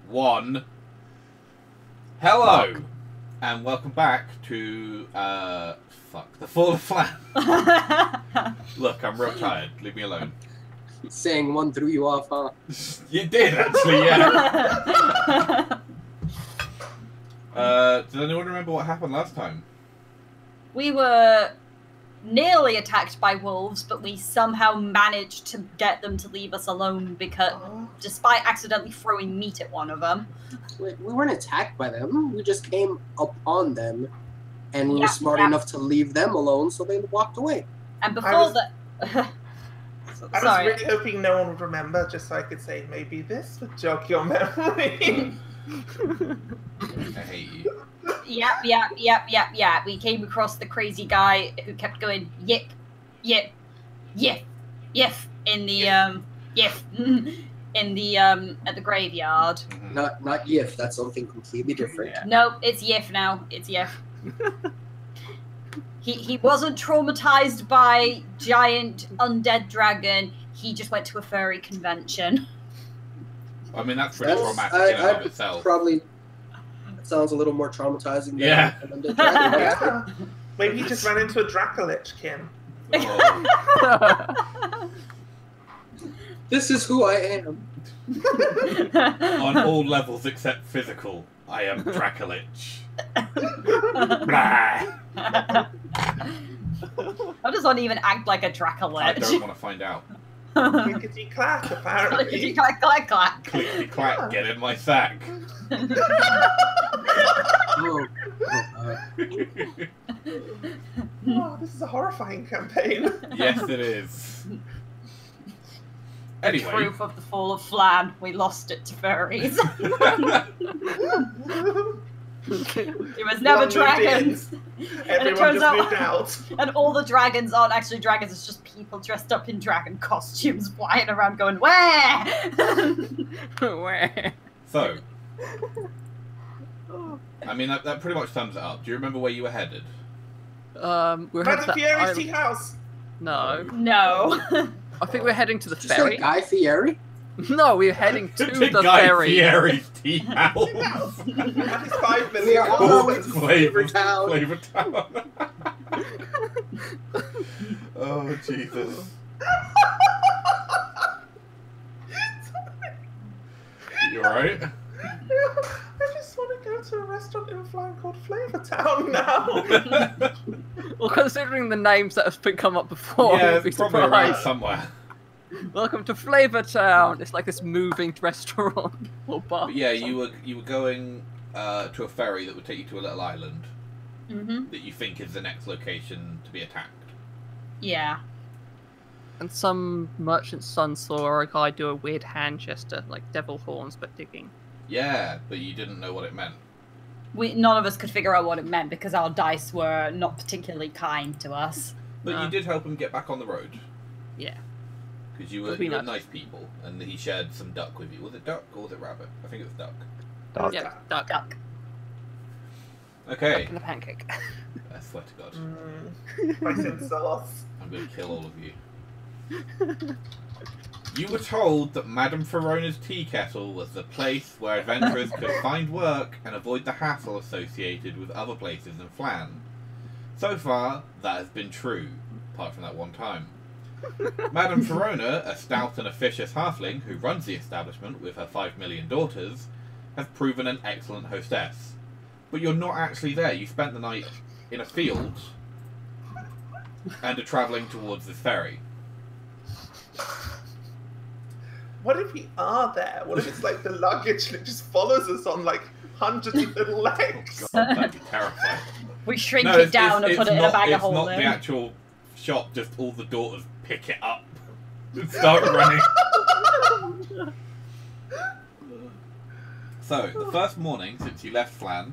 1. Hello, and welcome back to the Fall of Phlan. Look, I'm real tired. Leave me alone. Saying 1 threw you off, huh? You did actually, yeah. Does anyone remember what happened last time? We were nearly attacked by wolves, but we somehow managed to get them to leave us alone because, despite accidentally throwing meat at one of them. We weren't attacked by them. We just came upon them, and we were smart enough to leave them alone, so they walked away. And before that... I was really hoping no one would remember, just so I could say, maybe this would jog your memory. I hate you. Yep. We came across the crazy guy who kept going, yip, yip, yip, yip, in the, at the graveyard. Not Yif, that's something completely different. Yeah. No, it's Yif now. It's Yif. He wasn't traumatized by giant undead dragon. He just went to a furry convention. I mean, that's pretty traumatic in and of itself. Probably sounds a little more traumatizing than an undead dragon. Yeah. Maybe he just ran into a Dracolich, Kim. Oh. This is who I am. On all levels except physical, I am Dracolich. I just want to even act like a Dracolich. I don't want to find out. Clickety clack, apparently. Clickety clack, clack, clack. Clickety clack, get in my sack. Oh, this is a horrifying campaign. Yes, it is. Anyway. The truth of the Fall of Phlan. We lost it to furries. It was never dragons. Everyone just moved out. And all the dragons aren't actually dragons, it's just people dressed up in dragon costumes flying around going, where? Where? So, I mean, that pretty much sums it up. Do you remember where you were headed? We're Madame Fieri's tea house. No. No. I think we're heading to the Did you ferry. say Guy Fieri? No, we're heading to the Guy ferry. Fieri's tea house. That is 5 million. We are all in Flavor Town. Flavor Town. Oh, Jesus. You alright? I just want to go to a restaurant in Phlan called Flavor Town now. Well, considering the names that have come up before, Yeah, we'll be it's probably around surprised. somewhere. Welcome to Flavor Town. It's like this moving restaurant or bar. But yeah, you were going to a ferry that would take you to a little island that you think is the next location to be attacked. Yeah. And some merchant's son saw a guy do a weird hand gesture, like devil horns, but digging. Yeah, but you didn't know what it meant. None of us could figure out what it meant because our dice were not particularly kind to us. But you did help him get back on the road. Yeah. Because you were nice people, and he shared some duck with you. Was it duck or was it rabbit? I think it was duck. Duck. Yeah, duck. Duck. Okay. Duck and a pancake. I swear to God. Rice and sauce. I'm going to kill all of you. You were told that Madame Ferona's tea kettle was the place where adventurers could find work and avoid the hassle associated with other places in Phlan. So far, that has been true, apart from that one time. Madame Ferona, a stout and officious halfling who runs the establishment with her 5 million daughters, has proven an excellent hostess. But you're not actually there. You spent the night in a field and are travelling towards this ferry. What if we are there? What if it's like the luggage that just follows us on like hundreds of little legs? Oh God, that'd be terrifying. We shrink it down and put it in a bag of holding. It's not the actual shop, just all the daughters pick it up and start running. So, the first morning since you left Phlan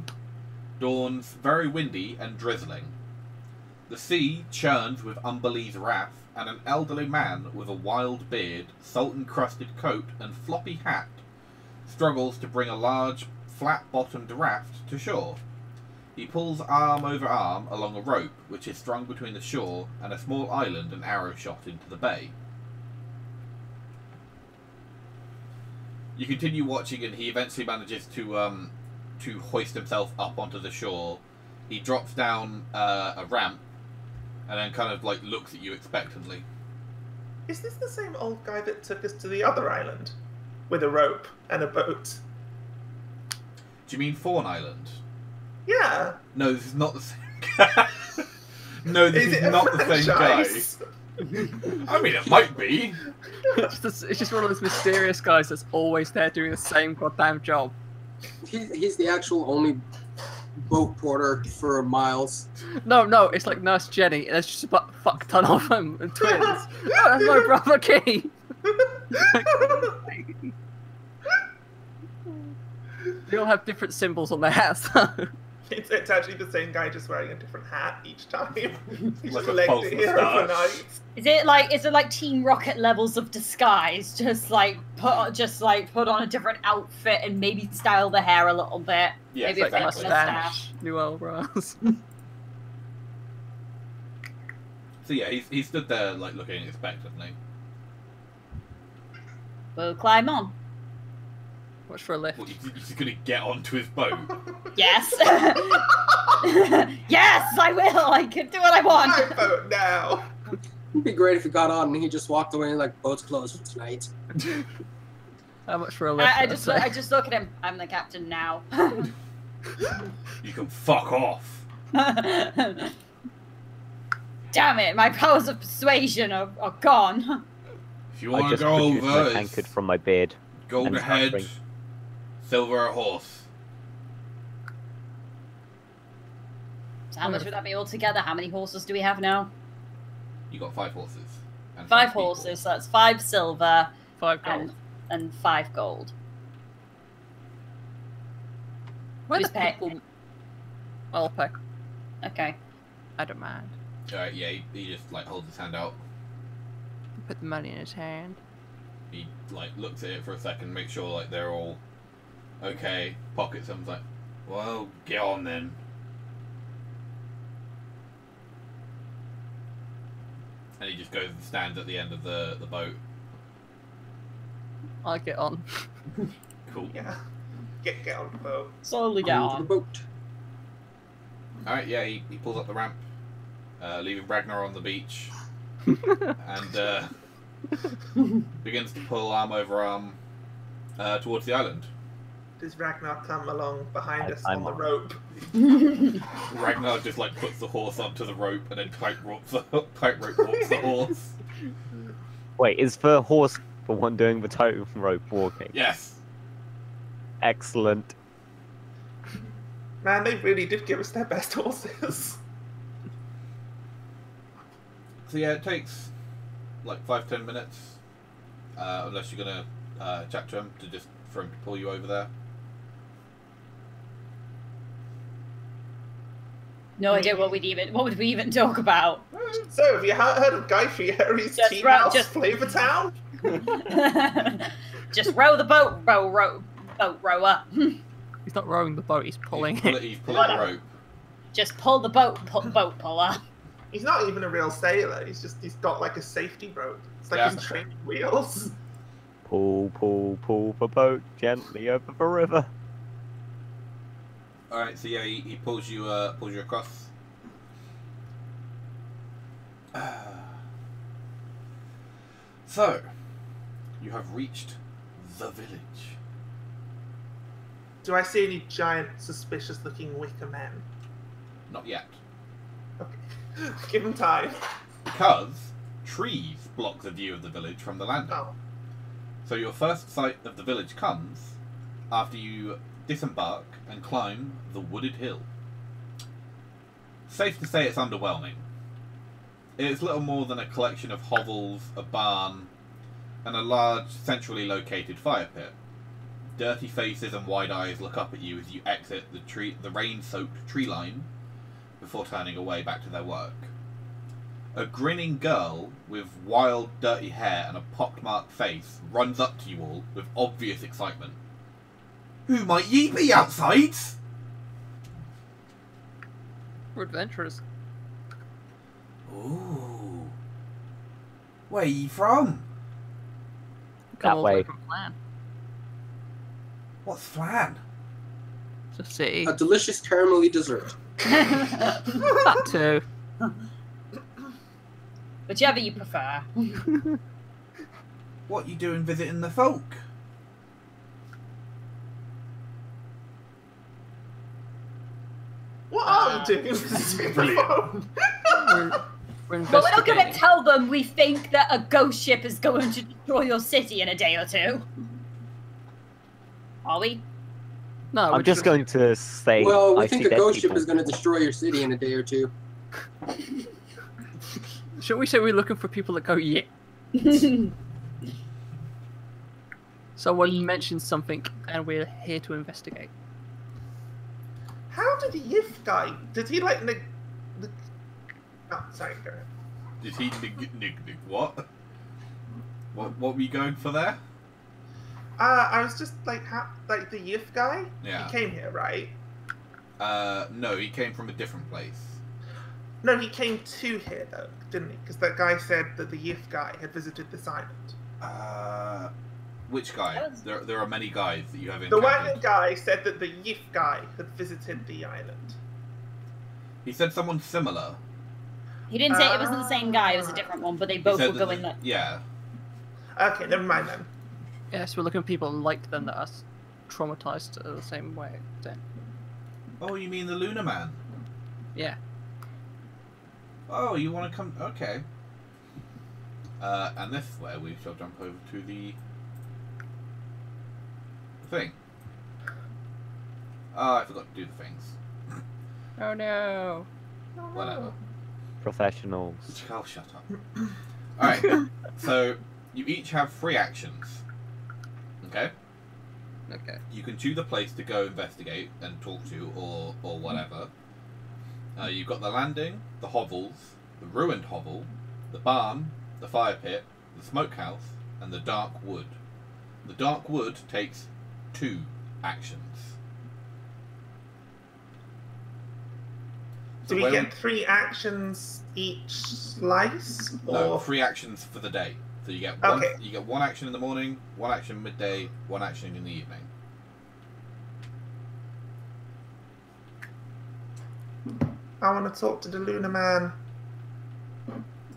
dawns very windy and drizzling. The sea churns with Umberlee's wrath, and an elderly man with a wild beard, salt-encrusted coat, and floppy hat struggles to bring a large, flat-bottomed raft to shore. He pulls arm over arm along a rope which is strung between the shore and a small island an arrow shot into the bay. You continue watching, and he eventually manages to hoist himself up onto the shore. He drops down a ramp, and then kind of like looks at you expectantly. Is this the same old guy that took us to the other island? With a rope and a boat? Do you mean Fawn Island? Yeah. No, this is not the same guy. No, this is not the same guy. I mean, it might be. It's just one of those mysterious guys that's always there doing the same goddamn job. He's the actual only boat porter for miles. No, it's like Nurse Jenny. There's just a fuck ton of them and twins. Oh, that's my brother Keith. They all have different symbols on their hats, though. It's actually the same guy, just wearing a different hat each time. He's Like just a legged false it here moustache. overnight. Is it like Team Rocket levels of disguise? Just like put on a different outfit and maybe style the hair a little bit. Yeah, maybe exactly. a Mustache, mustache. new eyebrows. So yeah, he stood there like looking expectantly. We'll climb on. Watch for a lift. Well, you're just gonna get onto his boat. Yes. Yes, I will. I can do what I want. I vote now. It'd be great if he got on and he just walked away like boat's closed for tonight. How much for a lift? I just look at him. I'm the captain now. You can fuck off. Damn it! My powers of persuasion are gone. If you I want to just go produced my over, tankard it's from my beard. gold and a head, suffering. silver a horse. So how much would that be altogether? How many horses do we have now? You got 5 horses. And 5 people. horses. So that's 5 silver 5 gold. and 5 gold. Where Who's the paying? people? I'll pay. Okay. I don't mind. Alright, yeah, he just like holds his hand out. Put the money in his hand. He like looks at it for a second, makes sure like they're all okay. Pockets them, like, well, get on then. And he just goes and stands at the end of the boat. I'll get on. Cool. Yeah. Get on the boat. Slowly get Onto the on. boat. Alright, yeah, he pulls up the ramp, leaving Ragnar on the beach, and begins to pull arm over arm towards the island. Does Ragnar come along behind us I'm on the on. rope? Ragnar just like puts the horse onto the rope and then tightrope walks the horse. Wait, is the horse the one doing the tow rope walking? Yes. Excellent. Man, they really did give us their best horses. So yeah, it takes like 5-10 minutes, unless you're gonna chat to him for him to pull you over there. No idea what would we even talk about. So, have you heard of Guy Fieri's Just Tea ra- House just- Flavor Town? Just row the boat, boat rower. He's not rowing the boat, he's pulling it. He's pulling the rope. Just pull the boat puller. He's not even a real sailor. He's got like a safety rope. It's like Yeah. his training wheels. Pull, pull, pull the boat gently over the river. All right, so yeah, he pulls you across. So, you have reached the village. Do I see any giant, suspicious-looking wicker men? Not yet, Okay. Give him time. because trees block the view of the village from the landing. Oh. So your first sight of the village comes after you disembark and climb the wooded hill. Safe to say it's underwhelming. It's little more than a collection of hovels, a barn, and a large, centrally located fire pit. Dirty faces and wide eyes look up at you as you exit the rain-soaked tree line before turning away back to their work. A grinning girl with wild, dirty hair and a pockmarked face runs up to you all with obvious excitement. Who might ye be outside? We're adventurers. Ooh. Where ye from? Come That all the way way. from Phlan. What's Phlan? It's a city. A delicious caramelly dessert. That too. Whichever you prefer. What you doing visiting the folk? What are you doing? Brilliant. We're But we're not going to investigating. tell them we think that a ghost ship is going to destroy your city in a day or two. Are we? No, we're I'm just going to say. Well, we I think see a dead ghost ship people. is going to destroy your city in a day or two. Should we say we're looking for people that go yeah? Someone mentioned something, and we're here to investigate. How did the Yif guy? Did he like Oh, sorry, go ahead. Did he what? What were you going for there? I was just like, like the Yif guy. Yeah. He came here, right? No, he came from a different place. No, he came to here though, didn't he? Because that guy said that the Yif guy had visited this island. Which guy? That was- There are many guys that you have The encountered. wagon guy said that the Yif guy had visited the island. He said someone similar. He didn't say it wasn't the same guy, it was a different one, but they He both said were that going the- like... Yeah. Okay, never mind then. Yes, we're looking for people like them that are traumatized the same way. Then. Oh, you mean the Lunar Man? Yeah. Oh, you want to come? Okay. And this is where we shall jump over to the thing. Oh, I forgot to do the things. Oh no. Whatever. Professionals. Oh, shut up. Alright, so you each have 3 actions. Okay? Okay. You can choose a place to go investigate and talk to, or whatever. You've got the landing, the hovels, the ruined hovel, the barn, the fire pit, the smokehouse, and the dark wood. The dark wood takes 2 actions. Do we where get 3 actions each slice, or No, 3 actions for the day. So you get one. Okay. You get 1 action in the morning, 1 action midday, 1 action in the evening. I want to talk to the Lunar Man.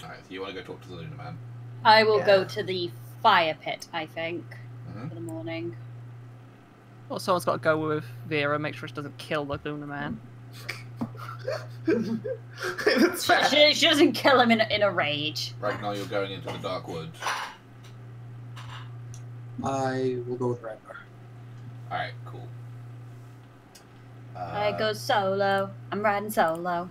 Alright, so you want to go talk to the Lunar Man. I will Yeah. go to the fire pit, I think, Mhm. for the morning. Or someone's got to go with Vera, make sure she doesn't kill the Lunar Man. That's fair. She doesn't kill him in a rage. Ragnar, you're going into the dark wood. I will go with Ragnar. Alright, cool. I go solo. I'm riding solo.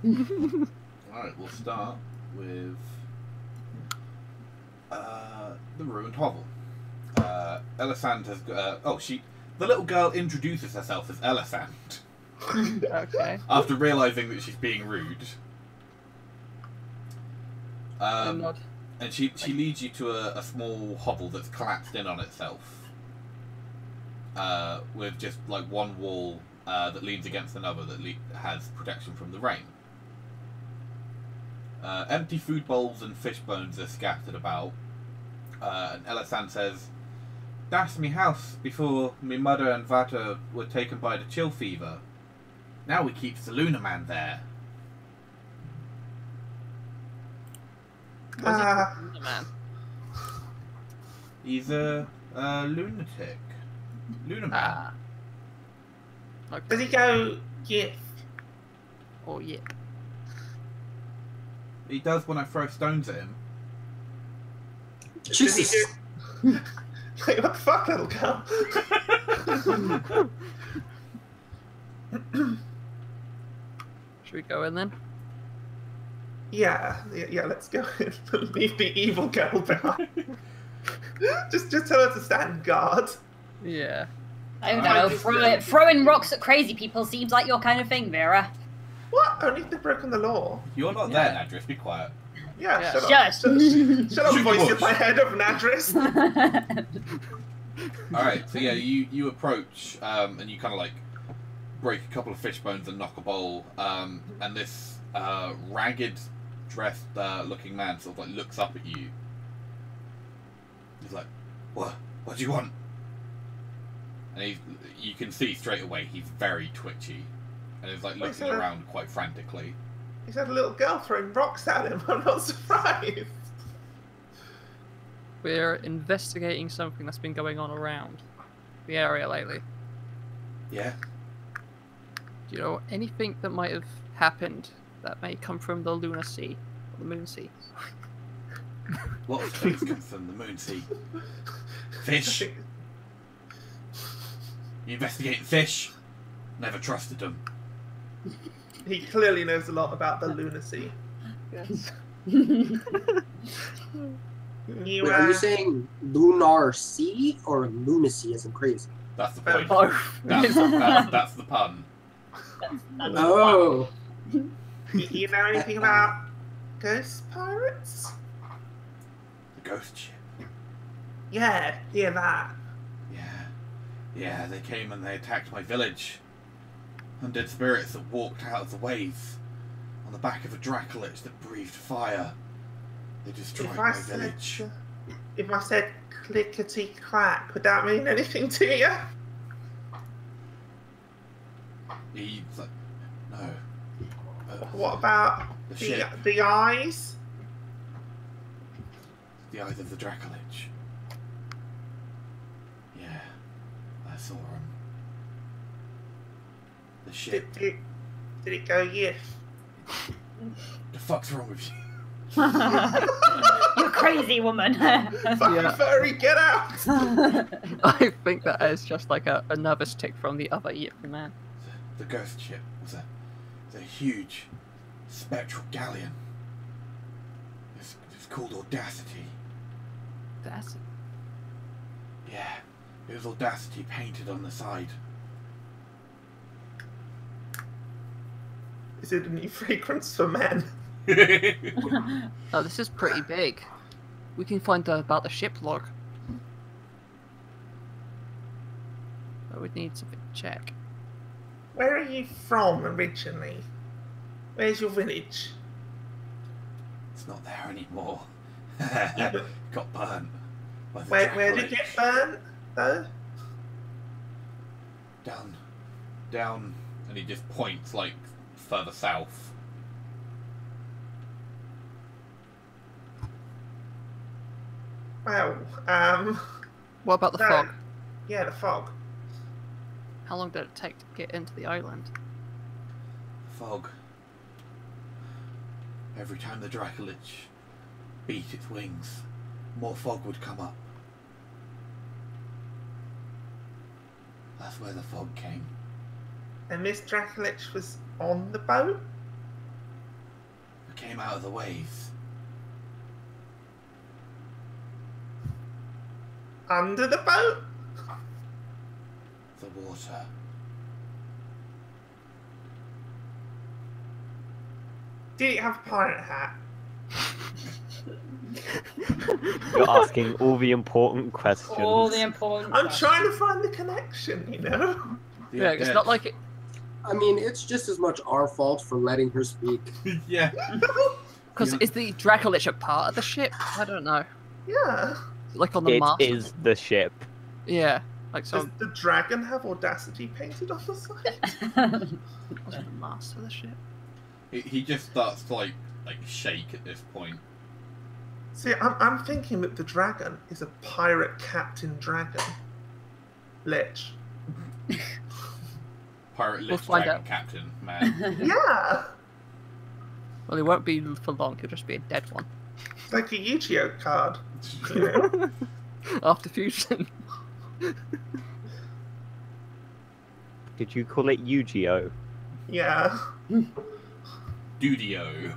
Alright, we'll start with the ruined hovel. Elisand has got. The little girl introduces herself as Elisand Okay. after realizing that she's being rude. Nod. And she leads you to a small hovel that's collapsed in on itself. With just like one wall that leans against another that has protection from the rain. Empty food bowls and fish bones are scattered about. And Elisand says, "That's me house before me mother and Vata were taken by the chill fever. Now we keeps the Lunar Man there." What's Ah. it? Lunar Man. He's a lunatic. Lunar Man. Ah. Does Okay. he go, Yif? Oh yeah. He does when I throw stones at him. Does he Jesus. do... Like, what the fuck, little girl? Should we go in then? Yeah, let's go and leave the evil girl behind. just tell her to stand guard. Yeah. I don't Alright. know. Throwing rocks at crazy people seems like your kind of thing, Vera. What? Only if they've broken the law. You're not there, Nadris. Be quiet. Yeah, Yeah. shut up. Shush. Shut up, Shoot voice the in my head of Nadris. All right. So yeah, you approach and you kind of like break a couple of fish bones and knock a bowl. And this ragged, dressed looking man sort of like looks up at you. He's like, "What? What do you want?" and you can see straight away he's very twitchy, and he's like looking around quite frantically. He's had a little girl throwing rocks at him. I'm not surprised. We're investigating something that's been going on around the area lately. Yeah. Do you know anything that might have happened that may come from the Lunar Sea, or the Moon Sea? Lots of things come from the Moon Sea. Fish. You investigating fish? Never trusted them. He clearly knows a lot about the lunacy. Yes. You, Wait, are you saying lunar sea or lunacy as in crazy? That's the point. Both. That's the pun. Oh. you know anything about ghost pirates? The ghost ship. Yeah, that. Yeah, they came and they attacked my village. Undead spirits that walked out of the waves on the back of a Dracolich that breathed fire. They destroyed my village. If I said clickety clack, would that mean anything to you? He's like, no. What about the eyes? The eyes of the Dracolich. Yeah, I saw him. The ship. Did it go yes? The fuck's wrong with you? You crazy woman. Fucking furry, get out! I think that is just like a nervous tick from the other evil man. The ghost ship was a huge spectral galleon. It's called Audacity. That's Yeah, it was Audacity painted on the side. Is it a new fragrance for men? Oh, this is pretty big. We can find out about the ship log. But we'd need something to check. Where are you from originally? Where's your village? It's not there anymore. Got burnt. By the Where did it Dracolich. get burnt, though? Down, and he just points like further south. Well, What about the no. fog? Yeah, the fog. How long did it take to get into the island? Fog. Every time the Dracolich beat its wings, more fog would come up. That's where the fog came. And Miss Dracolich was on the boat? It came out of the waves. Under the boat? The water. Did it have a pirate hat? You're asking all the important questions. All the important. I'm trying to find the connection, you know? Yeah, it's not like it. I mean, it's just as much our fault for letting her speak. Yeah. Because Yeah. is the Dracolich a part of the ship? I don't know. Yeah. Like on the It mast? is the ship. Yeah. Like Does so. the dragon have Audacity painted on the side? Was it the mast of the ship? He just starts to like shake at this point. See, I'm thinking that the dragon is a pirate captain dragon. Lich. Pirate We'll Lich find Dragon out. Captain, man. Yeah! Well, it won't be for long. It'll just be a dead one. It's like a Yu-Gi-Oh card. You know? After fusion. Did you call it Yu-Gi-Oh? Yeah. Dudio.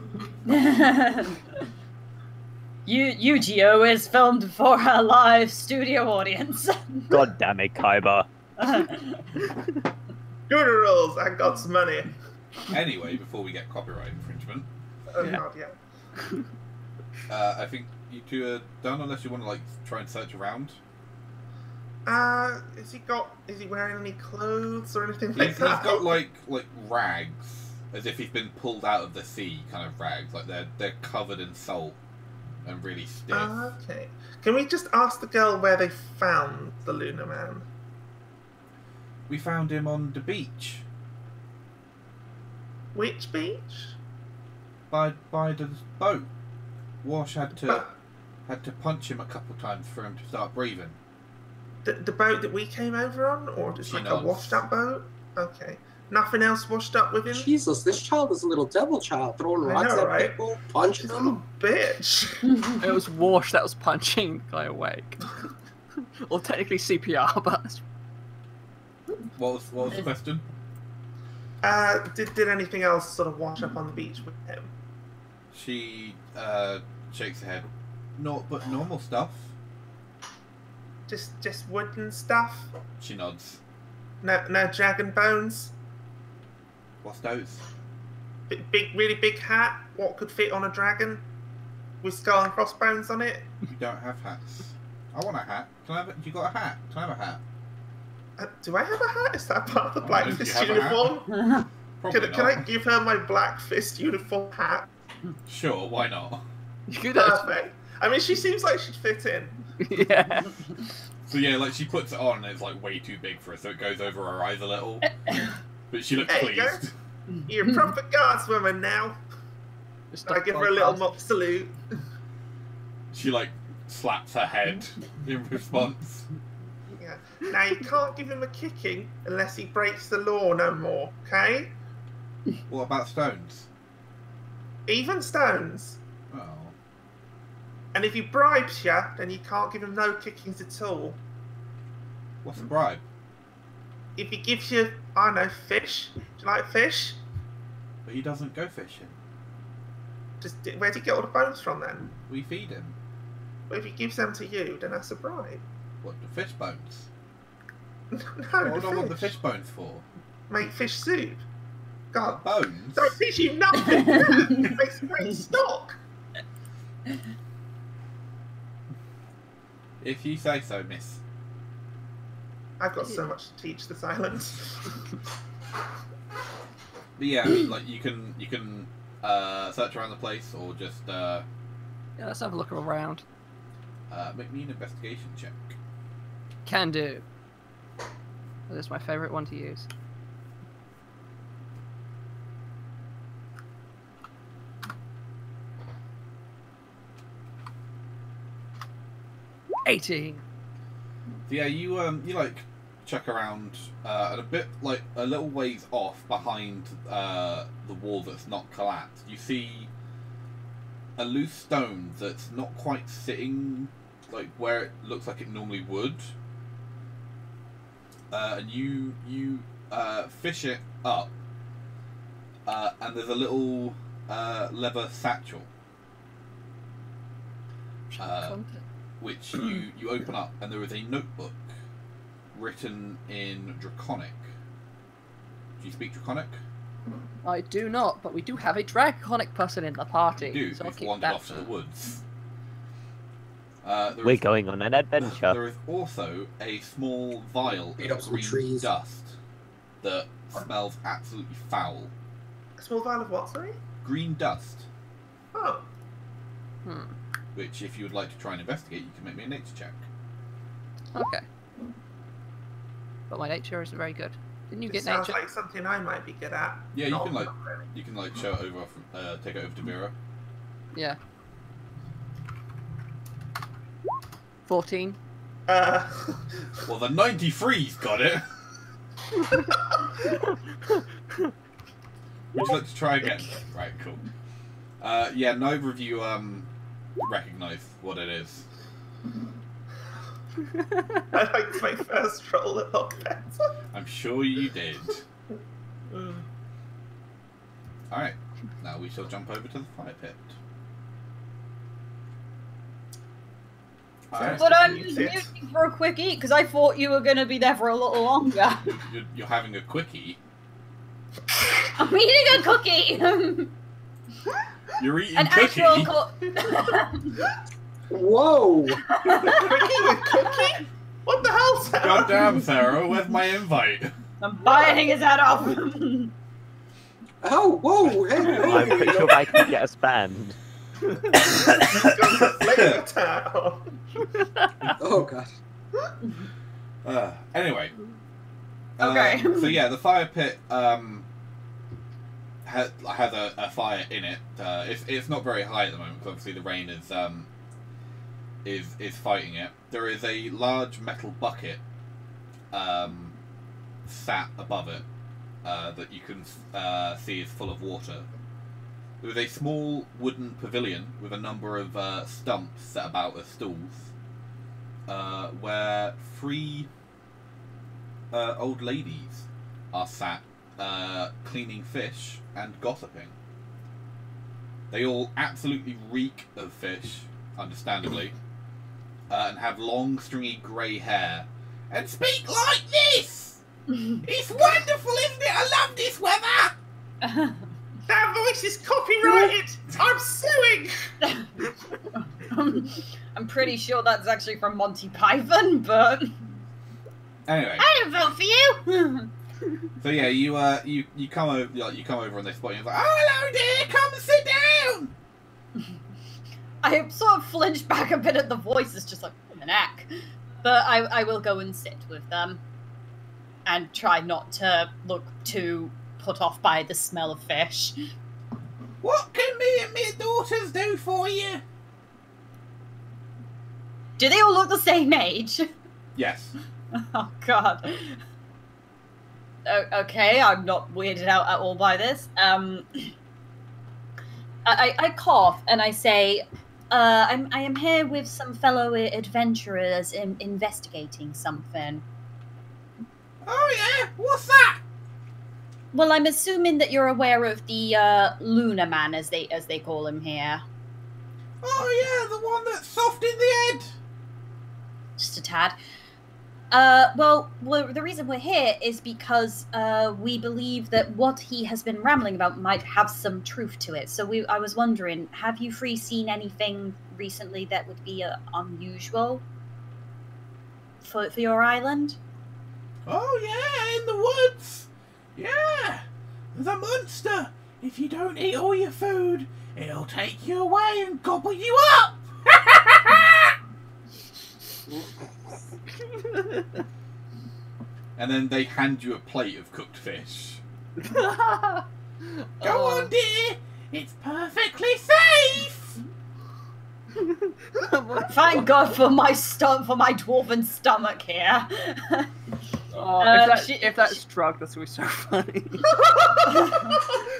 Yu-Gi-Oh is filmed for a live studio audience. God damn it, Kaiba. Good rules, I got some money. Anyway, before we get copyright infringement, Oh, Yeah. God, yeah. I think you two are done unless you want to like try and search around. Is he wearing any clothes or anything He's like that? got like rags, as if he's been pulled out of the sea, kind of rags. Like they're covered in salt and really stiff. Okay. Can we just ask the girl where they found the Lunar Man? We found him on the beach. Which beach? By the boat. Wash had to punch him a couple times for him to start breathing. The boat that we came over on, or just She like nods. a washed up boat? Okay. Nothing else washed up with him? Jesus, this child is a little devil child, throwing I rocks know, at right? people, punching She's a them. little bitch. It was Wash that was punching the guy awake. Or technically CPR, but What was the question? Did anything else sort of wash up on the beach with him? She shakes her head. Not but normal stuff. Just wooden stuff? She nods. No dragon bones? What's those? Really big hat? What could fit on a dragon? With skull and crossbones on it? You don't have hats. I want a hat. Can I have you got a hat? Can I have a hat? Do I have a hat? Is that part of the Oh, Black do you Fist have a hat? uniform? Probably Can I not. give her my Black Fist uniform hat? Sure, why not? you could have. Perfect. I mean, she seems like she'd fit in. Yeah. So yeah, like she puts it on and it's like way too big for her, so it goes over her eyes a little. But she looks There you go. pleased. You're a proper guardswoman now. Just I give her a little mock salute. She like slaps her head in response. Yeah. Now you can't give him a kicking unless he breaks the law no more, okay? What about stones? Even stones. Oh. And if he bribes you, then you can't give him no kickings at all. What's a bribe? If he gives you, I don't know, fish. Do you like fish? But he doesn't go fishing. Where'd he get all the bones from then? We feed him. But if he gives them to you, then that's a bribe. What, the fish bones? No, What do I want the fish bones for? Make fish soup. God, Bones? don't teach you nothing. It makes great stock. If you say so, miss. I've got so much to teach the silence. But yeah, I mean, like you can search around the place or just Yeah, let's have a look around. make me an investigation check. Can do. That is my favourite one to use. $18. So yeah, you like check around and a bit like a little ways off behind the wall that's not collapsed. You see a loose stone that's not quite sitting like where it looks like it normally would. And you fish it up, and there's a little leather satchel, which you open up, and there is a notebook written in Draconic. Do you speak Draconic? I do not, but we do have a draconic person in the party. You do. So I'll You've keep wandered that off to the for- woods. We're going on an adventure. There is also a small vial Ate up of some green trees. dust that smells absolutely foul. A small vial of what, sorry? Green dust, Oh, which if you would like to try and investigate, you can make me a nature check. Okay. But my nature isn't very good. Didn't you this get sounds nature? like something I might be good at. Yeah, you Not can like really. show it over, take it over to Vera. Yeah. 14. Well, the 93's got it. Would you like to try again? Right, cool. Yeah, neither of you recognize what it is. I liked my first roll a lot better. I'm sure you did. Alright, now we shall jump over to the fire pit. Alright, But I'm You just sit. muting for a quick eat because I thought you were going to be there for a little longer. you're having a quickie. I'm eating a cookie. You're eating An cookie. actual Whoa! Cookie with cookie? What the hell, Sarah? God damn, Sarah, where's my invite? I'm biting his head off. Oh, whoa! Hey, I'm hey. pretty sure I can get us banned. He's got the flavor tat on. Oh god. Anyway, Okay. So yeah, the fire pit has a fire in it. It's not very high at the moment because obviously the rain is fighting it. There is a large metal bucket sat above it that you can see is full of water. There is a small wooden pavilion with a number of stumps set about as stools, where 3 old ladies are sat cleaning fish and gossiping. They all absolutely reek of fish, understandably, and have long, stringy grey hair, and speak like this! It's wonderful, isn't it? I love this weather! That voice is copyrighted! I'm suing! I'm pretty sure that's actually from Monty Python, but Anyway, I didn't vote for you. so yeah, you come over, you come over on this spot, and you're like, oh, hello dear, come and sit down! I sort of flinched back a bit at the voice. It's just like the neck, but I will go and sit with them, and try not to look too put off by the smell of fish. What can me and my daughters do for you? Do they all look the same age? Yes. Oh god. Okay, I'm not weirded out at all by this. I cough and I say, I am here with some fellow adventurers investigating something. Oh yeah, what's that? Well, I'm assuming that you're aware of the Lunar Man, as they call him here. Oh yeah, the one that's soft in the head. Just a tad. Well, the reason we're here is because we believe that what he has been rambling about might have some truth to it. So I was wondering, have you three seen anything recently that would be unusual for your island? Oh yeah, in the woods. Yeah, there's a monster. If you don't eat all your food, it'll take you away and gobble you up. And then they hand you a plate of cooked fish. Go on, dear. It's perfectly safe. Thank God for my dwarven stomach here. If that's drug, that's gonna be so funny.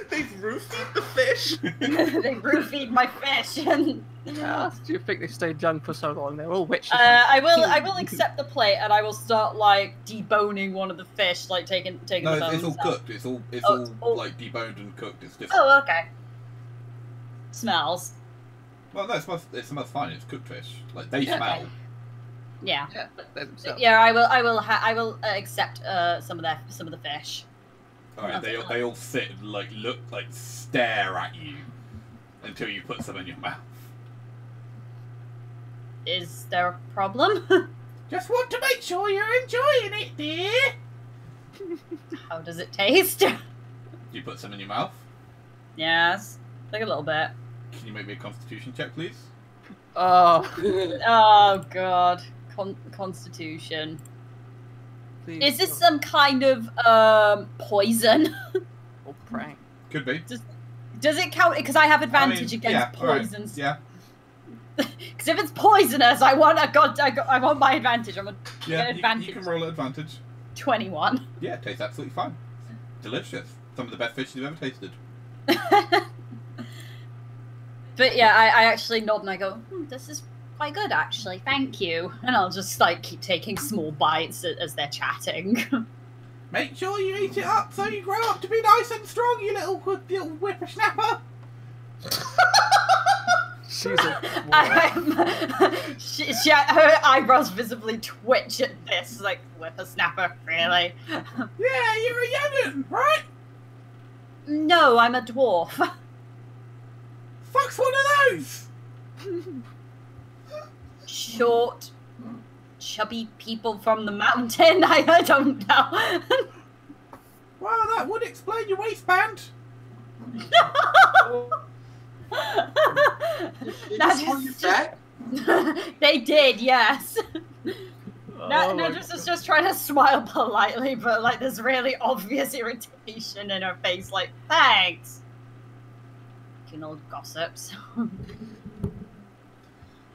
They've roofied the fish. They roofied my fish. And Do you think they stayed young for so long? They're all witches. I will accept the plate, and I will start like deboning one of the fish, like taking No, the bones it's all out. cooked. It's all all- like deboned and cooked. It's just. Oh, okay. Smells. Well, no, it smells fine. It's cooked fish. Like they smell. Yeah. Yeah, they're themselves. Yeah, I will accept some of the fish. All right, they all sit and like look, like stare at you until you put some in your mouth. Is there a problem? Just want to make sure you're enjoying it, dear. How does it taste? You put some in your mouth. Yes, like a little bit. Can you make me a Constitution check, please? Oh, Oh god, Constitution. please. Is this some kind of poison? Or prank? Could be. Does it count? Because I have advantage I mean, against yeah, all right, poisons. Yeah. Because if it's poisonous, I want I want my advantage. I'm gonna Yeah. get advantage. You can roll at advantage. 21. Yeah, it tastes absolutely fine. Delicious. Some of the best fish you've ever tasted. But yeah, I actually nod and I go, this is quite good actually, thank you. And I'll just like keep taking small bites as they're chatting. Make sure you eat it up so you grow up to be nice and strong, you little whippersnapper. She's a Her eyebrows visibly twitch at this, like, whippersnapper, really? Yeah, you're a young'un, right? No, I'm a dwarf. Fuck's one of those. Short, chubby people from the mountain. I don't know. Well, that would explain your waistband. Did you call you fat? They did, yes. Nedris is just trying to smile politely, but like there's really obvious irritation in her face. Like, thanks. Fucking old gossips.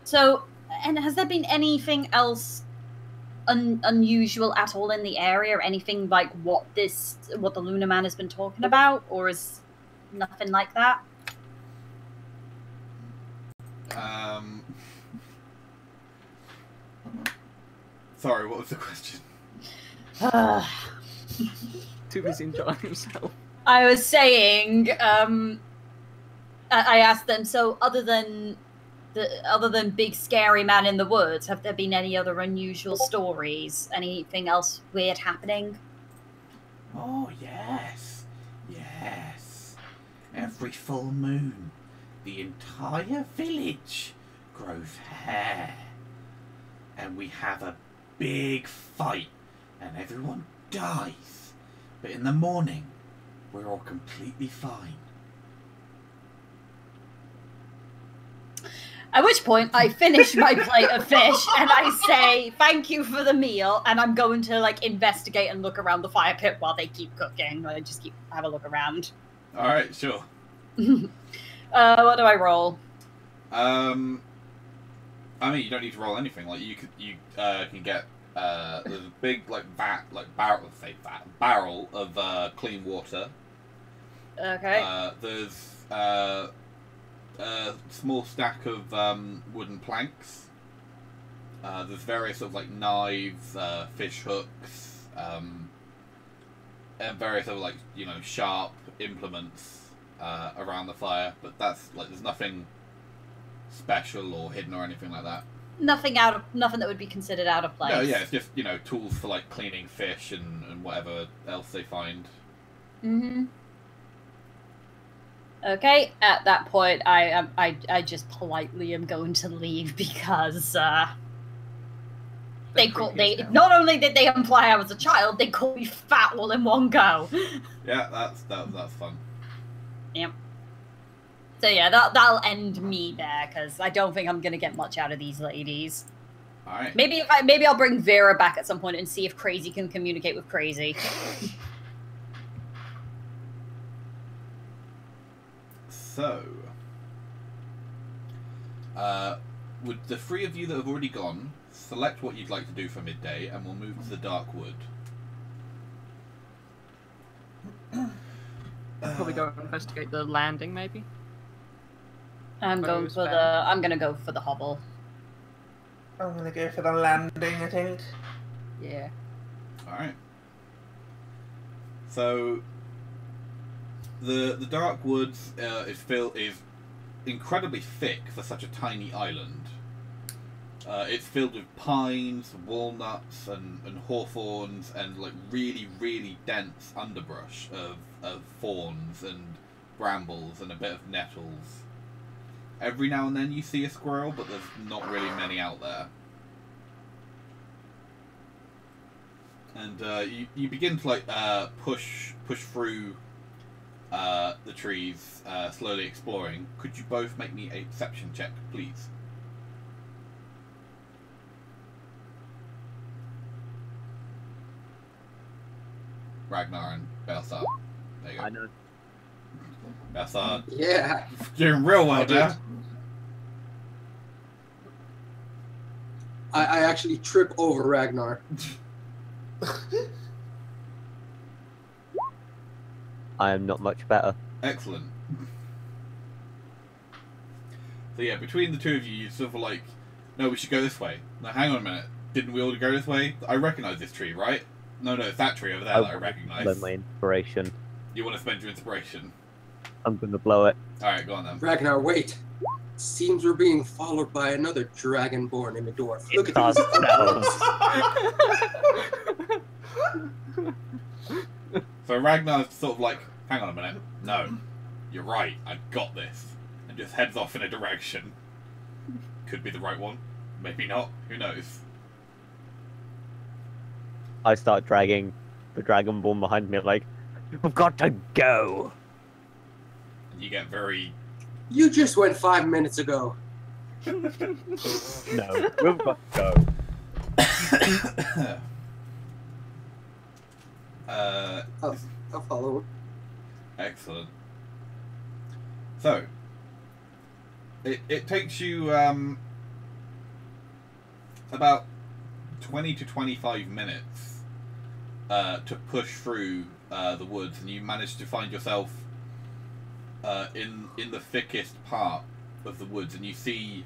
So, and has there been anything else unusual at all in the area, or anything like what the Lunar Man has been talking about, or is nothing like that? Sorry, what was the question? Too busy enjoying himself. I was saying, I asked them, so other than big scary man in the woods, have there been any other unusual stories? Anything else weird happening? Oh, yes. Every full moon, the entire village grows hair. And we have a big fight, and everyone dies. But in the morning, we're all completely fine. At which point, I finish my plate of fish, and I say, thank you for the meal, and I'm going to, like, investigate and look around the fire pit while they keep cooking. I just have a look around. Alright, sure. What do I roll? I mean, you don't need to roll anything. Like, you can get, there's a big, barrel of, clean water. Okay. There's, a small stack of wooden planks. There's various sort of like knives, fish hooks, and various other like sharp implements around the fire. But that's like there's nothing special or hidden or anything like that. Nothing that would be considered out of place. No, yeah, it's just tools for like cleaning fish and whatever else they find. Mm-hmm. Okay, at that point, I just politely am going to leave because not only did they imply I was a child, they called me fat all in one go. Yeah, that's fun. Yep. So yeah, that'll end me there because I don't think I'm gonna get much out of these ladies. All right. Maybe I'll bring Vera back at some point and see if Crazy can communicate with Crazy. So, would the three of you that have already gone select what you'd like to do for midday, and we'll move to the Dark Wood. Probably go investigate the landing, maybe. I'm gonna go for the hovel. I'm gonna go for the landing, I think. Yeah. Alright. So the Dark Woods is incredibly thick for such a tiny island. It's filled with pines, walnuts, and hawthorns, and like really, really dense underbrush of thorns and brambles and a bit of nettles. Every now and then you see a squirrel, but there's not really many out there. And you begin to like push through the trees, slowly exploring. Could you both make me a perception check, please? Ragnar and Belsar. There you go. I know. Belsar. Yeah. Doing real well there. I actually trip over Ragnar. I am not much better. Excellent. So yeah, between the two of you, you sort of like, no, we should go this way. No, hang on a minute. Didn't we all go this way? I recognise this tree, right? No, it's that tree over there that I recognise. Blow my inspiration. You want to spend your inspiration? I'm gonna blow it. Alright, go on then. Ragnar, wait. Seems we're being followed by another dragonborn in the dwarf. Look at Ourselves. these. So Ragnar's sort of like, hang on a minute. No, you're right. I got this. And just heads off in a direction. Could be the right one. Maybe not. Who knows? I start dragging the dragonborn behind me, like, we've got to go. And you get very... You just went 5 minutes ago. No, we've got to go. I'll follow. Excellent. So, it takes you about 20 to 25 minutes to push through the woods, and you manage to find yourself in the thickest part of the woods, and you see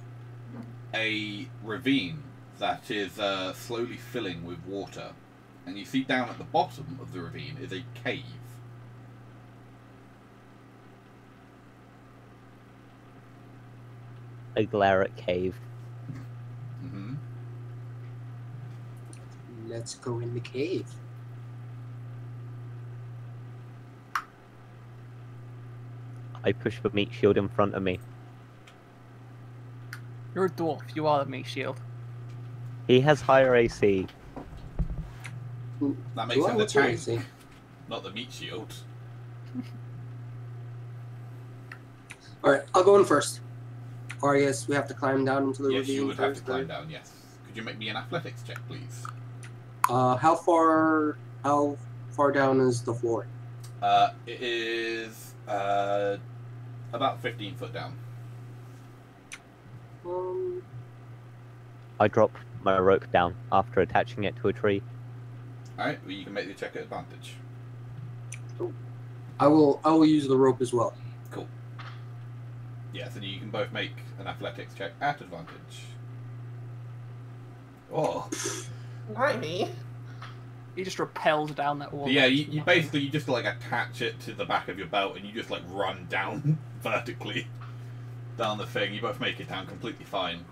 a ravine that is slowly filling with water, and you see down at the bottom of the ravine is a cave. A Glaric cave. Mm-hmm. Let's go in the cave. I push the meat shield in front of me. You're a dwarf. You are the meat shield. He has higher AC. That makes him the What's your tank, AC? not the meat shield. Alright, I'll go in first. Or I guess we have to climb down into the Yes, ravine you would have first. to climb down, yes. Could you make me an athletics check, please? How far down is the floor? It is about 15 foot down. I drop my rope down after attaching it to a tree. Alright, well, you can make the check at advantage. I will use the rope as well. Cool. Yes, and you can both make an athletics check at advantage. Oh. Why me? He just repels down that wall. But yeah, you basically just like attach it to the back of your belt and you just like run down vertically down the thing. You both make it down completely fine.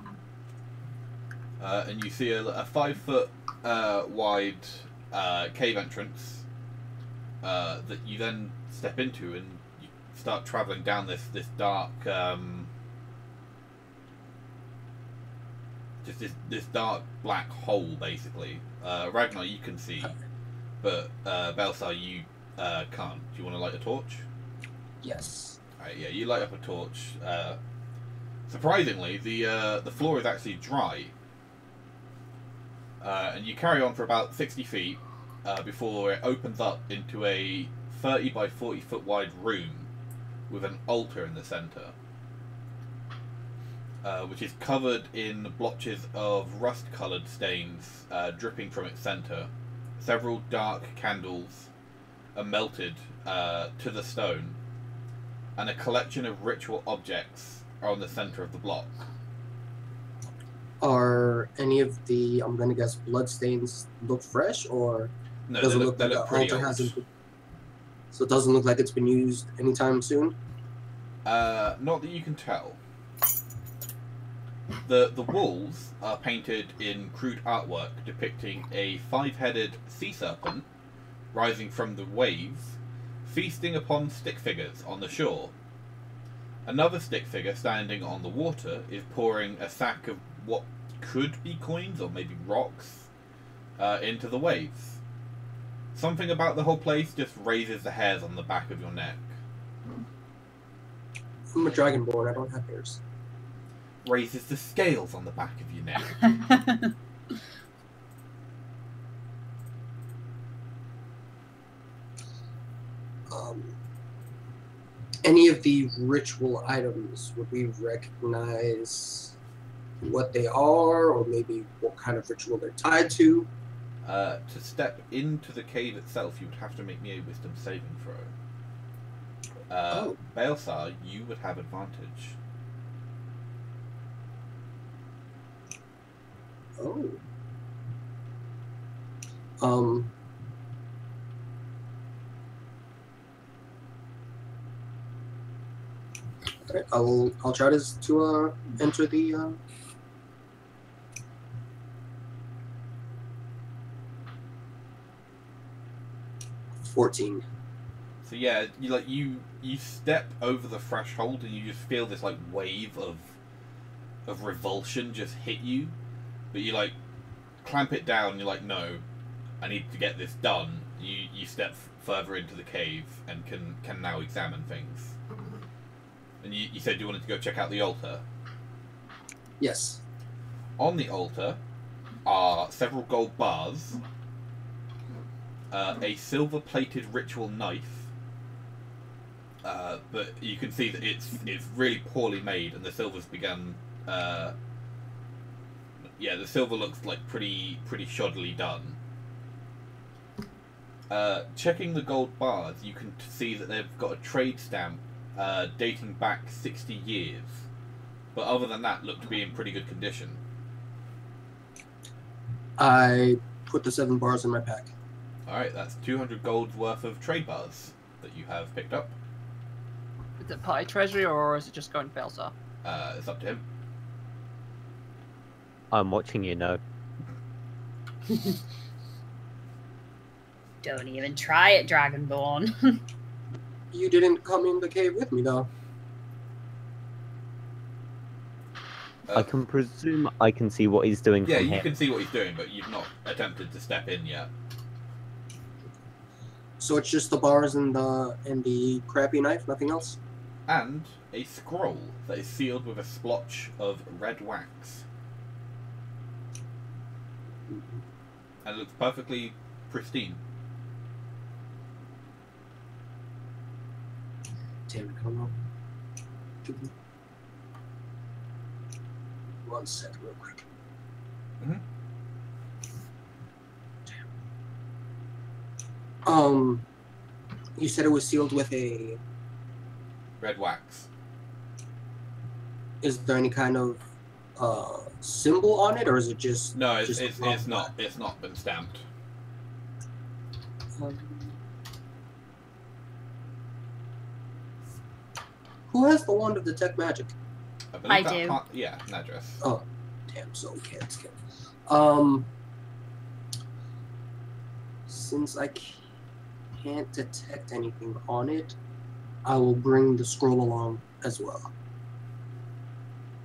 And you see a 5 foot wide cave entrance that you then step into, and you start travelling down this dark just this dark black hole basically. Ragnar you can see, but Belsar you can't. Do you want to light a torch? Yes. Alright, yeah, you light up a torch. Surprisingly, the floor is actually dry. And you carry on for about 60 feet before it opens up into a 30 by 40 foot wide room with an altar in the centre, which is covered in blotches of rust-coloured stains dripping from its centre. Several dark candles are melted to the stone, and a collection of ritual objects are on the centre of the block. Are any of the, I'm gonna guess, bloodstains look fresh, or No, does they it look look like the pretty altar old. hasn't been, so it doesn't look like it's been used anytime soon? Not that you can tell. The walls are painted in crude artwork depicting a 5-headed sea serpent rising from the waves, feasting upon stick figures on the shore. Another stick figure standing on the water is pouring a sack of what could be coins or maybe rocks into the waves. Something about the whole place just raises the hairs on the back of your neck. I'm a dragonborn, I don't have hairs. Raises the scales on the back of your neck. Any of the ritual items, would we recognize what they are, or maybe what kind of ritual they're tied to? To step into the cave itself, you would have to make me a wisdom saving throw. Belsar, you would have advantage. Oh. Alright, I'll try to enter the 14. So yeah, you step over the threshold and you just feel this like wave of revulsion just hit you, but you like clamp it down. You're like, no, I need to get this done. You step further into the cave and can now examine things. And you said you wanted to go check out the altar. Yes. On the altar, are several gold bars, a silver-plated ritual knife, but you can see that it's really poorly made, and the silver's begun. Yeah, the silver looks like pretty shoddily done. Checking the gold bars, you can see that they've got a trade stamp dating back 60 years. But other than that, look to be in pretty good condition. I put the 7 bars in my pack. Alright, that's 200 gold worth of trade bars that you have picked up. Is it party treasury or is it just going to Belzar? It's up to him. I'm watching you now. Don't even try it, Dragonborn. You didn't come in the cave with me, though. I can presume I can see what he's doing Yeah, from you here. can see what he's doing, but you've not attempted to step in yet. So it's just the bars and the crappy knife, nothing else? And a scroll that is sealed with a splotch of red wax. And it looks perfectly pristine. Damn it, come on. One sec, real quick. Mhm. You said it was sealed with a... Red wax. Is there any kind of symbol on it, or is it just... No, it's just not. It's not been stamped. Who has the wand of detect magic? I do. Yeah, an address. Oh, damn, so we can't skip. Since I can't detect anything on it, I will bring the scroll along as well.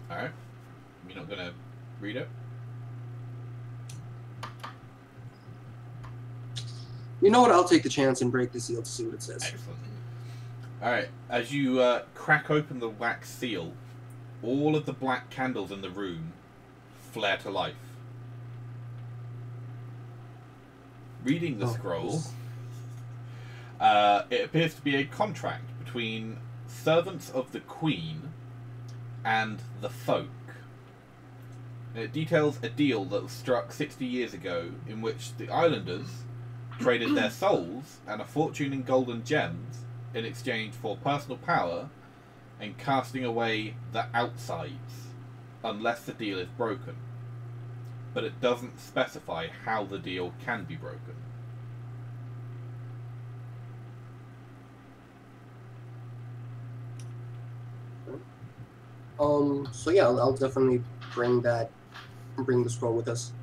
Alright. You're not gonna read it? You know what? I'll take the chance and break the seal to see what it says. Excellent. Alright, as you crack open the wax seal, all of the black candles in the room flare to life. Reading the scroll, it appears to be a contract between servants of the Queen and the folk. And it details a deal that was struck 60 years ago in which the islanders traded their souls and a fortune in gold and gems in exchange for personal power and casting away the outsides unless the deal is broken. But it doesn't specify how the deal can be broken. So yeah, I'll definitely bring the scroll with us.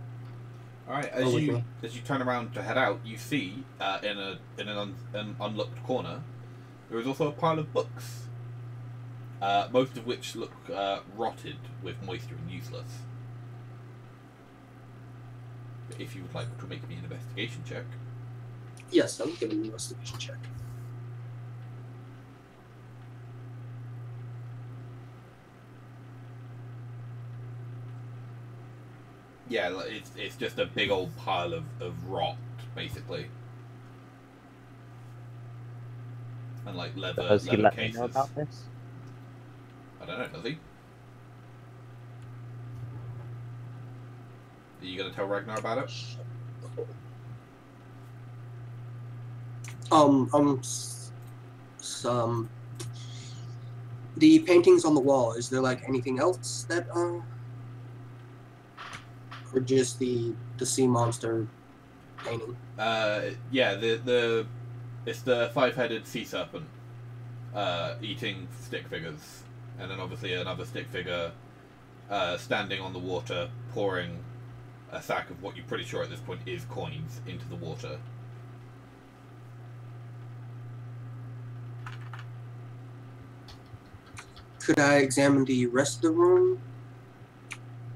All right, Or with me. as you turn around to head out, you see in an unlocked corner there is also a pile of books, most of which look rotted with moisture and useless. If you would like to make me an investigation check. Yes, I'll give an investigation check. Yeah, it's just a big old pile of rot, basically. And like leather Does he let me cases. know about this? I don't know, does he? Are you gonna tell Ragnar about it? The paintings on the wall, is there like anything else that or just the sea monster painting? Yeah, it's the 5-headed sea serpent eating stick figures, and then obviously another stick figure standing on the water pouring a sack of what you're pretty sure at this point is coins into the water. Could I examine the rest of the room?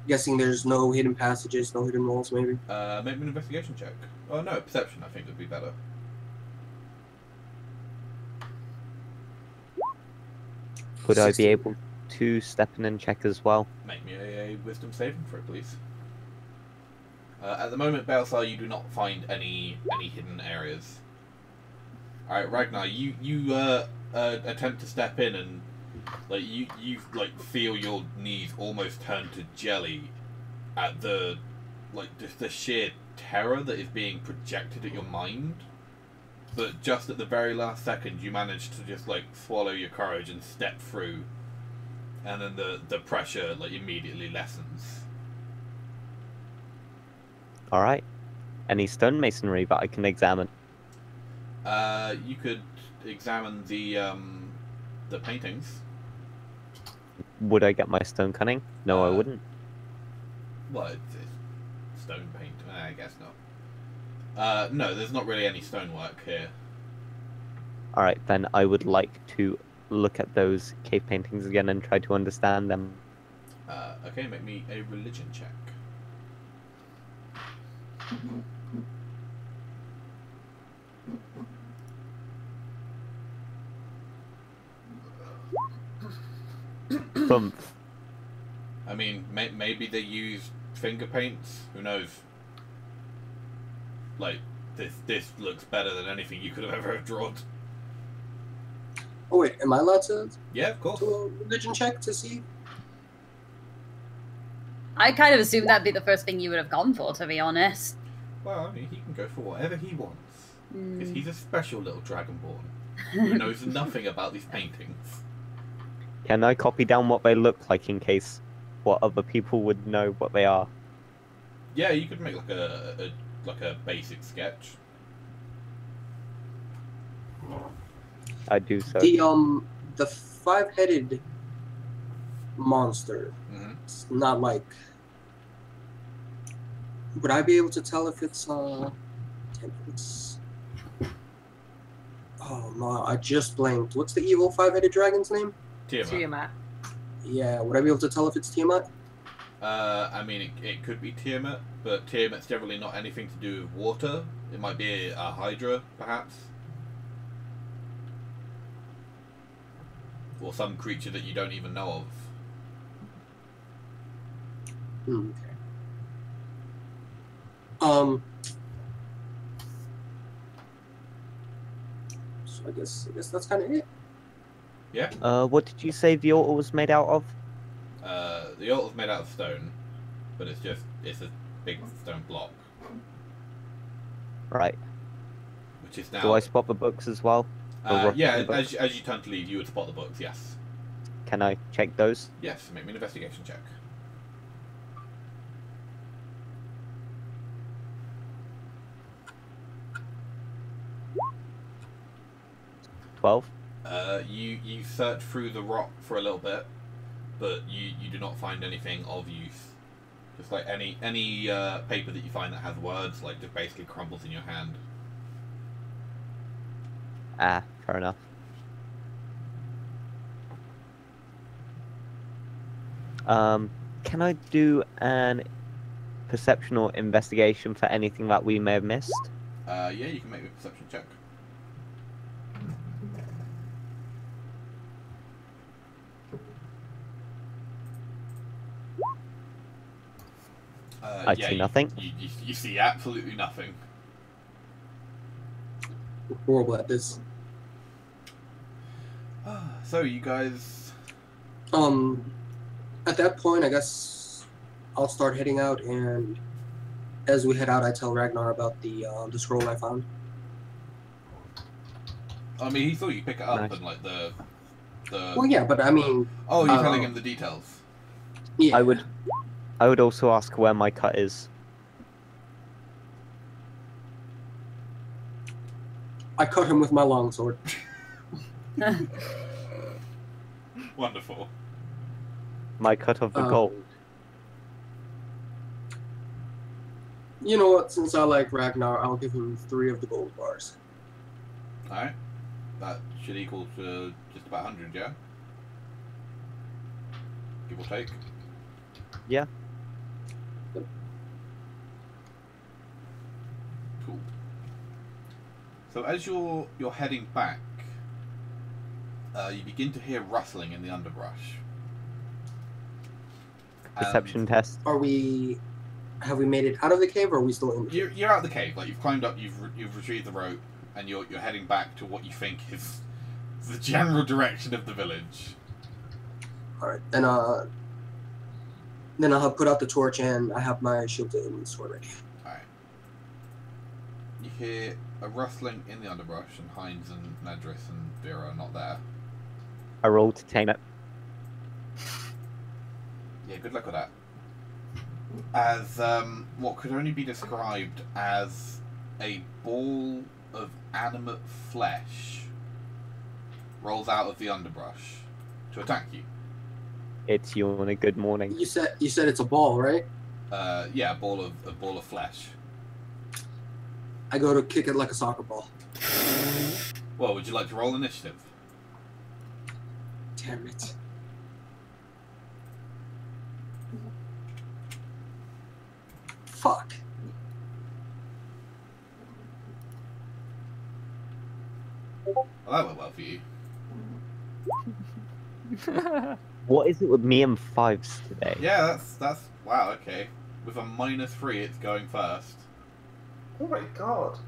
Guessing there's no hidden passages, no hidden walls, maybe? Make me an investigation check. Oh no, perception I think would be better. Would I be 16. able to step in and check as well? Make me a wisdom saving for it, please. At the moment, Belsar, you do not find any hidden areas. Alright, Ragnar, you attempt to step in and like you feel your knees almost turn to jelly at the just the sheer terror that is being projected at your mind. But just at the very last second, you manage to just swallow your courage and step through, and then the pressure immediately lessens. All right. Any stonemasonry that I can examine? You could examine the paintings. Would I get my stone cunning? No, I wouldn't. Well, it's stone paint. I guess not. No, there's not really any stonework here. All right, then I would like to look at those cave paintings again and try to understand them. Okay, make me a religion check. Thumph. I mean, maybe they used finger paints. Who knows? This looks better than anything you could have ever drawn. Oh wait, am I allowed to Yeah, of course. do a religion check to see? I kind of assumed that'd be the first thing you would have gone for, to be honest. Well, I mean, he can go for whatever he wants. Because he's a special little dragonborn who knows nothing about these paintings. Can I copy down what they look like in case what other people would know what they are? Yeah, you could make a basic sketch. I do so. The 5-headed monster. Mm-hmm. It's not would I be able to tell if it's it's oh no, I just blanked. What's the evil 5-headed dragon's name? Tiamat. Yeah, would I be able to tell if it's Tiamat? I mean, it could be Tiamat, but Tiamat's generally not anything to do with water. It might be a Hydra, perhaps. Or some creature that you don't even know of. Okay. So I guess that's kind of it. Yeah? What did you say the altar was made out of? The altar's made out of stone, but it's a big stone block. Right. Which is now... Do I spot the books as well? Yeah, as you turn to leave, you would spot the books, yes. Can I check those? Yes, make me an investigation check. 12. You search through the rock for a little bit, but you do not find anything of use. Just any paper that you find that has words, just basically crumbles in your hand. Ah, fair enough. Can I do an perception or investigation for anything that we may have missed? Yeah, you can make a perception check. I see nothing. You see absolutely nothing. We're horrible at this. So you guys... At that point, I guess I'll start heading out, and as we head out, I tell Ragnar about the scroll I found. I mean, he thought you pick it up Nice. and the... Well, yeah, but I mean... Oh, you're telling him the details. Yeah. I would also ask where my cut is. I cut him with my longsword. Wonderful. My cut of the gold. You know what? Since I like Ragnar, I'll give him 3 of the gold bars. Alright. That should equal to just about 100, yeah? Give or take. Yeah. Cool. So as you're heading back, you begin to hear rustling in the underbrush. Perception test. Are we have we made it out of the cave, or are we still in the cave? You're out of the cave. Like, you've climbed up, you've retrieved the rope, and you're heading back to what you think is the general direction of the village. All right, then I'll put out the torch, and I have my shield and sword ready. All right. You hear a rustling in the underbrush, and Heinz and Nedris and Vera are not there. I roll to tame it. Yeah, good luck with that. As what could only be described as a ball of animate flesh rolls out of the underbrush to attack you. It's you on a good morning. You said it's a ball, right? Yeah, a ball of flesh. I go to kick it like a soccer ball. Well, would you like to roll initiative? Damn it. Fuck. Well, that went well for you. What is it with me and fives today? Yeah, that's wow. Okay, with a -3, it's going first. Oh my god.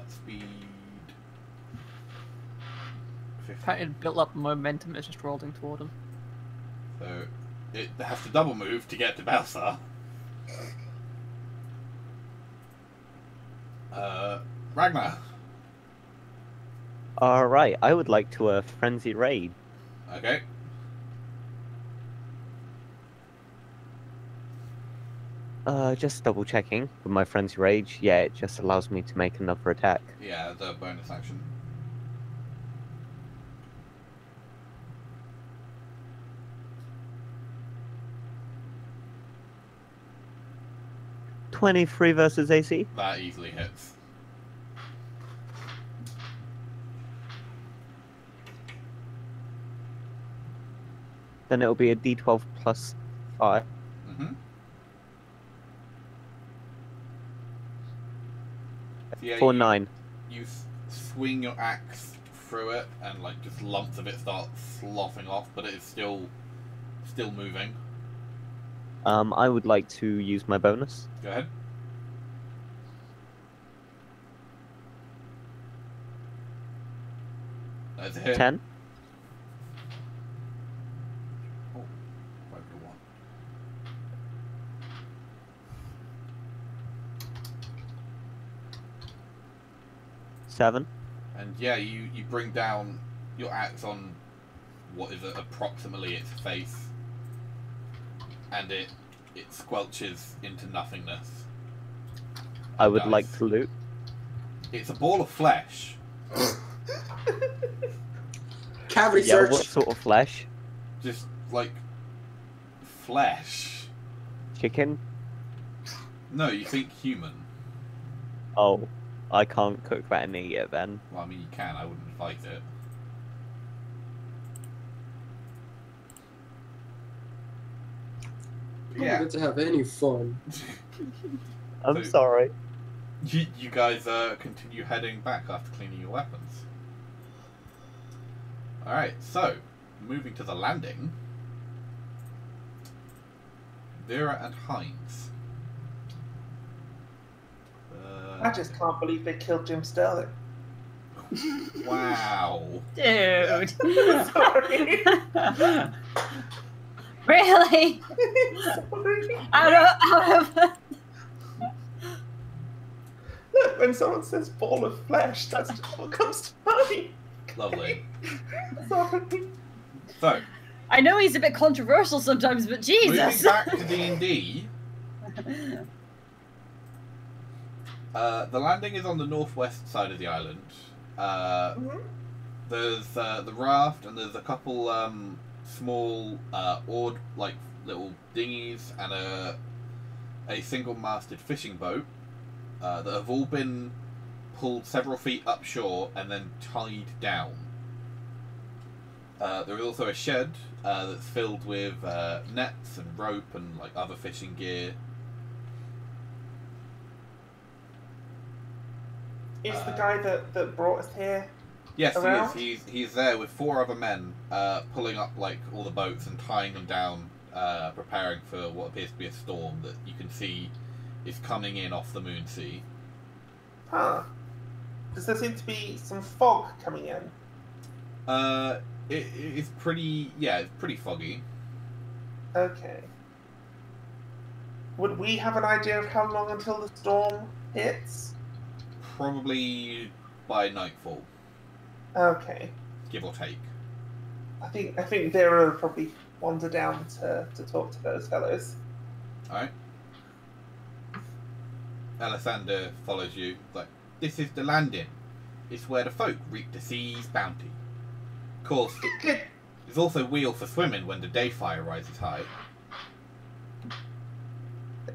Speed. 50. Apparently it built up momentum, it's just rolling toward him. So it has to double move to get to Balsar. Ragnar. Alright, I would like to frenzy raid. Okay. Just double checking with my frenzy rage. Yeah, it just allows me to make another attack. Yeah, the bonus action. $23 versus AC. That easily hits. Then it'll be a D12 plus 5. Mm-hmm. Yeah, For 9. You swing your axe through it, and like just lumps of it start sloughing off, but it is still moving. I would like to use my bonus. Go ahead. That's a hit. 10. Oh, right to 1. 7. And yeah, you bring down your axe on what is approximately its face, and it squelches into nothingness. I would Dies. like to loot. It's a ball of flesh. Cavity Yeah, search. what sort of flesh? Just like flesh. Chicken? No, you think human. Oh, I can't cook that and eat it then. Well, I mean, you can. I wouldn't fight it. I Yeah. don't get to have any fun. I'm So- sorry. You guys continue heading back after cleaning your weapons. Alright, so, moving to the landing. Vera and Heinz. I just can't believe they killed Jim Sterling. Wow. Dude. Sorry. Really? Sorry. Out of Look, when someone says ball of flesh, that's just what comes to mind. Lovely. Sorry. So, I know he's a bit controversial sometimes, but Jesus. moving back to D&D, the landing is on the northwest side of the island. There's the raft, and there's a couple small oared, like little dinghies, and a single-masted fishing boat that have all been pulled several feet upshore and then tied down. There is also a shed that's filled with nets and rope and like other fishing gear. Is the guy that brought us here? Yes, around? he is. He's there with 4 other men, pulling up like all the boats and tying them down preparing for what appears to be a storm that you can see is coming in off the moon sea. Huh. Does there seem to be some fog coming in? It's pretty, yeah, it's pretty foggy. Okay. Would we have an idea of how long until the storm hits? Probably by nightfall, Okay. give or take. I think Vera will probably wander down to talk to those fellows. Alright. Alessander follows you. Like, this is the landing. It's where the folk reap the sea's bounty. Of course, Good. there's also wheels for swimming when the day fire rises high.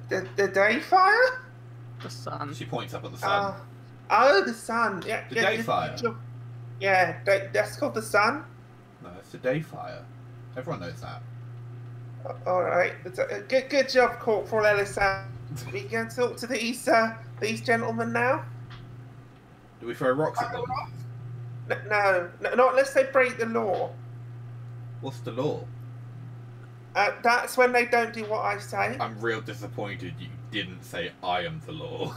The day fire? The sun. She points up at the sun. Oh, the sun. Yeah. The day fire. Yeah, that's called the sun. No, it's the day fire. Everyone knows that. All right. Good job, Corporal Ellison. We can talk to these gentlemen now. Do we throw rocks at them? No, not unless they break the law. What's the law? That's when they don't do what I say. I'm real disappointed you didn't say I am the law.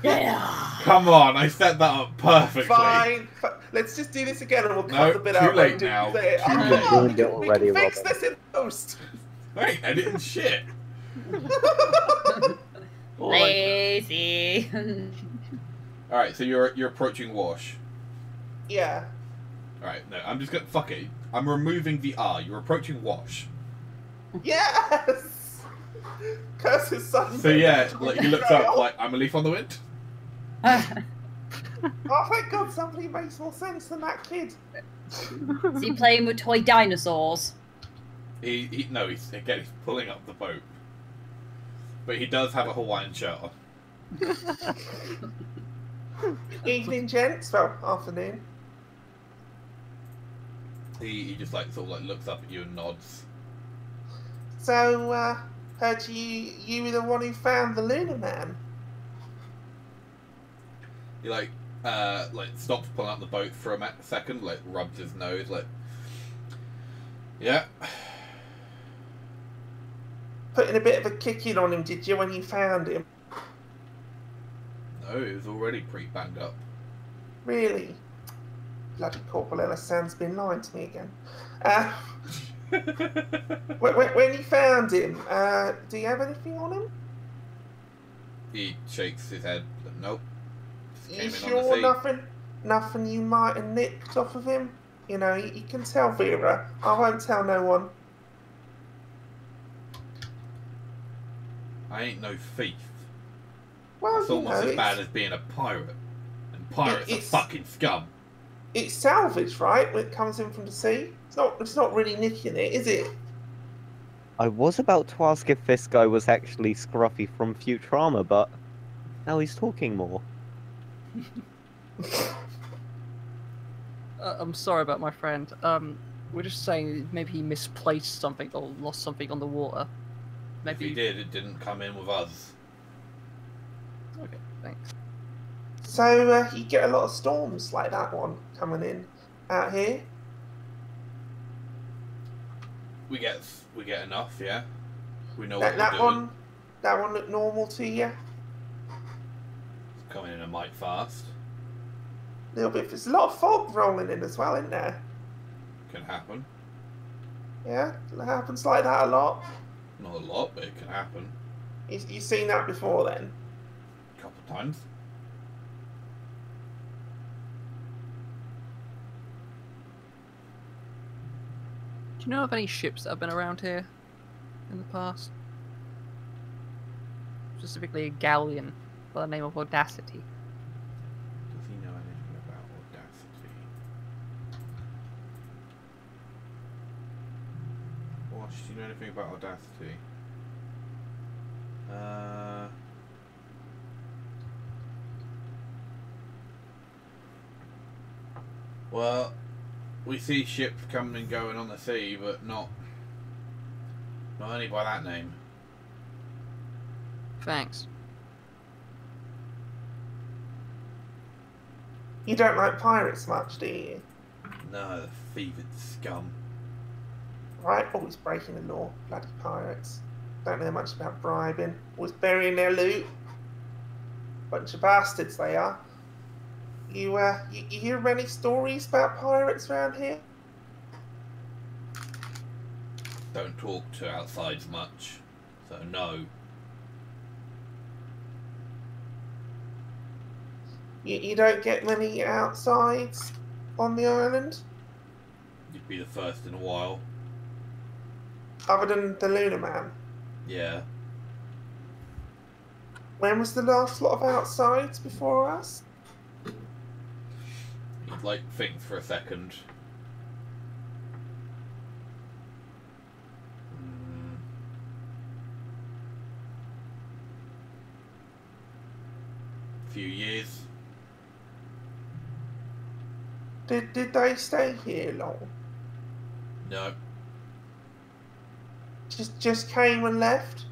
Yeah. Come on, I set that up perfectly. Fine. Let's just do this again and we'll No, cut the bit too out. late and do- now. say it. Too Oh, late. Ruined it we already, can fix Robert. this in post. I ain't editing shit. Lazy. Alright, so you're approaching Wash. Yeah. Alright, no, I'm just gonna fuck it. I'm removing the R. You're approaching Wash. Yes. Curse his son. So yeah, like he looks up like I'm a leaf on the wind. Oh, thank God, somebody makes more sense than that kid. Is he playing with toy dinosaurs? He's pulling up the boat. But he does have a Hawaiian shirt on. Evening, gents. Well, afternoon. He just like sort of like looks up at you and nods. So, heard you were the one who found the Lunar Man. He like stops pulling up the boat for a second, like rubs his nose, like, yeah. Putting a bit of a kicking on him, did you, when you found him? No, he was already pretty banged up. Really? Bloody Corporal Ellison's been lying to me again. When you found him, do you have anything on him? He shakes his head. Nope. Just You came in on the sure sea. nothing you might have nicked off of him? You know, you can tell Vera. I won't tell no one. I ain't no thief. Well, It's you almost know, as bad as being a pirate. And pirates are it's- fucking scum. it's salvage, right? When it comes in from the sea, it's not really nicking it, is it? I was about to ask if this guy was actually Scruffy from Futurama, but now he's talking more. I'm sorry about my friend. We're just saying maybe he misplaced something or lost something on the water. If he did, it didn't come in with us. Okay, thanks. So you get a lot of storms like that one coming in out here. We get enough, yeah. We know what That we're doing. that one looked normal to you. It's coming in a mite fast. A little bit. There's a lot of fog rolling in as well, isn't there? Can happen. Yeah, it happens like that a lot. Not a lot, but it can happen. You've seen that before, then? A couple of times. Do you know of any ships that have been around here in the past? Specifically a galleon by the name of Audacity. Does he know anything about Audacity? Wash, do you know anything about Audacity? Well, we see ships coming and going on the sea, but not only by that name. Thanks. You don't like pirates much, do you? No, the fevered scum. Right? Always breaking the law. Bloody pirates. Don't know much about bribing. Always burying their loot. Bunch of bastards they are. You hear many stories about pirates around here? Don't talk to outsides much, so no. You don't get many outsides on the island? You'd be the first in a while. Other than the Lunar Man? Yeah. When was the last lot of outsides before us? He'd like think for a second. Few years. Did they stay here long? No. Just came and left?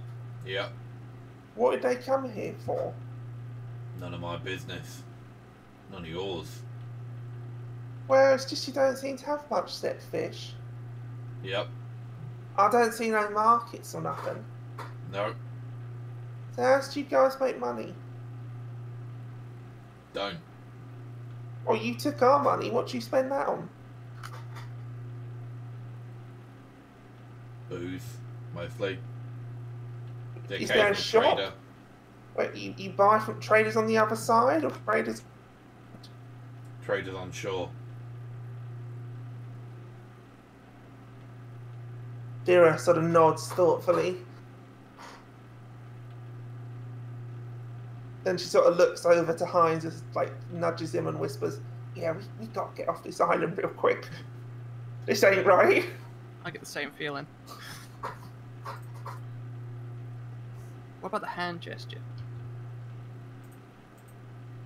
Yep. What did they come here for? None of my business. None of yours. Well, it's just you don't seem to have much set fish. Yep. I don't see no markets or nothing. No. So how do you guys make money? Don't. Well, you took our money. What do you spend that on? Booze, mostly. The Is there a occasional shop? trader. Wait, you buy from traders on the other side or traders? Traders on shore. Dira sort of nods thoughtfully. Then she sort of looks over to Hines, and like nudges him and whispers, "Yeah, we got to get off this island real quick. This ain't right." I get the same feeling. What about the hand gesture?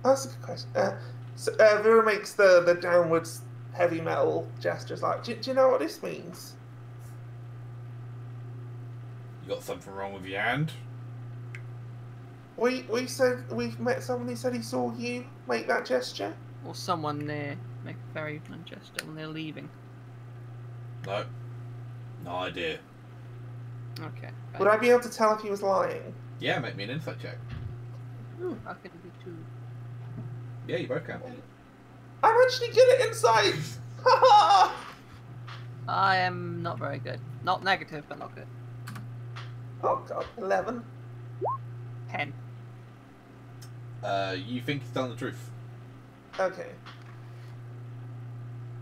That's a good question. Vera makes the downwards heavy metal gestures. Like, do you know what this means? You got something wrong with your hand? We said we've met someone who said he saw you make that gesture. Or someone near make a very hand gesture when they're leaving. No. No idea. Okay. Would I be able to tell if he was lying? Yeah, make me an insight check. Ooh, I can be too. Yeah, you both can. I'm actually good at insight. Ha I am not very good. Not negative, but not good. Oh god, 11. 10. You think he's telling the truth? Okay.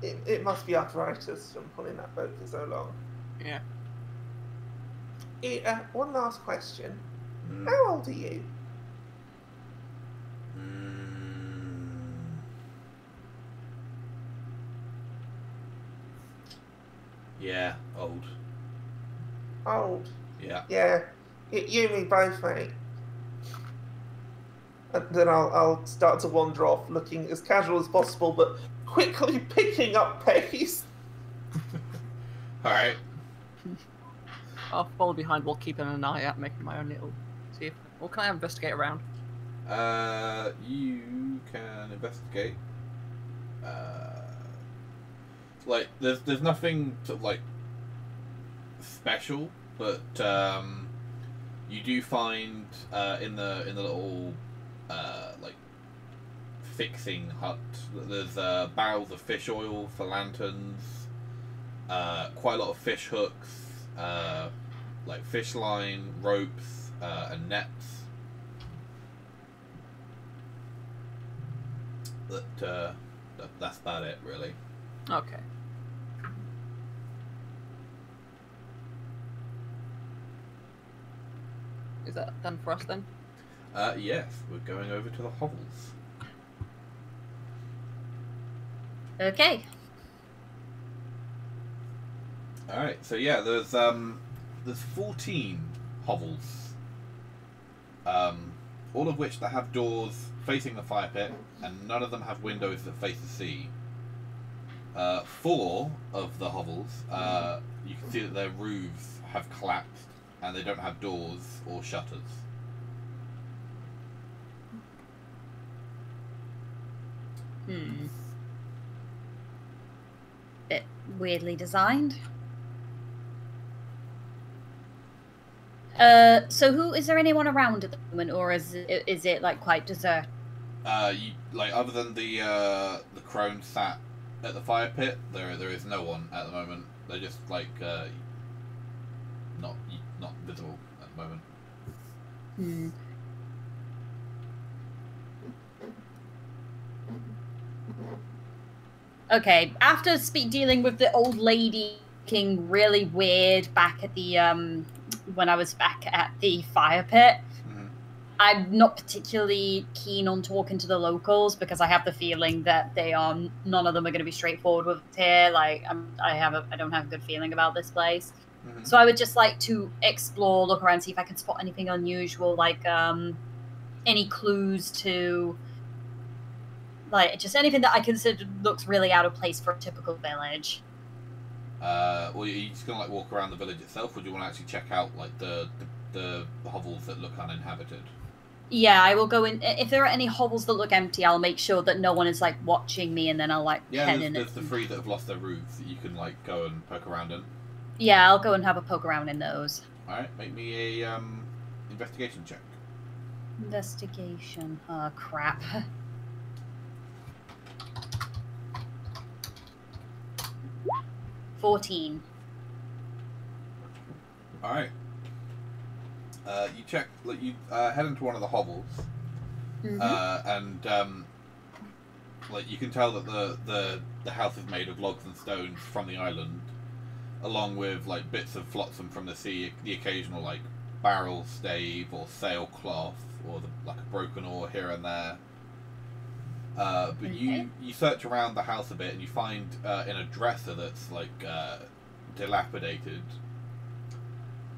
It must be arthritis from pulling that boat for so long. Yeah. One last question. Mm. How old are you? Yeah, old. Old. Yeah. Yeah. You and me both, mate. And then I'll start to wander off, looking as casual as possible, but quickly picking up pace. Alright. I'll follow behind while keeping an eye out, making my own little. See if. Or can I investigate around? You can investigate. Like, there's nothing sort of like special, but you do find in the little like fixing hut that there's barrels of fish oil for lanterns, quite a lot of fish hooks, like fish line, ropes, and nets. That's about it, really. Okay. Is that done for us then? Yes, we're going over to the hovels. Okay. Alright, so yeah, there's 14 hovels. All of which that have doors facing the fire pit, and none of them have windows that face the sea. 4 of the hovels, you can see that their roofs have collapsed, and they don't have doors or shutters. Bit weirdly designed. So is there anyone around at the moment, or is it like quite deserted? Other than the crone sat at the fire pit, there is no one at the moment. They're just not visible at the moment. Okay, after dealing with the old lady looking really weird back at the when I was back at the fire pit, I'm not particularly keen on talking to the locals because I have the feeling that none of them are going to be straightforward with it here. Like I don't have a good feeling about this place. So I would just like to explore, look around, see if I can spot anything unusual, like any clues to, like, just anything that I consider looks really out of place for a typical village. Well, are you just gonna walk around the village itself, or do you want to actually check out the hovels that look uninhabited? Yeah, I will go in. If there are any hovels that look empty, I'll make sure that no one is watching me, and then I'll head in. There's the three that have lost their roofs that you can go and poke around in. Yeah, I'll go and have a poke around in those. All right, make me a investigation check. Investigation. Oh crap. 14. All right. You check. You head into one of the hovels, and you can tell that the house is made of logs and stones from the island, along with bits of flotsam from the sea, the occasional barrel stave or sailcloth, or a broken oar here and there. But you search around the house a bit, and you find in a dresser that's dilapidated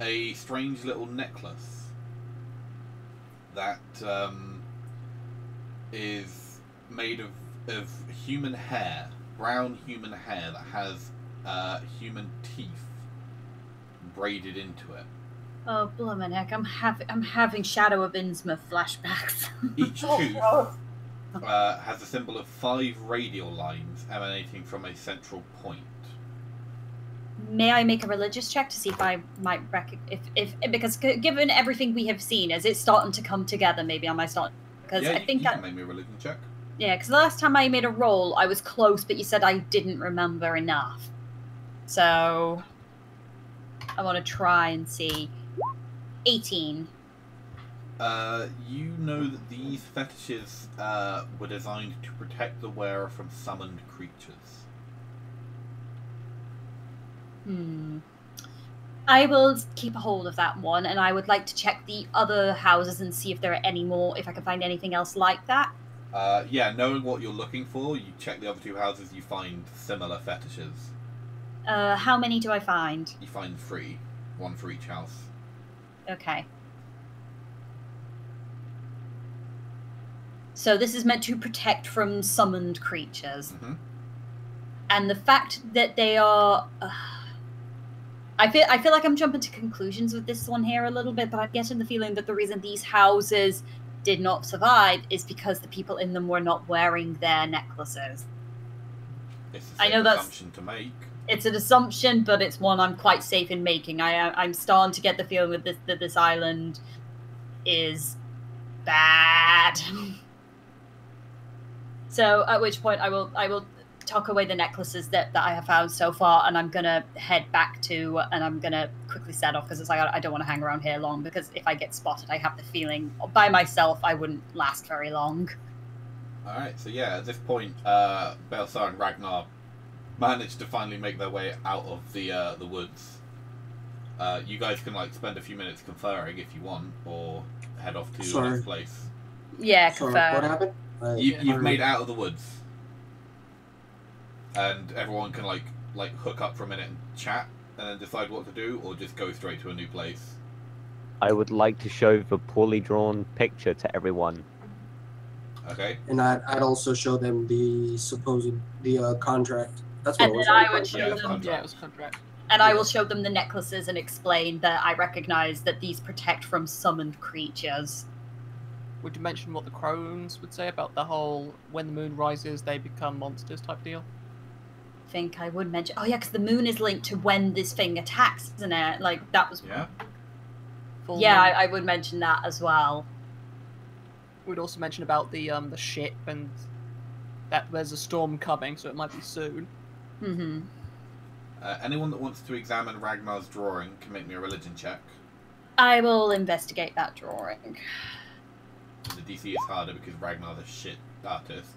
a strange little necklace that is made of human hair, brown human hair that has human teeth braided into it. Oh, bloomin' heck! I'm having Shadow of Innsmouth flashbacks. Each tooth has a symbol of 5 radial lines emanating from a central point. May I make a religious check to see if I might because given everything we have seen, is it starting to come together? Maybe I might start, because I think you can make me a religion check. Yeah, because the last time I made a roll, I was close, but you said I didn't remember enough. So I want to try and see. 18. You know that these fetishes were designed to protect the wearer from summoned creatures. I will keep a hold of that one, and I would like to check the other houses and see if there are any more, if I can find anything else like that. Yeah, knowing what you're looking for, you check the other 2 houses, you find similar fetishes. How many do I find? You find 3. 1 for each house. Okay. So this is meant to protect from summoned creatures. And the fact that they are... I feel like I'm jumping to conclusions with this one here a little bit, but I'm getting the feeling that the reason these houses did not survive is because the people in them were not wearing their necklaces. It's a safe assumption to make. It's an assumption, but it's one I'm quite safe in making. I'm starting to get the feeling with that this island is bad. So at which point I will tuck away the necklaces that I have found so far, and I'm gonna head back to, and I'm gonna quickly set off, because it's I don't want to hang around here long, because if I get spotted, I have the feeling by myself I wouldn't last very long. All right, so yeah, at this point, Belsar and Ragnar managed to finally make their way out of the woods. You guys can spend a few minutes conferring if you want, or head off to the next place. Yeah, confer. Sorry, what happened? You've made out of the woods, and everyone can hook up for a minute and chat, and then decide what to do, or just go straight to a new place. I would like to show the poorly drawn picture to everyone. Okay. And I'd also show them the contract. That's what And it was. then Right? I would show them. Yeah, it was contract. And I will show them the necklaces and explain that I recognize that these protect from summoned creatures. Would you mention what the crones would say about the whole when the moon rises they become monsters type deal? I think I would mention. Oh yeah, because the moon is linked to when this thing attacks, isn't it? That was. Yeah. Full Yeah, moon. I would mention that as well. We'd also mention about the ship and that there's a storm coming, so it might be soon. Mm-hmm. Anyone that wants to examine Ragnar's drawing can make me a religion check. I will investigate that drawing. The DC is harder because Ragnar's a shit artist.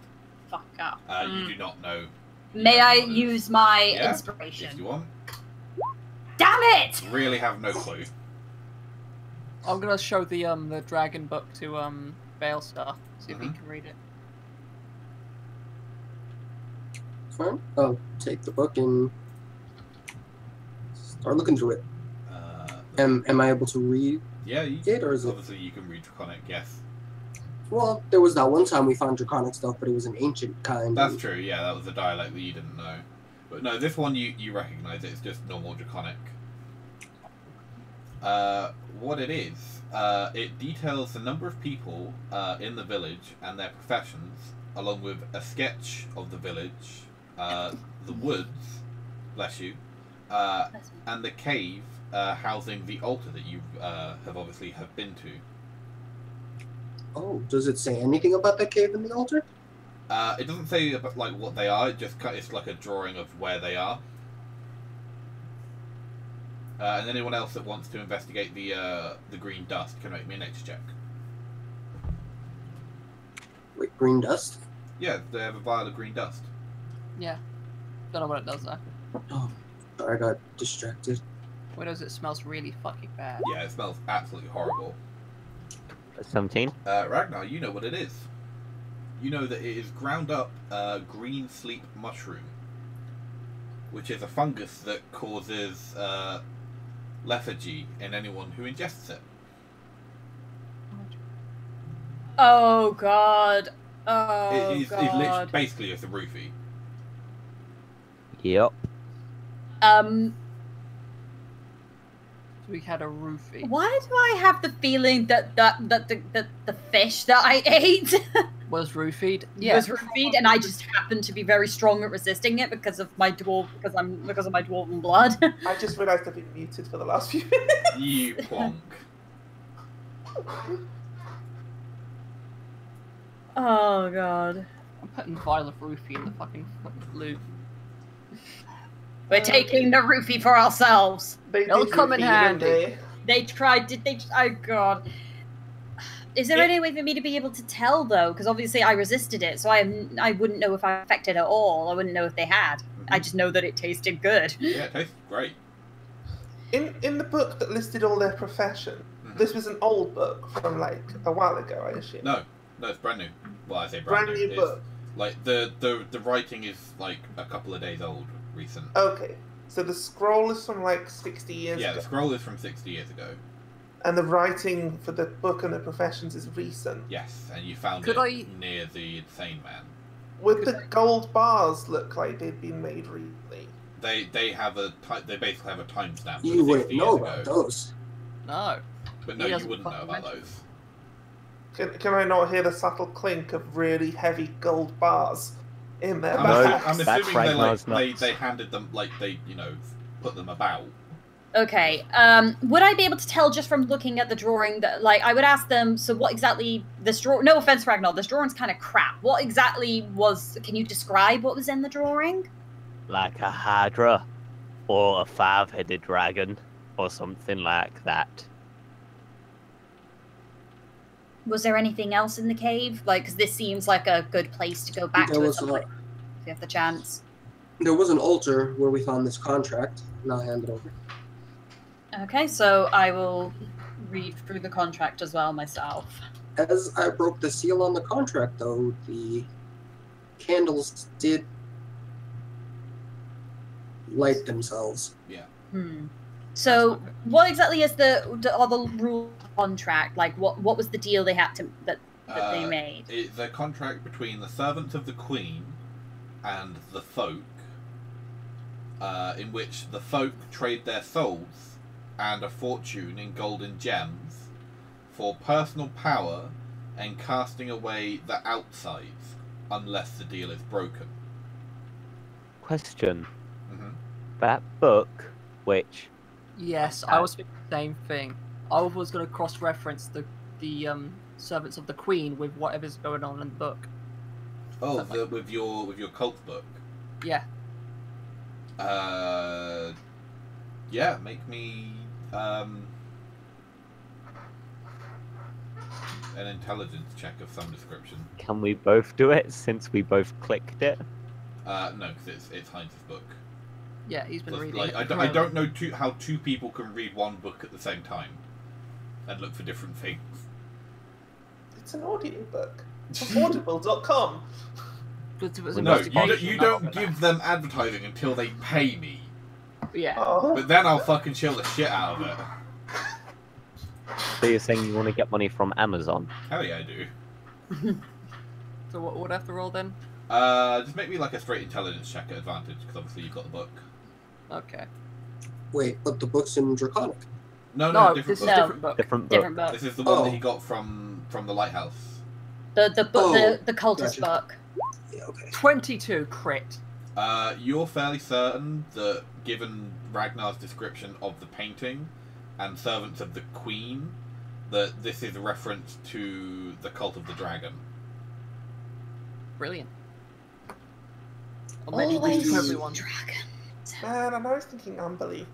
Fuck up. You do not know. May I what it is. use my Yeah, inspiration? If you want. Damn it! Really have no clue. I'm gonna show the dragon book to Balestar, see if he Mhm. can read it. Fine. I'll take the book and start looking through it. Am I able to read Yeah, you, it, or is it? obviously you can read Draconic, yes. Well, there was that one time we found draconic stuff, but it was an ancient kind. That's true, yeah, that was a dialect that you didn't know. But no, this one you recognise it, it's just normal Draconic. What it is, it details the number of people in the village and their professions, along with a sketch of the village, the woods, bless you, and the cave housing the altar that you have been to. Oh, does it say anything about the cave and the altar? It doesn't say about like what they are. It's like a drawing of where they are. And anyone else that wants to investigate the green dust can make me a nature check. Wait, green dust? Yeah, they have a vial of green dust. Yeah. Don't know what it does though. Oh, sorry, I got distracted. What does it smells really fucking bad. Yeah, it smells absolutely horrible. 17. Ragnar, you know what it is. You know that it is ground up green sleep mushroom, which is a fungus that causes lethargy in anyone who ingests it. Oh god. Oh It's literally god. basically it's a roofie. Yep. We had a roofie. Why do I have the feeling that the fish that I ate Was roofied? was roofied, and I just happened to be very strong at resisting it because of my because of my dwarven blood? I just realised I've been muted for the last few minutes. You plonk. Oh god. I'm putting vial of roofie in the fucking loot. We're taking the roofie for ourselves. It'll did come in roofie, handy. didn't They tried. Did they? Oh god. Is there Yeah. any way for me to be able to tell though? Because obviously I resisted it, so I wouldn't know if I affected at all. I wouldn't know if they had. I just know that it tasted good. Yeah, it tastes great. In the book that listed all their profession, this was an old book from like a while ago, I assume. No, it's brand new. Well, I say Brand new It's, book. Like the writing is like a couple of days old, recent. Okay, so the scroll is from like 60 years Yeah, ago, the scroll is from 60 years ago. and the writing for the book and the professions is recent. Yes, and you found Could it I- near the insane man. Would the gold bars look like they'd been made recently? They have they basically have a timestamp. You of wouldn't 60 know years about ago. those. No. But He no, you doesn't wouldn't know fucking about mention those. Can I not hear the subtle clink of really heavy gold bars in their I'm, No, assu- backs? I'm that's assuming they Ragnar's like nuts. they handed them like they put them about. Okay. Would I be able to tell just from looking at the drawing that, like, I would ask them, so what exactly this draw? No offense, Ragnar, this drawing's kind of crap. What exactly was? Can you describe what was in the drawing? Like a Hydra, or a five-headed dragon, or something like that. Was there anything else in the cave? Like, because this seems like a good place to go back There to at was some a- point, if you have the chance. There was an altar where we found this contract, and I'll hand it over. Okay, so I will read through the contract as well myself. As I broke the seal on the contract, though, the candles did light themselves. So, That's not good. what exactly is are the rule contract? Like, what was the deal they had to that they made? It's a contract between the servants of the Queen and the folk, in which the folk trade their souls and a fortune in golden gems for personal power and casting away the outsides, unless the deal is broken. Question. Mm-hmm. That book, which Yes, I was thinking the same thing. I was going to cross-reference the servants of the Queen with whatever's going on in the book. Oh, with your cult book. Yeah. Yeah. Make me an intelligence check of some description. Can we both do it since we both clicked it? No, because it's Heinz's book. Yeah, he's been reading Like, it. I don't know how two people can read one book at the same time and look for different things. It's an audio book. It's on audible.com. But it was No, investigation, you not don't that. give them advertising until they pay me. Yeah. Oh. But then I'll fucking chill the shit out of it. So you're saying you want to get money from Amazon? Hell yeah, I do. So what would I have to roll then? Just make me like a straight intelligence check at advantage, because obviously you've got the book. Okay. Wait, but the book's in Draconic. No, No, different this is book. a different book. Different book. Different book. This is the one Oh. that he got from the lighthouse. The Oh, cultist gotcha. book. Yeah, okay. 22 crit. You're fairly certain that, given Ragnar's description of the painting and servants of the Queen, that this is a reference to the cult of the dragon. Brilliant. I'll mention this to Always everyone. dragon. Man, I was thinking Umberly.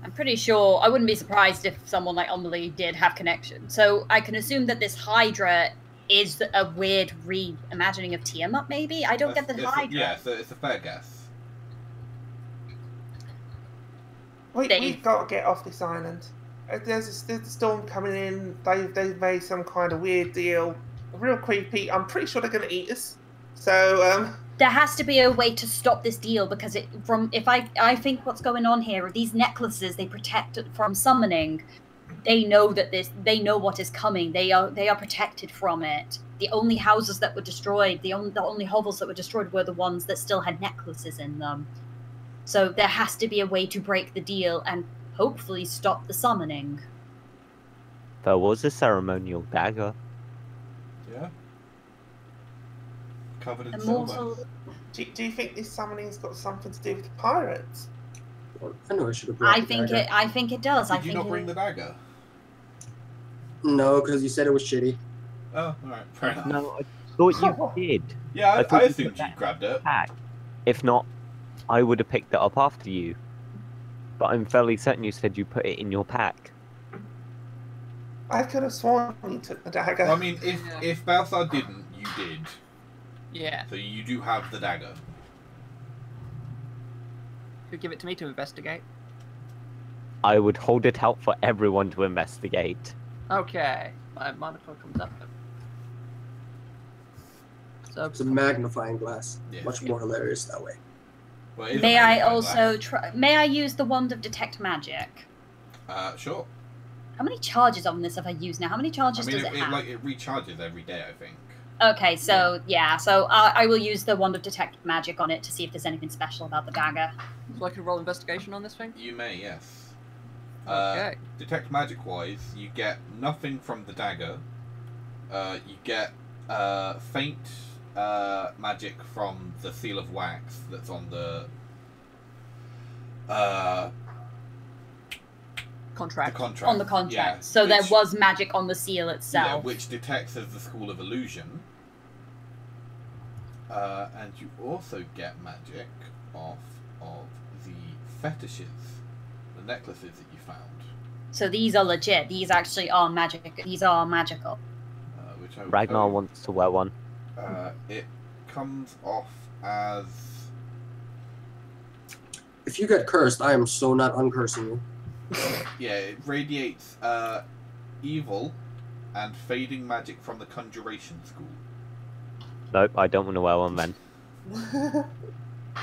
I'm pretty sure I wouldn't be surprised if someone like Umberly did have connection. So I can assume that this Hydra is a weird reimagining of Tiamat, maybe? I don't get the Hydra. Yeah, it's a fair guess. We've got to get off this island. There's a storm coming in. They've made some kind of weird deal. Real creepy. I'm pretty sure they're going to eat us. So, There has to be a way to stop this deal because I think what's going on here are these necklaces they protect it from summoning. They know they know what is coming. They are protected from it. The only houses that were destroyed, the only hovels that were destroyed were the ones that still had necklaces in them. So there has to be a way to break the deal and hopefully stop the summoning. There was a ceremonial dagger. Yeah. Covered in Immortal. silver. do you think this summoning's got something to do with the pirates? Well, I know I should have brought I the think dagger. I think it does. Did I you think not bring the dagger? No, because you said it was shitty. Oh, alright, fair enough. No, I thought you did. Yeah, I thought I you assumed put you that grabbed it. Pack. If not, I would have picked it up after you. But I'm fairly certain you said you put it in your pack. I could have sworn you took the dagger. I mean, if Balthar didn't, you did. Yeah. So you do have the dagger. Could give it to me to investigate. I would hold it out for everyone to investigate. Okay. My monitor comes up. So It's a magnifying glass. Yeah. Much more hilarious that way. Well, it is a May I magnifying also glass. try? May I use the wand of detect magic? Sure. How many charges on this have I used now? How many I charges mean, does it have? it recharges every day, I think. Okay, so yeah, so I will use the wand of detect magic on it to see if there's anything special about the dagger. I can roll investigation on this thing? You may, yes. Okay. Detect magic wise, you get nothing from the dagger. You get faint magic from the seal of wax that's on the Contract. contract. On the contract. Yeah, So there which- was magic on the seal Yeah, itself. which detects as the School of Illusion. And you also get magic off of the fetishes, the necklaces that you found. So these are legit. These actually are magic. These are magical. Which I will Ragnar tell you, wants to wear one. it comes off as If you get cursed, I am so not uncursing you. yeah, it radiates evil and fading magic from the Conjuration School. Nope, I don't want to wear one then.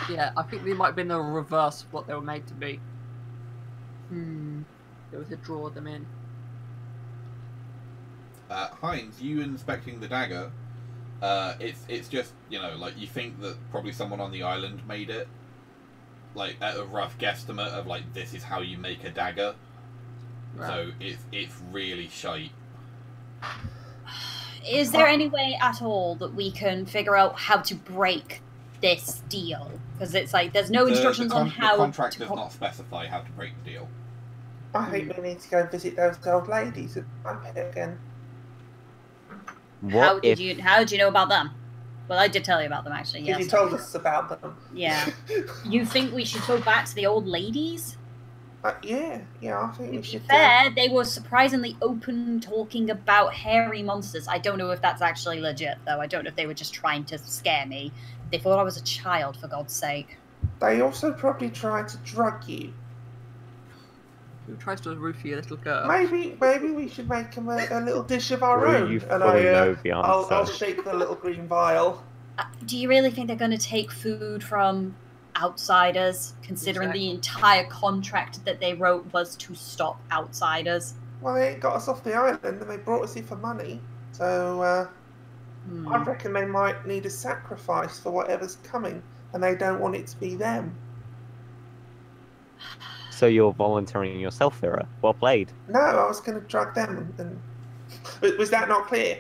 Yeah, I think they might have been the reverse of what they were made to be. Hmm. They were to draw them in. Heinz, you inspecting the dagger, it's just, like you think that probably someone on the island made it, like at a rough guesstimate of like this is how you make a dagger. Right. So it's really shite. Is there any way at all that we can figure out how to break this deal? Because it's like there's no instructions on how the contract to does not specify how to break the deal. I think we need to go visit those old ladies at the pit again. How did you know about them? Well, I did tell you about them actually. Because Yes. you told us about them. Yeah. You think we should go back to the old ladies? Yeah, I think we To be should. fair, they were surprisingly open talking about hairy monsters. I don't know if that's actually legit, though. I don't know if they were just trying to scare me. They thought I was a child, for God's sake. They also probably tried to drug you. Who tries to roofie a little girl? Maybe we should make them a little dish of our Well, own. you And fully know the I'll answer. shake the little green vial. Do you really think they're going to take food from outsiders, considering the entire contract that they wrote was to stop outsiders? Well, they ain't got us off the island, and they brought us here for money. So I reckon they might need a sacrifice for whatever's coming, and they don't want it to be them. So you're volunteering yourself, Vera. Well played. No, I was going to drug them. And was that not clear?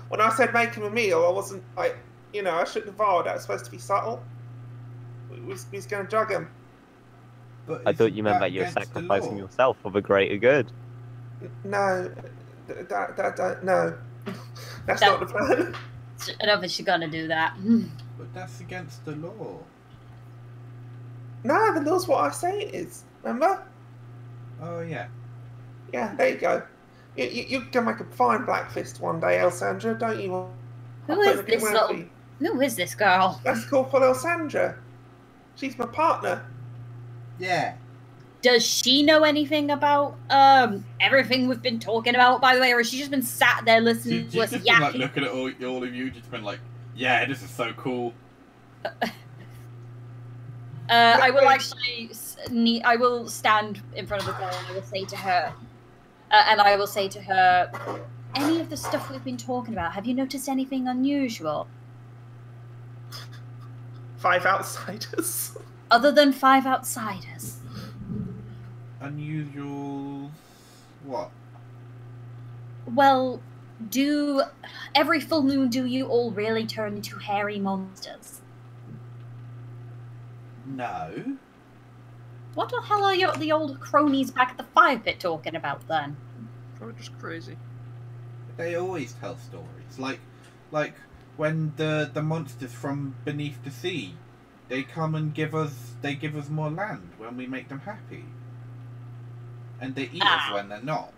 When I said make him a meal, I wasn't like, I shouldn't have vowed. That was supposed to be subtle. We was going to drug him. But I thought you isn't meant that you're against the sacrificing law? yourself for the greater good. No, no, that's not the plan. I don't think she's going to do that. But that's against the law. No, the law's what I say it is. Remember? Oh yeah. Yeah, there you go. You can make a fine black fist one day, Elsandra, don't you? Who is this girl? That's called for Elsandra. She's my partner. Yeah. Does she know anything about everything we've been talking about, by the way, or has she just been sat there listening to She's us just been like yakking? looking at all of you, just been like, yeah, this is so cool. I will actually, I will stand in front of the girl and I will say to her, any of the stuff we've been talking about, have you noticed anything unusual? 5 outsiders. Other than 5 outsiders? Unusual... what? Well, every full moon do you all really turn into hairy monsters? No. What the hell are the old cronies back at the fire pit talking about then? Probably just crazy. They always tell stories. Like when the monsters from beneath the sea, they come and give us more land when we make them happy. And they eat us when they're not.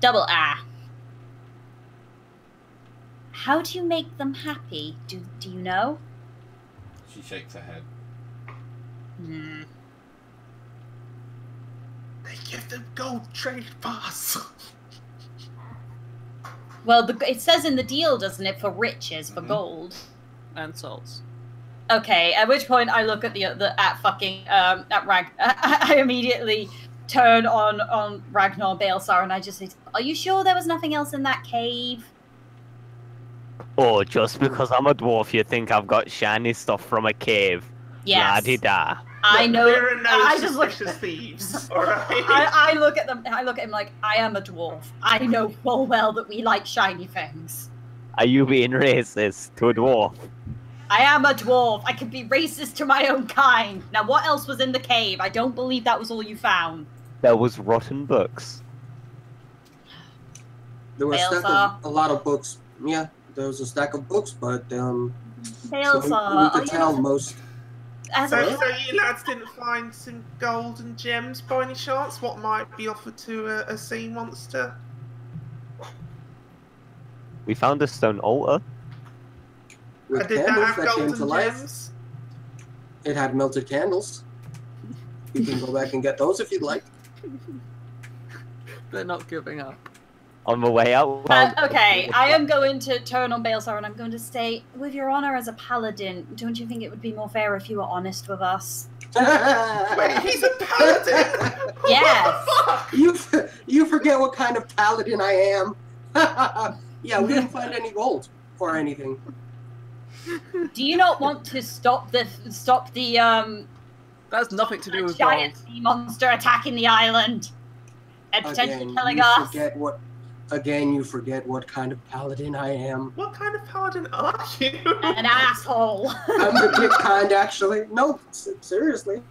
Double ah. How do you make them happy? Do you know? She shakes her head. They give them gold trade pass. Well, it says in the deal, doesn't it, for riches, for gold. And salts. Okay, at which point I look at I immediately turn on Ragnar Balesar and I just say, are you sure there was nothing else in that cave? Or just because I'm a dwarf, you think I've got shiny stuff from a cave? Yes. La-di-da. I know. There are no I just look. suspicious thieves. All right. I look at them. I look at him like I am a dwarf. I know full well that we like shiny things. Are you being racist to a dwarf? I am a dwarf. I can be racist to my own kind. Now, what else was in the cave? I don't believe that was all you found. There was rotten books. There was Balesar. a lot of books. Yeah, there was a stack of books, but Balesar, we could tell most. So you lads didn't find some gold and gems by any chance? What might be offered to a sea monster? We found a stone altar. With Did that candles have that gold came and to life. gems? It had melted candles. You can go back and get those if you'd like. They're not giving up. On the way out. Okay, I am going to turn on Balesar and I'm going to say, with your honor as a paladin, don't you think it would be more fair if you were honest with us? Wait, he's a paladin? Yes. What the fuck? You forget what kind of paladin I am. Yeah, we didn't find any gold or anything. Do you not want to stop the That's nothing to do with giant gold. sea monster attacking the island and potentially killing us? You forget what kind of paladin I am. What kind of paladin are you? An asshole. I'm the good kind, actually. No, seriously.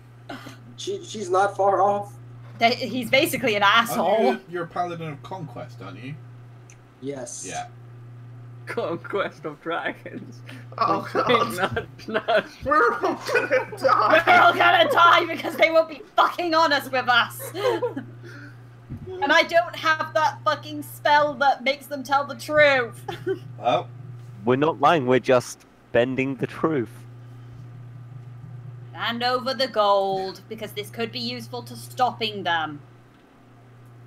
She's not far off. He's basically an asshole. You're a paladin of conquest, aren't you? Yes. Yeah. Conquest of Dragons. Oh god. No. We're all gonna We're die. all gonna die because they won't be fucking honest with us. And I don't have that fucking spell that makes them tell the truth. Well, We're not lying, we're just bending the truth. Hand over the gold, because this could be useful to stopping them.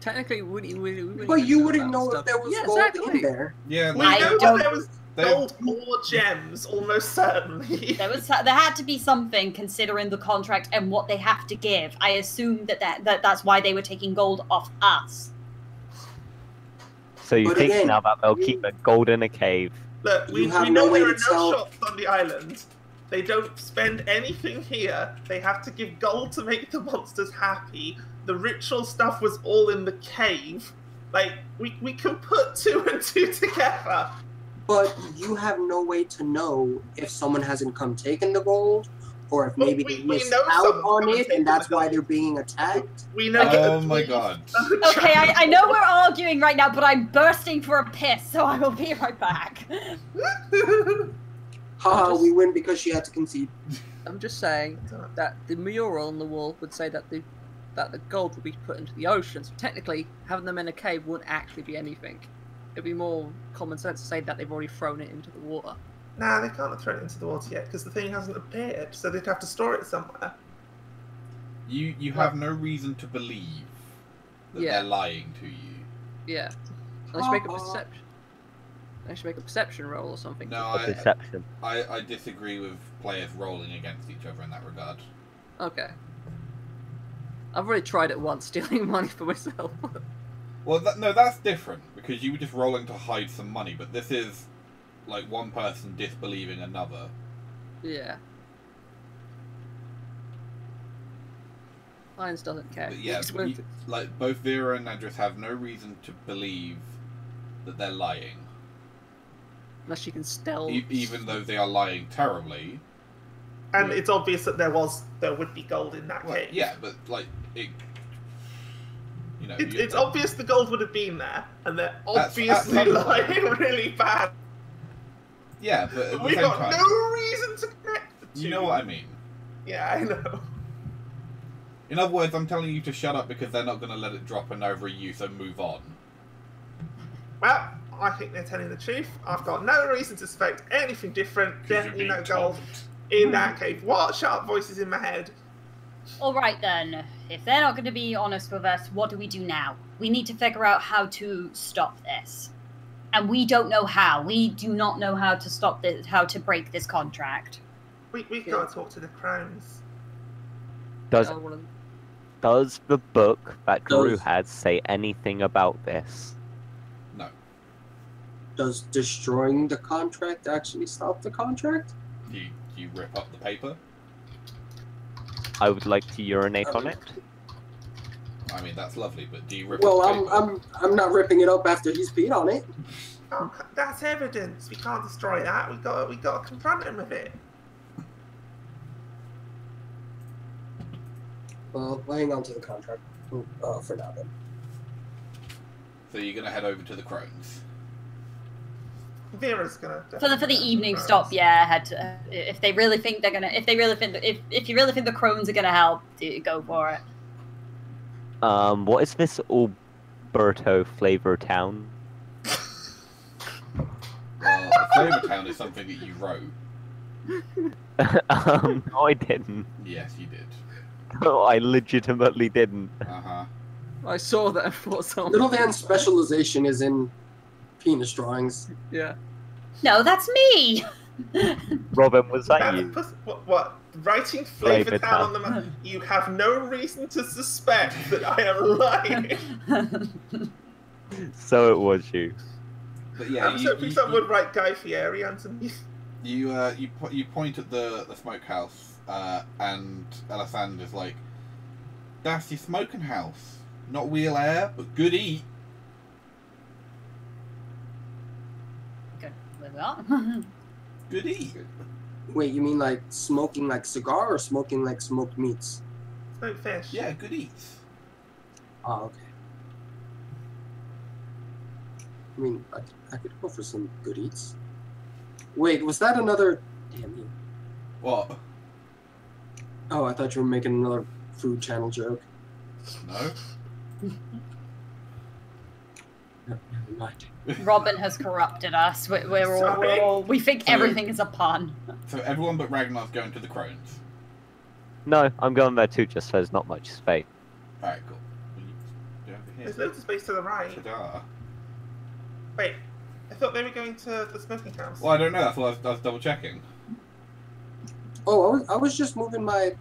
Technically, we wouldn't But you even wouldn't about know stuff. if there was Yeah, gold exactly. in there. yeah, We like, I know don't- that there was they- gold or gems, almost certainly. There had to be something considering the contract and what they have to give. I assume that's why they were taking gold off us. So you But think again, now that they'll you- keep the gold in a cave? Look, we You have know no way there are to no tell- shops on the island. They don't spend anything here. They have to give gold to make the monsters happy. The ritual stuff was all in the cave. Like, we can put 2 and 2 together. But you have no way to know if someone hasn't come taken the gold, or if Well, maybe we they missed know out someone's on come and it, taken and that's the why gold. they're being attacked. We know oh that my god. Okay, I know we're arguing right now, but I'm bursting for a piss, so I will be right back. Haha, just- we win because she had to concede. I'm just saying that the mural on the wall would say that the gold would be put into the ocean. So technically, having them in a cave wouldn't actually be anything. It'd be more common sense to say that they've already thrown it into the water. Nah, they can't have thrown it into the water yet because the thing hasn't appeared, so they'd have to store it somewhere. You have no reason to believe that Yeah. they're lying to you. Yeah. Unless you make a perception. Unless you make a perception roll or something. No, A deception. I disagree with players rolling against each other in that regard. Okay. I've already tried it once, stealing money for myself. Well, no, that's different because you were just rolling to hide some money, but this is like one person disbelieving another. Yeah. Lions doesn't care. But yeah, He's willing to- like both Vera and Andres have no reason to believe that they're lying, Unless you can stealth. even though they are lying terribly. And Yeah. it's obvious that there would be gold in that Well, cave. yeah, but like it, you know, It's obvious the gold would have been there, and they're That's- obviously that's- lying really bad. Yeah, but at the We've same got time, no reason to connect the two. you know what I mean. Yeah, I know. In other words, I'm telling you to shut up because they're not going to let it drop and overuse, so move on. Well, I think they're telling the truth. I've got no reason to suspect anything different. 'Cause you're Definitely being no gold told. in that cave. What sharp voices in my head? All right then. If they're not going to be honest with us, what do we do now? We need to figure out how to stop this. And we don't know how. We do not know how to stop this, how to break this contract. We've Yeah. got to talk to the crones. Does Oh, one of them. does the book that Drew Does- had say anything about this? No. Does destroying the contract actually stop the contract? Do you rip up the paper? I would like to urinate on it. I mean, that's lovely, but do you rip Well, up the paper? I'm not ripping it up after he's peed on it. Oh, that's evidence. We can't destroy that. We got to confront him with it. Well, hang on to the contract for now then. So you're going to head over to the crones. Vera's gonna. For the evening stop, yeah. Had to, if they really think they're gonna, if you really think the crones are gonna help, go for it. What is this Alberto flavor town? Well, the Flavor Town is something that you wrote. No, I didn't. Yes, you did. No, I legitimately didn't. Uh-huh. I saw that and thought someone. Little Van's specialization is in penis drawings. Yeah. No, that's me. Robin, was that you? What? Writing Flavor Flavor Town on the map? You have no reason to suspect that I am lying. So it was you. But yeah, I was hoping someone would write Guy Fieri underneath. you point at the smokehouse, and Alisandra's like, "That's your smoking house. Not wheel air, but good eat." Good. With what? Good eat. Wait, you mean like smoking like cigar or smoking like smoked meats? Smoked fish. Yeah, good eats. Oh, okay. I mean, I could go for some good eats. Wait, was that another... Damn you. What? Oh, I thought you were making another food channel joke. No? Never mind. Robin has corrupted us. We think So- everything is a pun. So everyone but Ragnar's going to the Crones. No, I'm going there too, just so there's not much space. Alright, cool. Well, you do over here. There's loads of space to the right. Ta-da. Wait, I thought they were going to the smoking house. Well, I don't know. That's what I was double checking. Oh, I was just moving my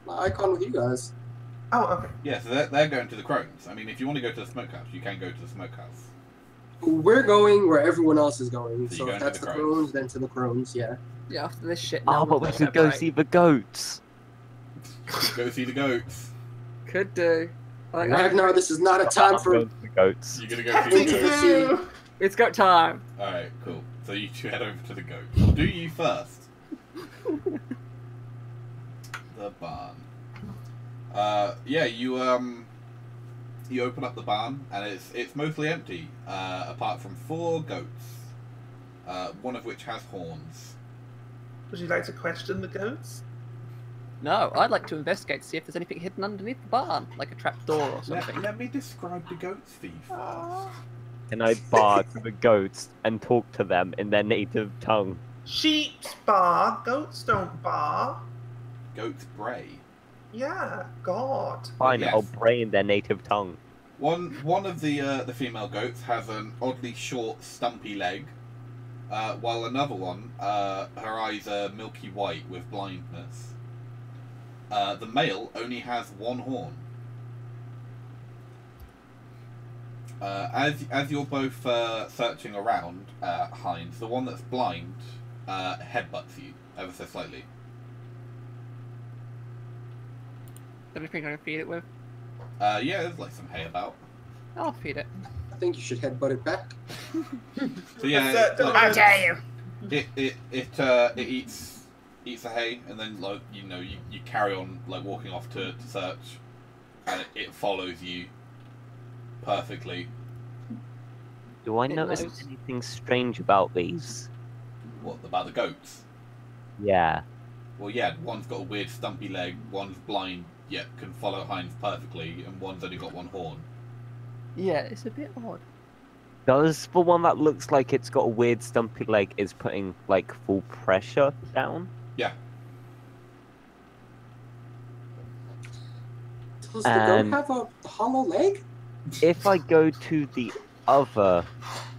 icon with you guys. Oh, okay. Yeah, so they're going to the Crones. I mean, if you want to go to the smokehouse, you can go to the smokehouse. We're going where everyone else is going. So So you're if going that's to the the Crones, then to the Crones, yeah. Yeah, after this shit. Oh, no but we one's could gonna go separate. see the goats. Go see the goats. Could do. Ragnar, this is not a time I'm for... going to the goats. You're gonna go Captain see the goats. Zoo! It's goat time. Alright, cool. So you two head over to the goats. I'll do you first. The barn. Yeah, you open up the barn and it's mostly empty, apart from 4 goats. One of which has horns. Would you like to question the goats? No, I'd like to investigate to see if there's anything hidden underneath the barn, like a trapdoor or something. Let me describe the goats for you first. Can I bar to the goats and talk to them in their native tongue? Sheeps bar, goats don't bar. Goats bray. Yeah, God. Fine, Yes. I'll bray in their native tongue. One of the female goats has an oddly short, stumpy leg, while another one, her eyes are milky white with blindness. The male only has 1 horn. As you're both searching around, Heinz, the one that's blind headbutts you ever so slightly. Anything I can feed it with? Yeah, there's like some hay about. I'll feed it. I think you should headbutt it back. So yeah, That's like, How dare you! it eats the hay, and then like you carry on like walking off to search, and it follows you perfectly. Do I It notice knows. anything strange about these? What about the goats? Yeah. Well, yeah, one's got a weird stumpy leg, one's blind yet can follow Heinz perfectly, and one's only got 1 horn. Yeah, it's a bit odd. Does the one that looks like it's got a weird stumpy leg is putting like full pressure down? Yeah. Does the goat have a hollow leg? If I go to the other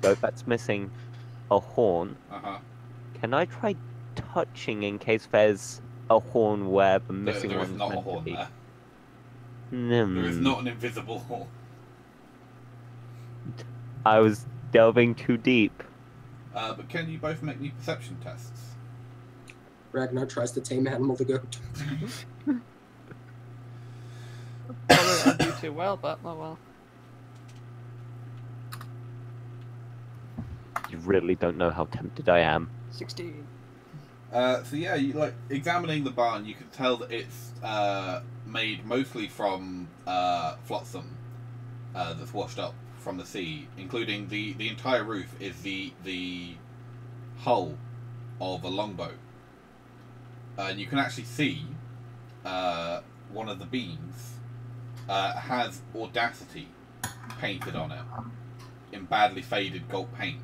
goat that's missing a horn, Uh-huh. can I try touching in case there's a horn where the missing There is one's not a meant to horn be? there. Hmm. There is not an invisible horn. I was delving too deep. But can you both make me perception tests? Ragnar tries to tame animal the goat. I don't do too well, but oh well. You really don't know how tempted I am. 16. So yeah, you like examining the barn. You can tell that it's made mostly from flotsam that's washed up from the sea, including the entire roof is the hull of a longboat, and you can actually see one of the beams has Audacity painted on it in badly faded gold paint.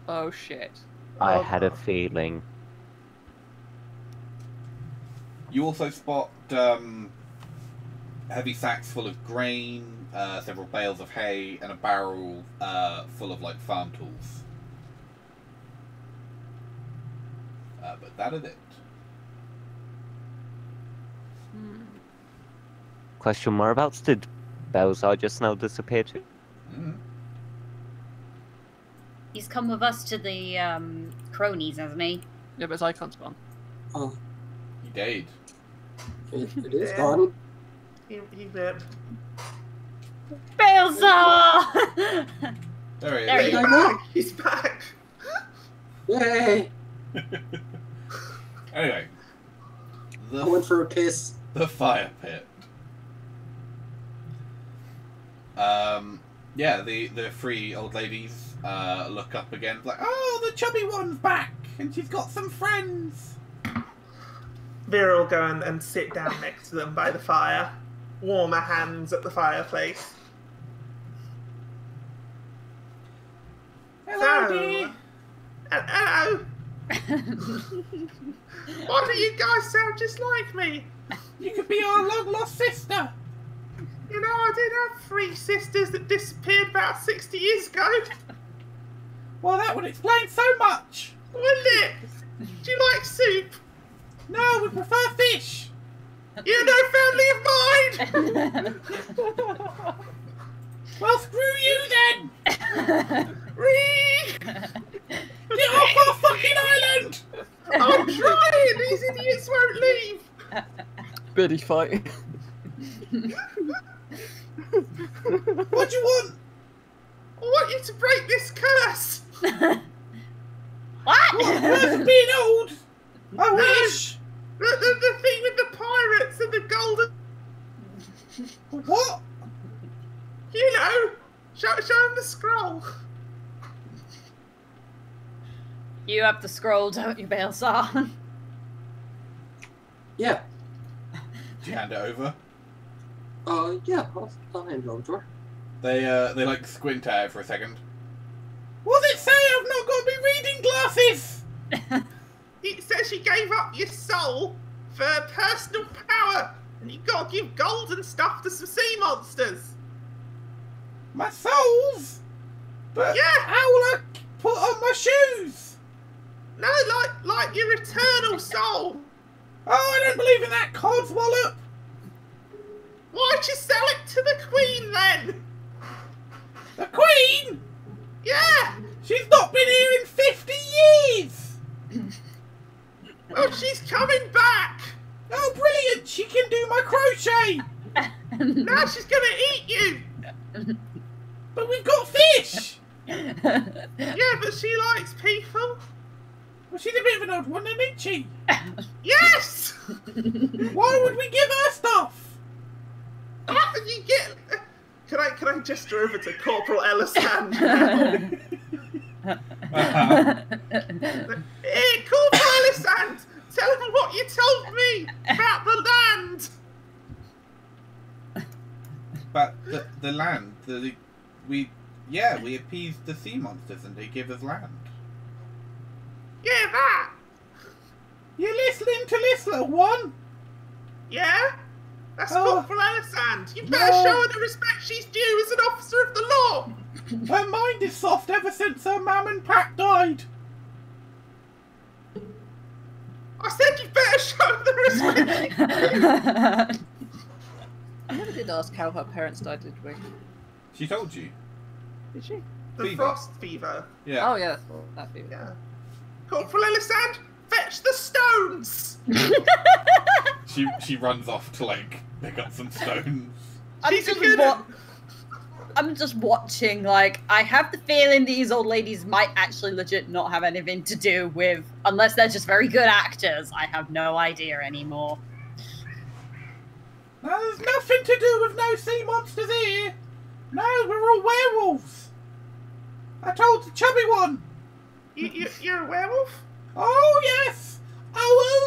Oh shit. I had a feeling. You also spot heavy sacks full of grain, several bales of hay, and a barrel full of like farm tools. But that is it. Question, whereabouts did Belzar just now disappear to? Mm. He's come with us to the cronies, hasn't he? Yeah, but his icon's gone. Oh, He died. it is gone. He ripped. Balzar! There he There is. you I know. He's back. Yay! Anyway, I went for a piss. the the fire pit. Yeah, the three old ladies look up again, like, oh, the chubby one's back, and she's got some friends. Vera will go and sit down next to them by the fire, warm her hands at the fireplace. Hello, So, dear. hello. Why do you guys sound just like me? You could be our long-lost sister. You know, I did have 3 sisters that disappeared about 60 years ago. Well, that would explain so much. Wouldn't it? Do you like soup? No, we prefer fish. You're no family of mine! Well, screw you then. Ree! Get off our fucking island. I'm trying! These idiots won't leave! Biddy fight. What do you want? I want you to break this curse! What? Worth being old. I wish. The thing with the pirates and the golden... What? You know! Show them the scroll! You have the scroll, don't you, Balesar? Yeah. Do you hand it over? Yeah, I'll hand it over to her. They like squint at it for a second. What does it say? I've not got my reading glasses. It says you gave up your soul for personal power, and you gotta give gold and stuff to some sea monsters. My souls? But Yeah. how will I put on my shoes? No, like your eternal soul. Oh, I don't believe in that codswallop. Why'd you sell it to the Queen then? The Queen? Yeah. She's not been here in 50 years. Well, she's coming back. Oh, brilliant. She can do my crochet. Now she's gonna eat you. But we've got fish. Yeah, but she likes people. Well, she's a bit of an old one, isn't she? Yes. Why would we give her stuff? You get. Can I gesture over to Corporal Ellisand? Hey, Corporal Ellisand, tell him what you told me about the land. But the land, we appeased the sea monsters and they give us land. Yeah, that. You're listening to Listener One? Yeah? That's Oh. Corporal Ellisand. You better No. show her the respect she's due as an officer of the law. Her mind is soft ever since her mam and Pat died. I said you better show her the respect. I never did ask how her parents died, did we? She told you. Did she? The Fever. frost fever. Yeah. Oh yeah, that be. Yeah. Corporal Ellisand, fetch the stones. She runs off to like pick up some stones. She's a good one. I'm just watching, like, I have the feeling these old ladies might actually legit not have anything to do with, unless they're just very good actors. I have no idea anymore. No, there's nothing to do with no sea monsters here. No, we're all werewolves. I told the chubby one. You're a werewolf? Oh, yes. Oh.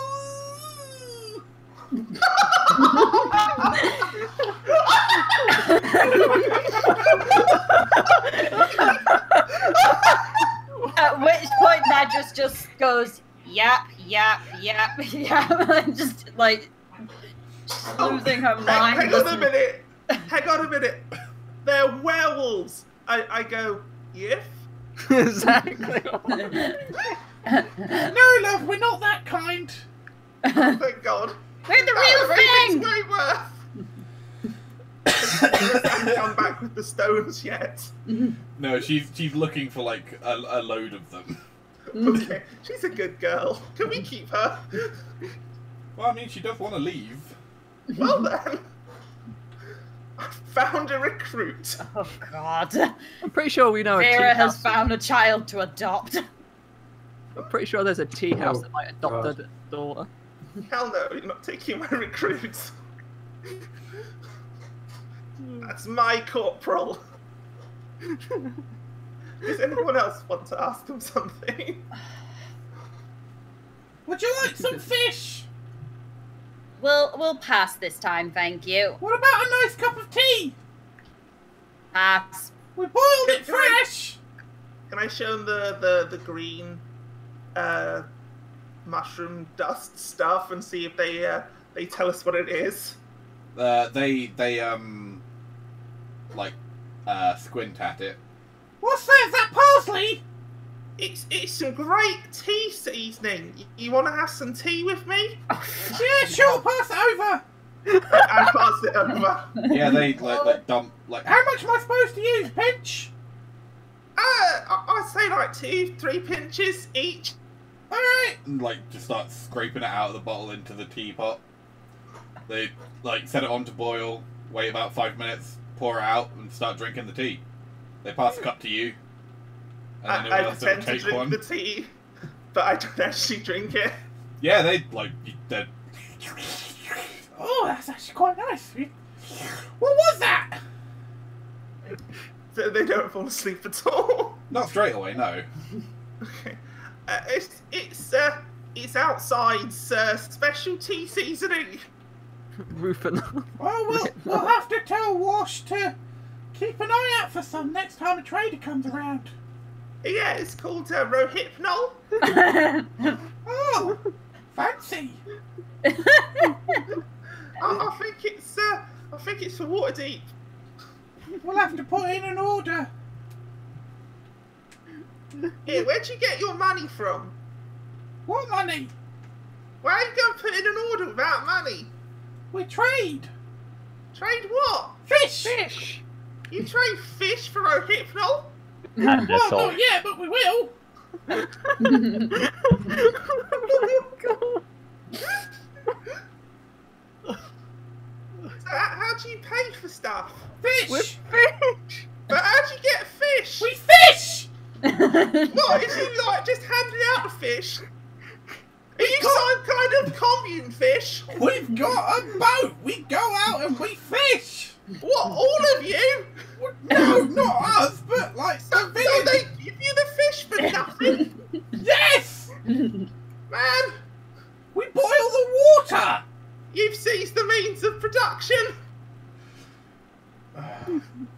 At which point Madras just goes, yap, yap, yap, yap, and just, like, losing her mind. Hang on a minute. Hang on a minute. They're werewolves. I go, yes? Exactly. No, love, we're not that kind. Oh, thank God. We're the real thing! Way worth. Hasn't come back with the stones yet. No, she's looking for like a load of them. Okay, she's a good girl. Can we keep her? Well, I mean, she does want to leave. Well then, I found a recruit. Oh, God. I'm pretty sure we know a tea Vera has house. found a child to adopt. I'm pretty sure there's a tea house Oh, that might adopt God. a daughter. Hell no, you're not taking my recruits. That's my corporal. Does anyone else want to ask him something? Would you like some fish? We'll pass this time, thank you. What about a nice cup of tea? Pass. We boiled it fresh. Can I show them the green mushroom dust stuff and see if they tell us what it is? They squint at it. What's that? Is that parsley? It's some great tea seasoning. You want to have some tea with me? Yeah, sure. Pass it over. I pass it over. Yeah, they dump how much am I supposed to use? Pinch? I'd say like 2-3 pinches each. All right. And just start scraping it out of the bottle into the teapot. They set it on to boil. Wait about 5 minutes. Pour it out and start drinking the tea. They pass the cup to you. And then I pretend to drink the tea, but I don't actually drink it. Yeah, they oh, that's actually quite nice. What was that? So they don't fall asleep at all. Not straight away, no. Okay. It's outside's special tea seasoning. Rufin. Oh, we'll have to tell Wash to keep an eye out for some next time a trader comes around. Yeah, it's called Rohypnol. Oh, fancy. I think it's for Waterdeep. We'll have to put in an order. Here, where'd you get your money from? What money? Why are you going to put in an order without money? We trade. Trade what? Fish. Fish! You trade fish for Rohypnol? And Well, assault. not yet, but we will. So how do you pay for stuff? Fish. With fish! But how do you get fish? We fish. What, is you just handing out the fish? Are you some kind of commune fish? We've got a boat. We go out and we fish. What, all of you? No, not us, but the So village. they give you the fish for nothing? Yes. Man, We boil the water. you've seized the means of production.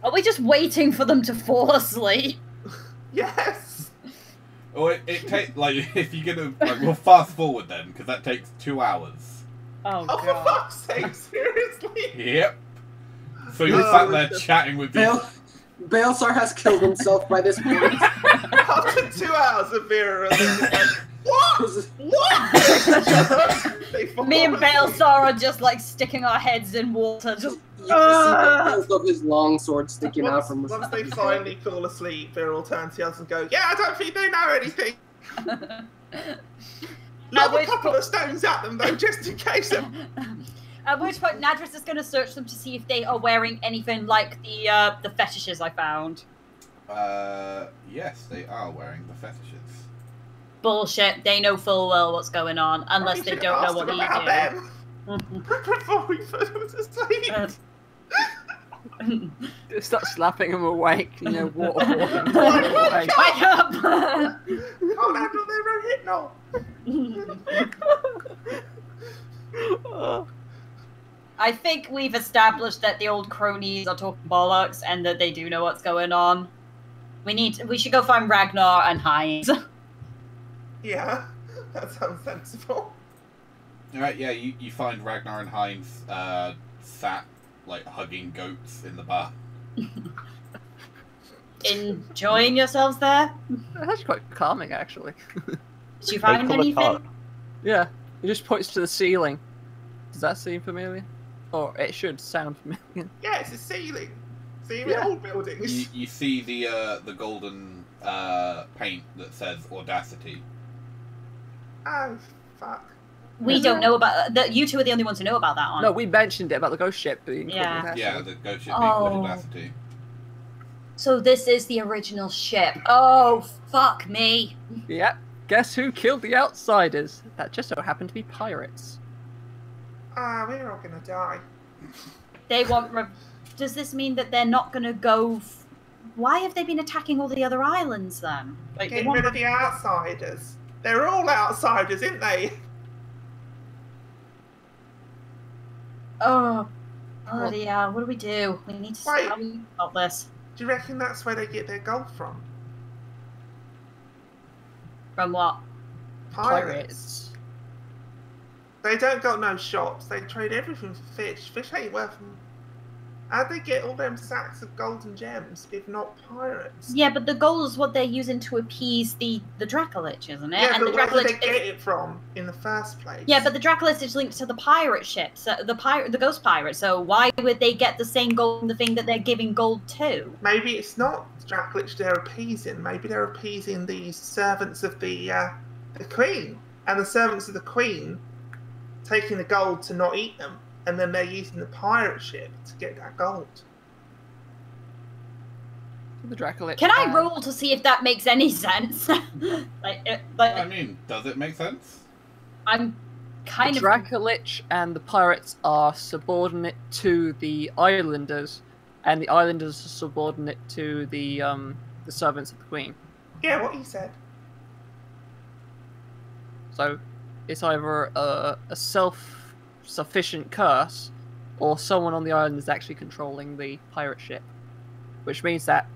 Are we just waiting for them to fall asleep? Yes. Oh, it takes if you're gonna we'll fast forward then because that takes 2 hours. Oh, Oh, for God. fuck's sake, seriously? Yep. So you're sat there chatting with these. Baelsar has killed himself by this point. After 2 hours of Vera, and they're just like, what? What? They fall Me and asleep. Baelsar are just sticking our heads in water, just You can see the hilt of his long sword sticking out from Once they finally fall asleep, Vera will turn to us and go, yeah, I don't think they know anything. Lob a couple of stones at them, though, just in case. At which point, Nadris is going to search them to see if they are wearing anything like the fetishes I found. Yes, they are wearing the fetishes. Bullshit. They know full well what's going on, unless they don't know what they you do. Before we put them to sleep. do. Start slapping him awake, waterboarding. Wake up! Can't handle their Rohypnol. I think we've established that the old cronies are talking bollocks and that they do know what's going on. We should go find Ragnar and Heinz. Yeah, that sounds sensible. Alright, yeah, you find Ragnar and Heinz sat hugging goats in the bar. Enjoying yourselves there? That's quite calming, actually. Did you find They pull apart. anything? Yeah, he just points to the ceiling. Does that seem familiar? Or it should sound familiar. Yeah, it's a ceiling. See, in Yeah. old buildings. You see the golden paint that says Audacity. Oh, fuck. We don't know about that. You two are the only ones who know about that one. No, we mentioned it about the ghost ship being called Yeah. Audacity. Yeah, the ghost ship being called Oh. Audacity. So this is the original ship. Oh, fuck me. Yep. Guess who killed the outsiders? That just so happened to be pirates. Ah, we're all gonna die. They want... Does this mean that they're not going to go... Why have they been attacking all the other islands, then? Like, they Get want... rid of the outsiders. They're all outsiders, aren't they? Oh, bloody hell. What do we do? We need to... Wait. How do we stop this? Do you reckon that's where they get their gold from? From what? Pirates. They don't got no shops. They trade everything for fish. Fish ain't worth... How'd they get all them sacks of gold and gems if not pirates? Yeah, but the gold is what they're using to appease the Dracolich, isn't it? Yeah, and but the where did they Dracolich get it from in the first place? Yeah, but the Dracolich is linked to the pirate ship, so the ghost pirate. So why would they get the same gold in the thing that they're giving gold to? Maybe it's not Dracolich they're appeasing. Maybe they're appeasing the servants of the Queen. And the servants of the Queen taking the gold to not eat them. And then they're using the pirate ship to get that gold. The Dracolich. Can I roll to see if that makes any sense? I mean, does it make sense? I'm kind the Dracolich and the pirates are subordinate to the islanders, and the islanders are subordinate to the servants of the Queen. Yeah, what he said. So it's either a self-sufficient curse, or someone on the island is actually controlling the pirate ship. Which means that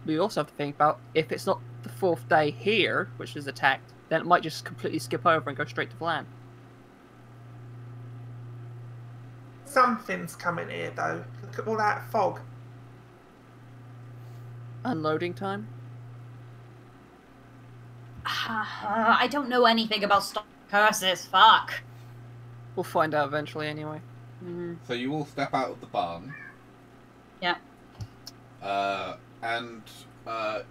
we also have to think about, if it's not the fourth day here, which is attacked, then it might just completely skip over and go straight to Phlan. Something's coming here, though. Look at all that fog. Unloading time? I don't know anything about stock curses. Fuck. We'll find out eventually anyway. Mm-hmm. So you all step out of the barn. Yeah. And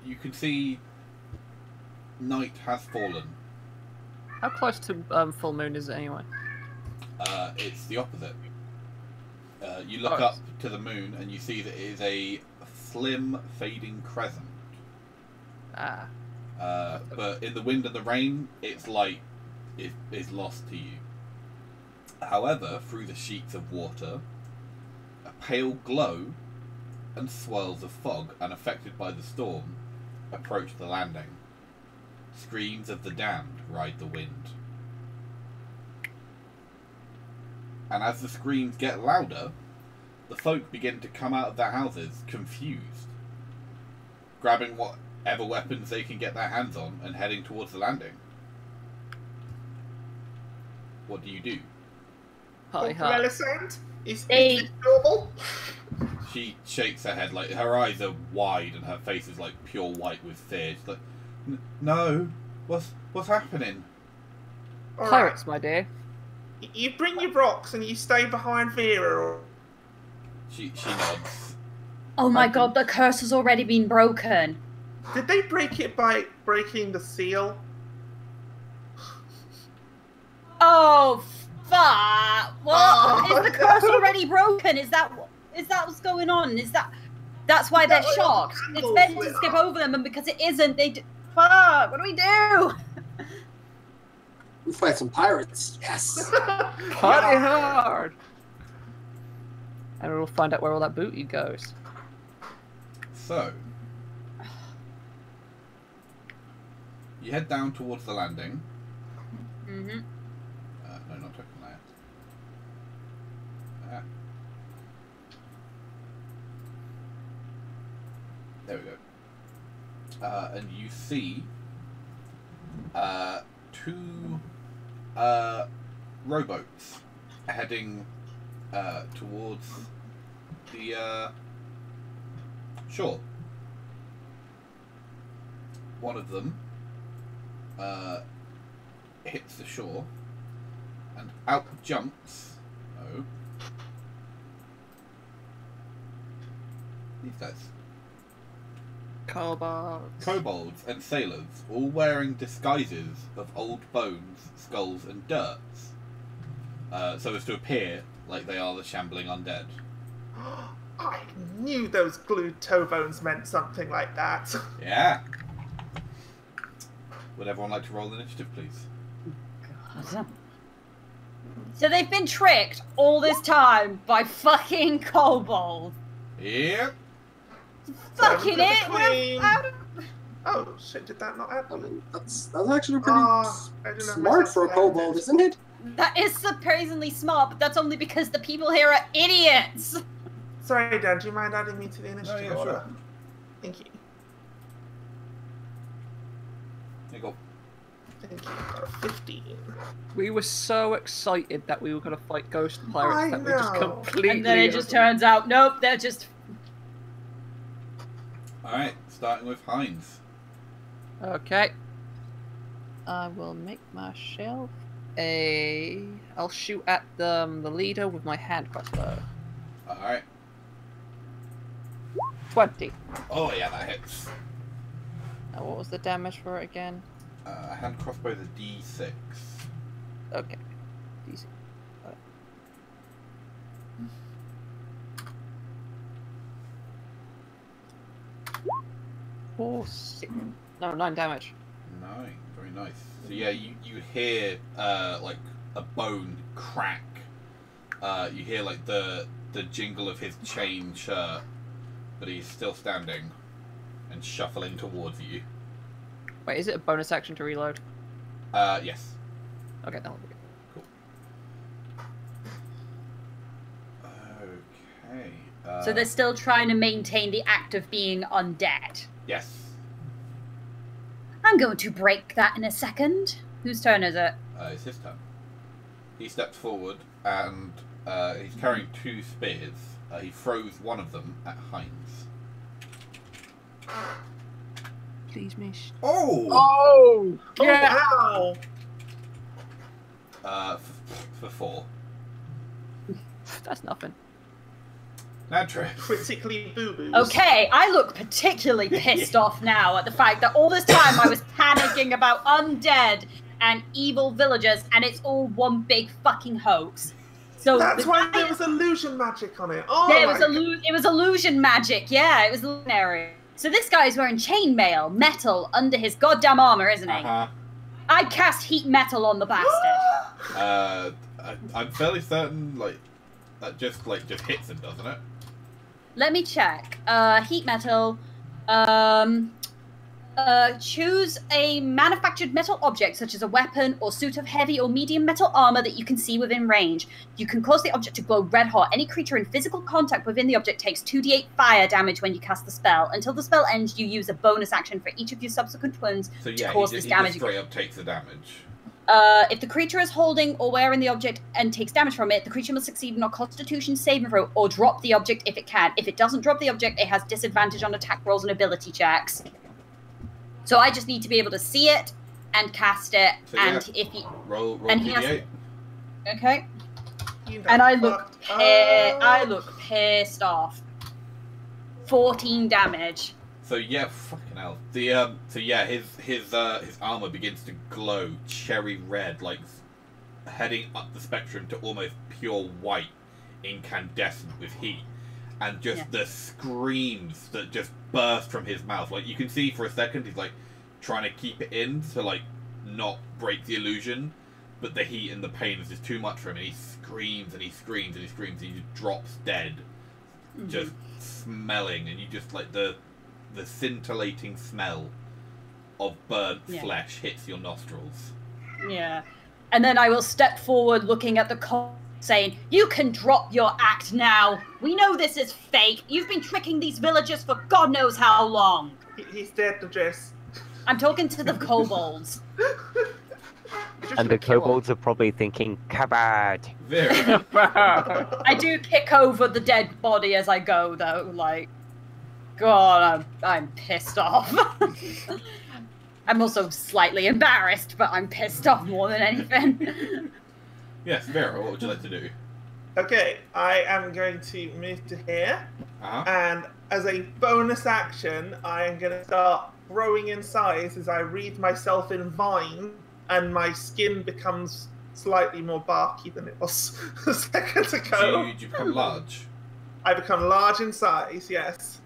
you can see night has fallen. How close to full moon is it anyway? It's the opposite. You look up to the moon and you see that it is a slim, fading crescent. Ah. But in the wind and the rain, its light is lost to you. However, through the sheets of water, a pale glow and swirls of fog, unaffected by the storm, approach the landing. Screams of the damned ride the wind. And as the screams get louder, the folk begin to come out of their houses, confused, grabbing whatever weapons they can get their hands on and heading towards the landing. What do you do? Hi, hi. Melisande? Is it normal? She shakes her head, like her eyes are wide and her face is like pure white with fear. She's like, "No, what's happening?" All Pirates, my dear. You bring your rocks and you stay behind Vera. Or... She nods. Oh my god, the curse has already been broken. Did they break it by breaking the seal? Oh, fuck! What? Is the curse already broken? Is that what's going on? That's why they're shocked? It's meant to skip over them, and because it isn't, fuck! What do we do? We fight some pirates. Yes. Party hard! And we'll find out where all that booty goes. So, you head down towards the landing. Mm-hmm. No, not talking that. There we go. And you see two rowboats heading towards the shore. One of them hits the shore, and out jumps. Oh, these guys. Kobolds and sailors, all wearing disguises of old bones, skulls, and dirts, so as to appear like they are the shambling undead. I knew those glued toe bones meant something like that. Yeah. Would everyone like to roll initiative, please? So they've been tricked all this time by fucking kobolds. Yep. Fucking Seven it! for the We're queen. out of... Oh shit! Did that not I happen? mean, that's actually pretty I didn't have smart myself for a selected. kobold, isn't it? That is surprisingly smart, but that's only because the people here are idiots. Sorry, Dan. Do you mind adding me to the initiative yeah, order? sure. Thank you. There you go. Thank you. 15. We were so excited that we were going to fight ghost pirates I that we just know. completely. And then it just turns out, nope, they're just... Alright, starting with Heinz. Okay. I will make myself a. I'll shoot at the leader with my hand crossbow. Alright. 20. Oh yeah, that hits. Now, what was the damage for it again? Hand crossbow the D6. Okay. Easy. 4, 6. No, 9 damage. 9, very nice. So yeah, you hear like a bone crack. You hear like the jingle of his chain shirt, but he's still standing and shuffling towards you. Wait, is it a bonus action to reload? Yes. Okay, that'll be good. Okay. So they're still trying to maintain the act of being undead. Yes. I'm going to break that in a second. Whose turn is it? It's his turn. He steps forward and he's carrying 2 spears. He throws one of them at Heinz. Please miss. Oh! Oh! Oh, Yeah! ow! For 4. That's nothing. Natural. Critically boo-boos. Okay, I look particularly pissed off now at the fact that all this time I was panicking about undead and evil villagers, and it's all one big fucking hoax. So That's the why guy- there was illusion magic on it. Oh, Yeah, it my was God. it was illusion magic. Yeah, it was illusionary. So this guy's wearing chainmail, metal under his goddamn armor, isn't he? Uh-huh. I cast heat metal on the bastard. I'm fairly certain, like, that just hits him, doesn't it? Let me check. Heat metal. Choose a manufactured metal object, such as a weapon or suit of heavy or medium metal armor that you can see within range. You can cause the object to glow red hot. Any creature in physical contact within the object takes 2d8 fire damage when you cast the spell. Until the spell ends, you use a bonus action for each of your subsequent turns So to yeah, cause he this just damage. straight up takes the damage. If the creature is holding or wearing the object and takes damage from it, the creature must succeed on a Constitution saving throw or drop the object if it can. If it doesn't drop the object, it has disadvantage on attack rolls and ability checks. So I just need to be able to see it and cast it, So and yeah, if he... roll and he has- D8. Okay. You And I done look fucked up. I look pissed off. 14 damage. So yeah, fucking hell. The so yeah, his armor begins to glow cherry red, like heading up the spectrum to almost pure white, incandescent with heat, and just Yeah. the screams that just burst from his mouth. Like you can see for a second, he's like trying to keep it in to like not break the illusion, but the heat and the pain is just too much for him, and he screams and he screams and he screams, and he just drops dead, just smelling, and you just like the scintillating smell of burnt Yeah. flesh hits your nostrils. Yeah. And then I will step forward looking at the saying, "You can drop your act now. We know this is fake. You've been tricking these villagers for God knows how long." He's dead, the dress. I'm talking to the kobolds. And the kobolds are probably thinking, "Kabad." Very. I do kick over the dead body as I go, though. Like, God, I'm pissed off. I'm also slightly embarrassed, but I'm pissed off more than anything. Yes, Vera, what would you like to do? Okay, I am going to move to here, Uh-huh. and as a bonus action, I am going to start growing in size as I wreathe myself in vine, and my skin becomes slightly more barky than it was a second Do ago. you become large? I become large in size, yes.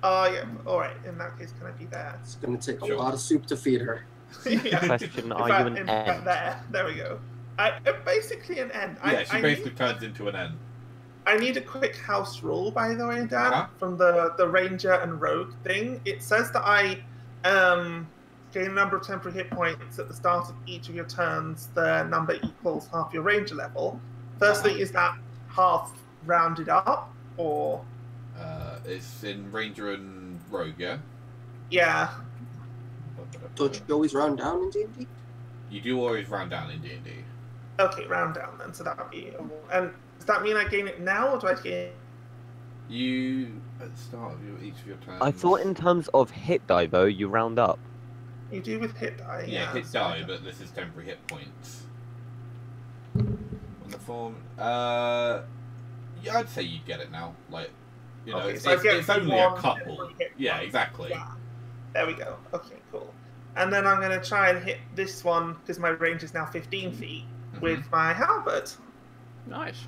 Oh, yeah, alright, in that case, can I be there? It's going to take a Sure. lot of soup to feed her. Yeah. Question, In are fact- you an in fact, ant? there we go. Basically an N. Yeah, she basically turns into an N. I need a quick house rule, by the way, Dad, Uh-huh. from the Ranger and Rogue thing. It says that I gain a number of temporary hit points at the start of each of your turns. The number equals half your Ranger level. Firstly, is that half rounded up, or? It's in Ranger and Rogue, yeah? Yeah. Don't you always round down in D&D? You do always round down in D&D. Okay, round down then, so that would be... And does that mean I gain it now, or do I gain... You, at the start of each of your turns... I thought in terms of hit die, though, you round up. You do with hit die, Yeah, hit die, but this is temporary hit points. On the form... yeah, I'd say you'd get it now. Like, you know, Okay, it's, so I get it's only a one couple. temporary hit Yeah, point. exactly. Yeah. There we go. Okay, cool. And then I'm going to try and hit this one, because my range is now 15 feet, with my halberd. Nice.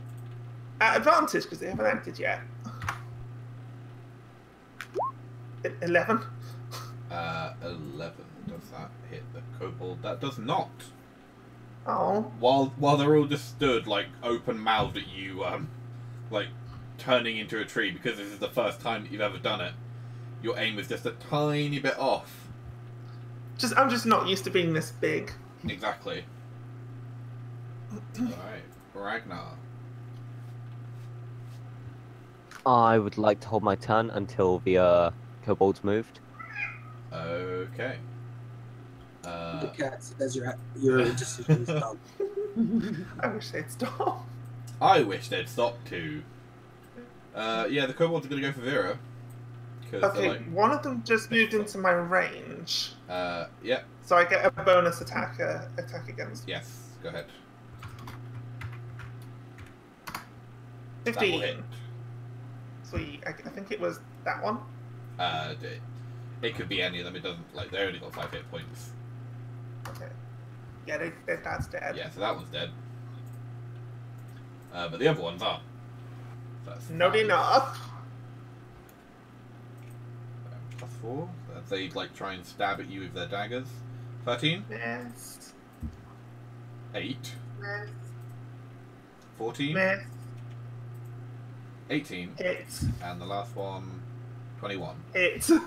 At advantage, because they haven't acted yet. 11. 11. Does that hit the kobold? That does not. Oh. While they're all just stood, like, open-mouthed at you, like, turning into a tree, because this is the first time that you've ever done it, your aim is just a tiny bit off. I'm just not used to being this big. Exactly. Alright, Ragnar. I would like to hold my turn until the kobolds moved. Okay. The cat says your decision is dumb. I wish they'd stop. I wish they'd stop too. Yeah, the kobolds are going to go for Vera. Okay, like, one of them just moved into my range. yeah. So I get a bonus attack against. Yes, go ahead. 15. That will hit. Sweet. I think it was that one. It could be any of them. It doesn't, like, they only got 5 hit points. Okay. Yeah, that's dead. Yeah, so that one's dead. But the other ones are. That's Not 5. enough. +4. They like try and stab at you with their daggers. 13. Miss. 8. Miss. 14. Miss. 18. Hit. And the last one, 21. Hit. Right,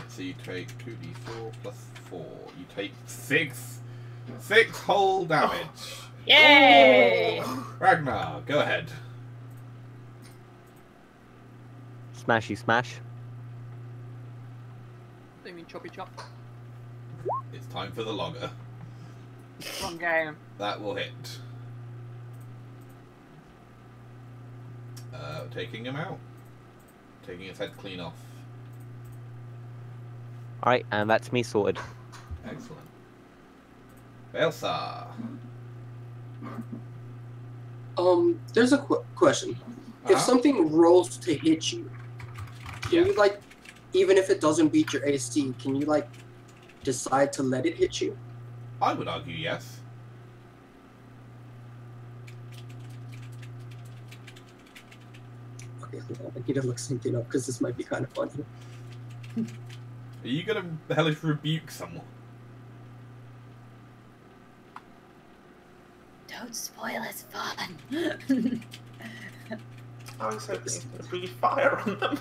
so you take 2d4 plus 4. You take 6 whole damage. Yay! Ragnar, go ahead. Smashy smash. I mean choppy chop. It's time for the logger. Wrong game. That will hit. Taking him out. Taking his head clean off. Alright, and that's me sorted. Excellent. Elsa. There's a question. If something rolls to hit you, can you, like, even if it doesn't beat your AC, can you, like, decide to let it hit you? I would argue yes. Okay, hold on. I need to look something up because this might be kind of funny. Are you gonna hellish rebuke someone? Don't spoil his fun. I was hoping you could breathe fire on them.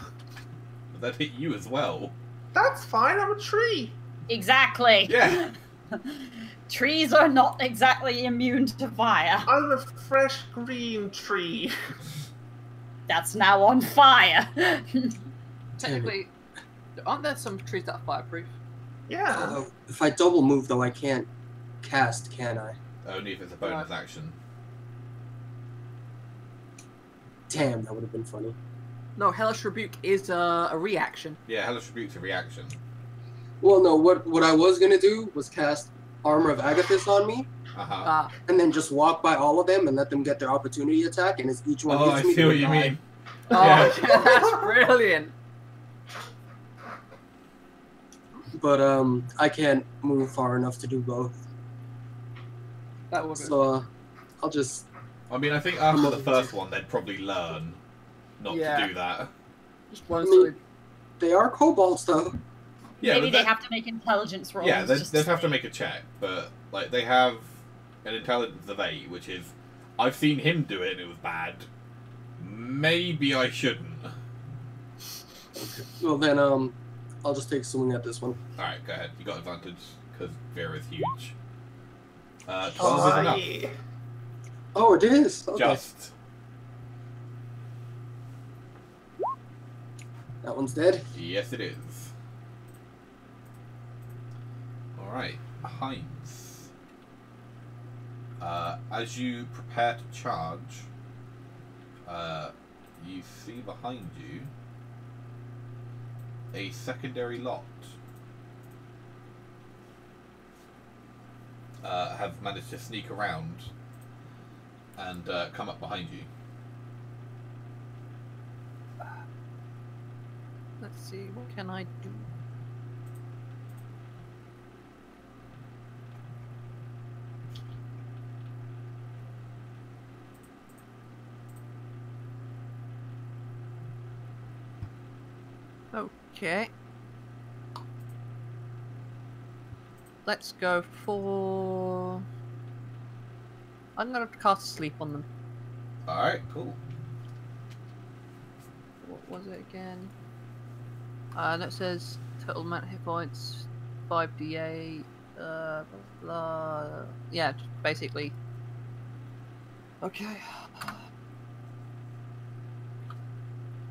But that hit you as well. That's fine, I'm a tree. Exactly. Yeah. Trees are not exactly immune to fire. I'm a fresh green tree. That's now on fire. Technically, aren't there some trees that are fireproof? Yeah. If I double move, though, I can't cast, can I? Only if it's a bonus action. Damn, that would have been funny. No, Hellish Rebuke is a reaction. Yeah, hellish rebuke's a reaction. Well, no, what I was going to do was cast Armor of Agathis on me, and then just walk by all of them and let them get their opportunity attack, and as each one Oh, hits I me, see what they you die. mean. Oh, Yeah. yeah, that's brilliant. But I can't move far enough to do both. That would be. So I'll just. I mean, I think after the first one, they'd probably learn not Yeah. to do that. Just one I mean, side. they are kobolds, though. Yeah, Maybe but they that- have to make intelligence rolls. Yeah, just they'd to have to see. make a check, but like they have an intelligence of 8, which is, I've seen him do it and it was bad. Maybe I shouldn't. Well then, I'll just take a swing at this one. Alright, go ahead. You got advantage, because Vera's huge. 12 is Oh, enough. yeah. Oh, it is. Okay. Just. That one's dead. Yes, it is. Alright, Heinz. As you prepare to charge, you see behind you a secondary lot have managed to sneak around and come up behind you. Let's see, what can I do? Okay. Let's go for... I'm gonna cast Sleep on them. Alright, cool. What was it again? That says total amount of hit points, 5d8, blah, blah. Yeah, just basically. Okay.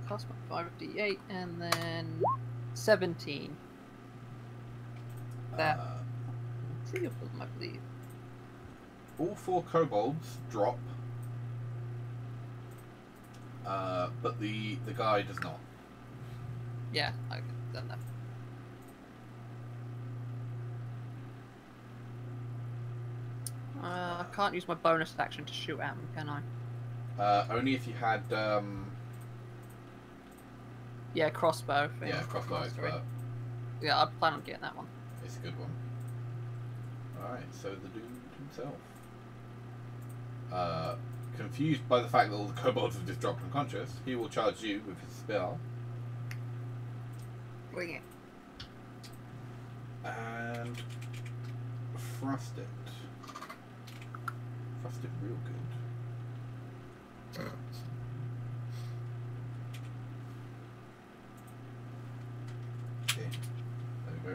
Cost my 5d8 and then 17. That 3 of them, I believe. All 4 kobolds drop, but the guy does not. Yeah, I've done that. I can't use my bonus action to shoot at them, can I? Only if you had, Yeah, crossbow. Thing. yeah, crossbow, but Yeah, I plan on getting that one. it's a good one. Alright, so the dude himself. Confused by the fact that all the kobolds have just dropped unconscious, he will charge you with his spell. Bring it. And thrust it. Thrust it real good. Okay, there we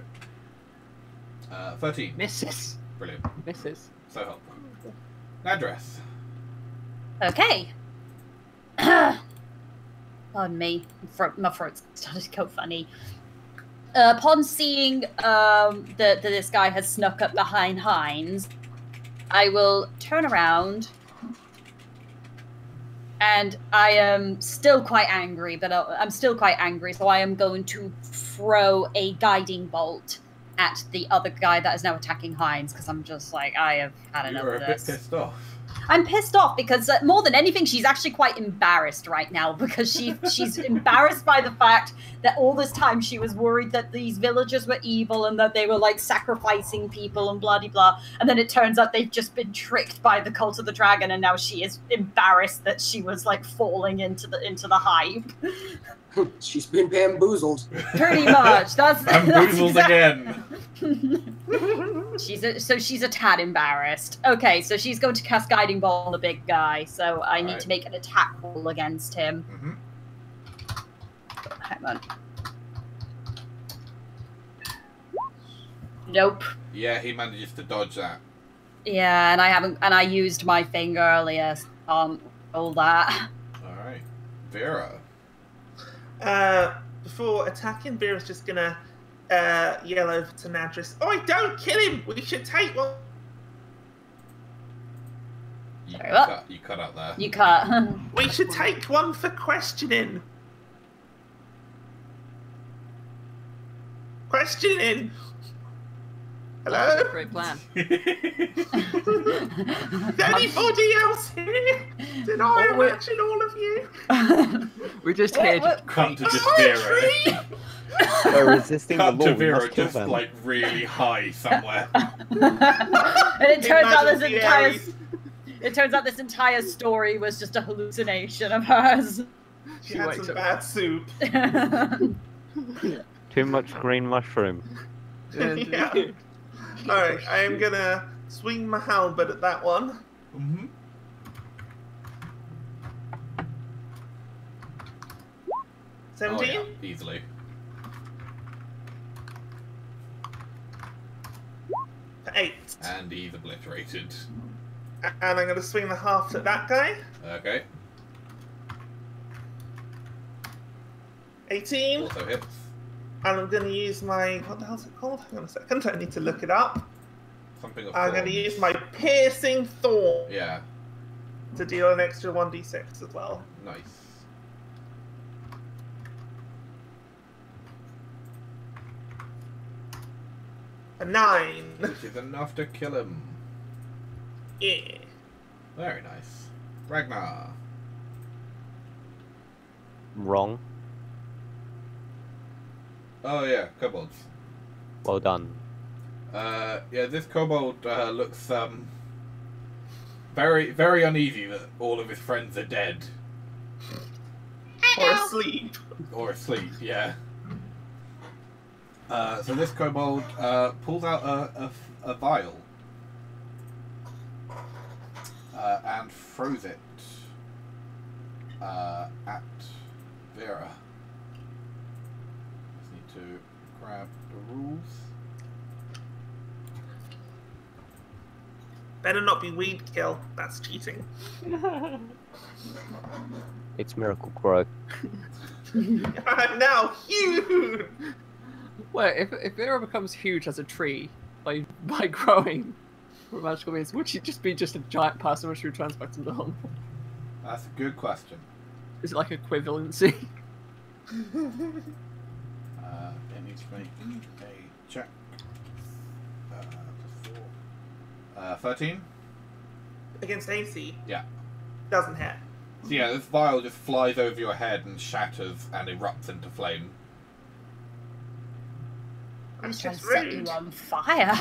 go. 13. Misses. Brilliant. Misses. So helpful. Address. Okay. Pardon me. My throat's started to go funny. Upon seeing that this guy has snuck up behind Heinz, I will turn around, and I am still quite angry, but I'm still quite angry, so I am going to throw a guiding bolt at the other guy that is now attacking Heinz, because I'm just like, I have had enough You're of a this. bit pissed off. I'm pissed off because more than anything, she's actually quite embarrassed right now because she's embarrassed by the fact that all this time she was worried that these villagers were evil and that they were like sacrificing people and blah blah, and then it turns out they've just been tricked by the cult of the dragon, and now she is embarrassed that she was like falling into the hype. She's been bamboozled. Pretty much. That's Bamboozled again. She's a tad embarrassed. Okay, so she's going to cast Guiding Bolt on the big guy, so I need to make an attack roll against him. Mm-hmm. Hang on. Nope. Yeah, he manages to dodge that. Yeah, and I used my thing earlier, so all that. Alright. Vera. Before attacking, Vera's just gonna yell over to Nadris, "Oi, don't kill him! We should take one!" You cut out there. You cut. We should take one for questioning. Questioning! Hello? Great plan. Is anybody else here? Did I imagine all of you? We just hid. Cut to just Am I a Vera. tree? They're resisting the Cut law. to We Vera must kill just them. like really high somewhere. And it turns out this Imagine the entire Aries. it turns out this entire story was just a hallucination of hers. She had some bad soup. Too much green mushroom. Yeah. Alright, I am gonna swing my halberd at that one. Mm-hmm. 17? Oh, yeah, easily. For 8. And he's obliterated. And I'm going to swing the half at that guy. Okay. 18. Also hits. And I'm going to use my... What the hell's it called? Hang on a second. I need to look it up. Something of I'm going to thorns. use my piercing thorn Yeah, to deal an extra 1d6 as well. nice. A 9. Which is enough to kill him. Yeah. Very nice. Ragnar. Wrong. Oh yeah, kobolds. Well done. Yeah, this kobold looks very, very uneasy that all of his friends are dead. Or asleep. Or asleep, yeah. So this kobold pulls out a vial and throws it at Vera. Just need to grab the rules. Better not be weed kill. That's cheating. It's Miracle Grow. I'm now huge! Well, if Vera becomes huge as a tree by growing from magical means, would she just be just a giant person when she returns back to normal? That's a good question. Is it like equivalency? It needs to make a check. 13? Against AC? Yeah. Doesn't hit. So yeah, this vial just flies over your head and shatters and erupts into flame. I was That's trying to just set rude. you on fire.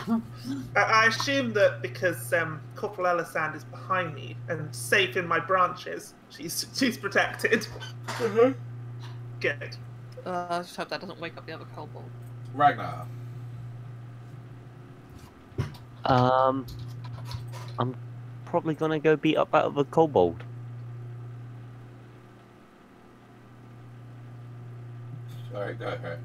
I assume that because Corporal Elisand is behind me and safe in my branches, she's protected. Good. I just hope that doesn't wake up the other kobold. Ragnar. I'm probably gonna go beat up out of a kobold. Alright, go ahead.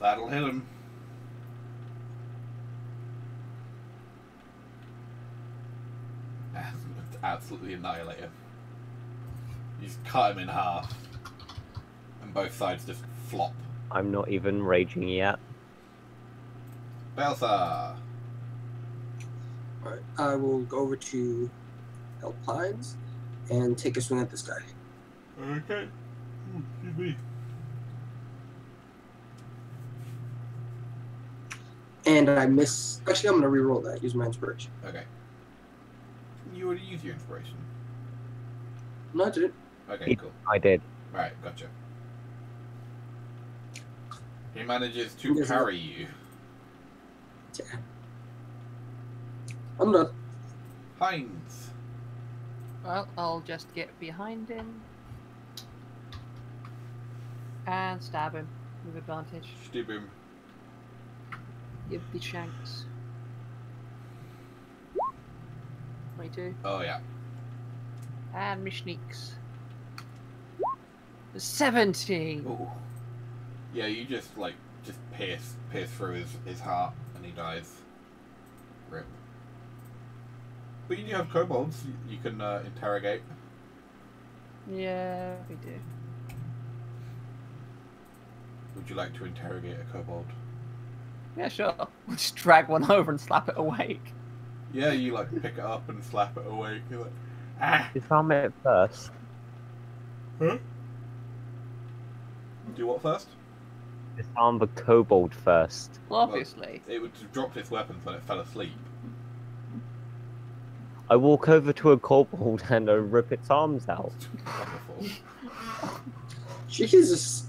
That'll hit him. Absolutely annihilate him. You just cut him in half. And both sides just flop. I'm not even raging yet. Belsa! Alright, I will go over to Alpines and take a swing at this guy. Okay. Excuse me. And I miss. Actually, I'm going to re-roll that. Use my inspiration. Okay. You already used your inspiration. No, I didn't. Okay, cool. I did. Right, gotcha. He manages to parry you. Yeah. I'm done. Heinz. Well, I'll just get behind him and stab him with advantage. Stab him. Give the shanks. 22. Oh, yeah. And Mishniks. 70! Ooh. Yeah, you just pierce through his heart and he dies. Rip. But you do have kobolds you can interrogate. Yeah, we do. Would you like to interrogate a kobold? Yeah, sure. We'll just drag one over and slap it awake. Yeah, you pick it up and slap it awake. You're like, ah! Disarm it first. Huh? Do what first? Disarm the kobold first. Well, obviously. It would have dropped its weapons when it fell asleep. I walk over to a kobold and rip its arms out. Wonderful. Jesus.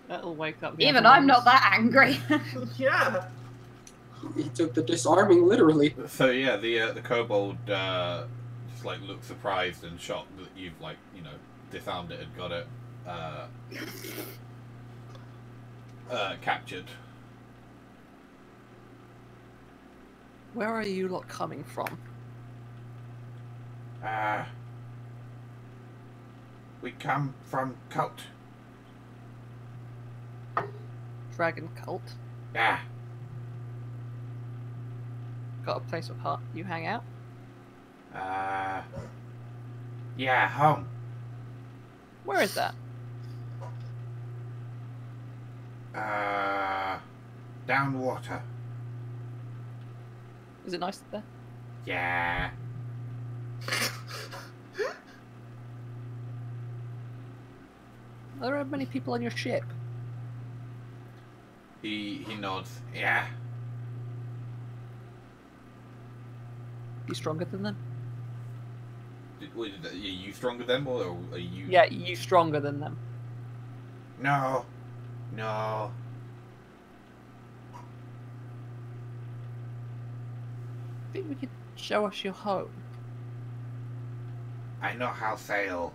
That'll wake up the Even other I'm not ones. that angry. Yeah. He took the disarming literally. So yeah, the kobold just just like looks surprised and shocked that you've like disarmed it and got it captured. Where are you lot coming from? We come from cult. Dragon cult? Yeah. Got a place of heart you hang out? Yeah, home. Where is that? Down water. Is it nice there? Yeah. Are there many people on your ship? He nods. Yeah. You stronger than them? Are you stronger than them, or are you? Yeah, you stronger than them. No. No. I think we could show us your home. I know how sail.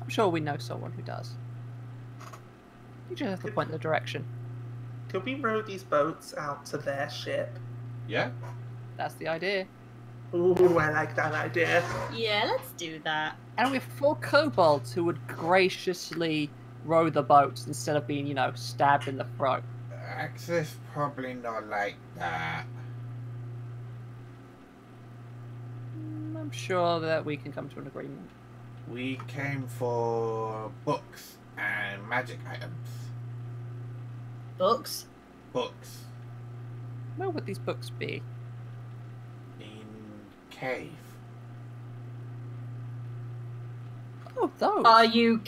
I'm sure we know someone who does. You just have to point in the direction. Could we row these boats out to their ship? Yeah. That's the idea. Ooh, I like that idea. Yeah, let's do that. And we have 4 kobolds who would graciously row the boats instead of being, stabbed in the throat. Axis probably not like that. I'm sure that we can come to an agreement. We came for books and magic items. Books? Books. Where would these books be? In cave. Oh, those. Are you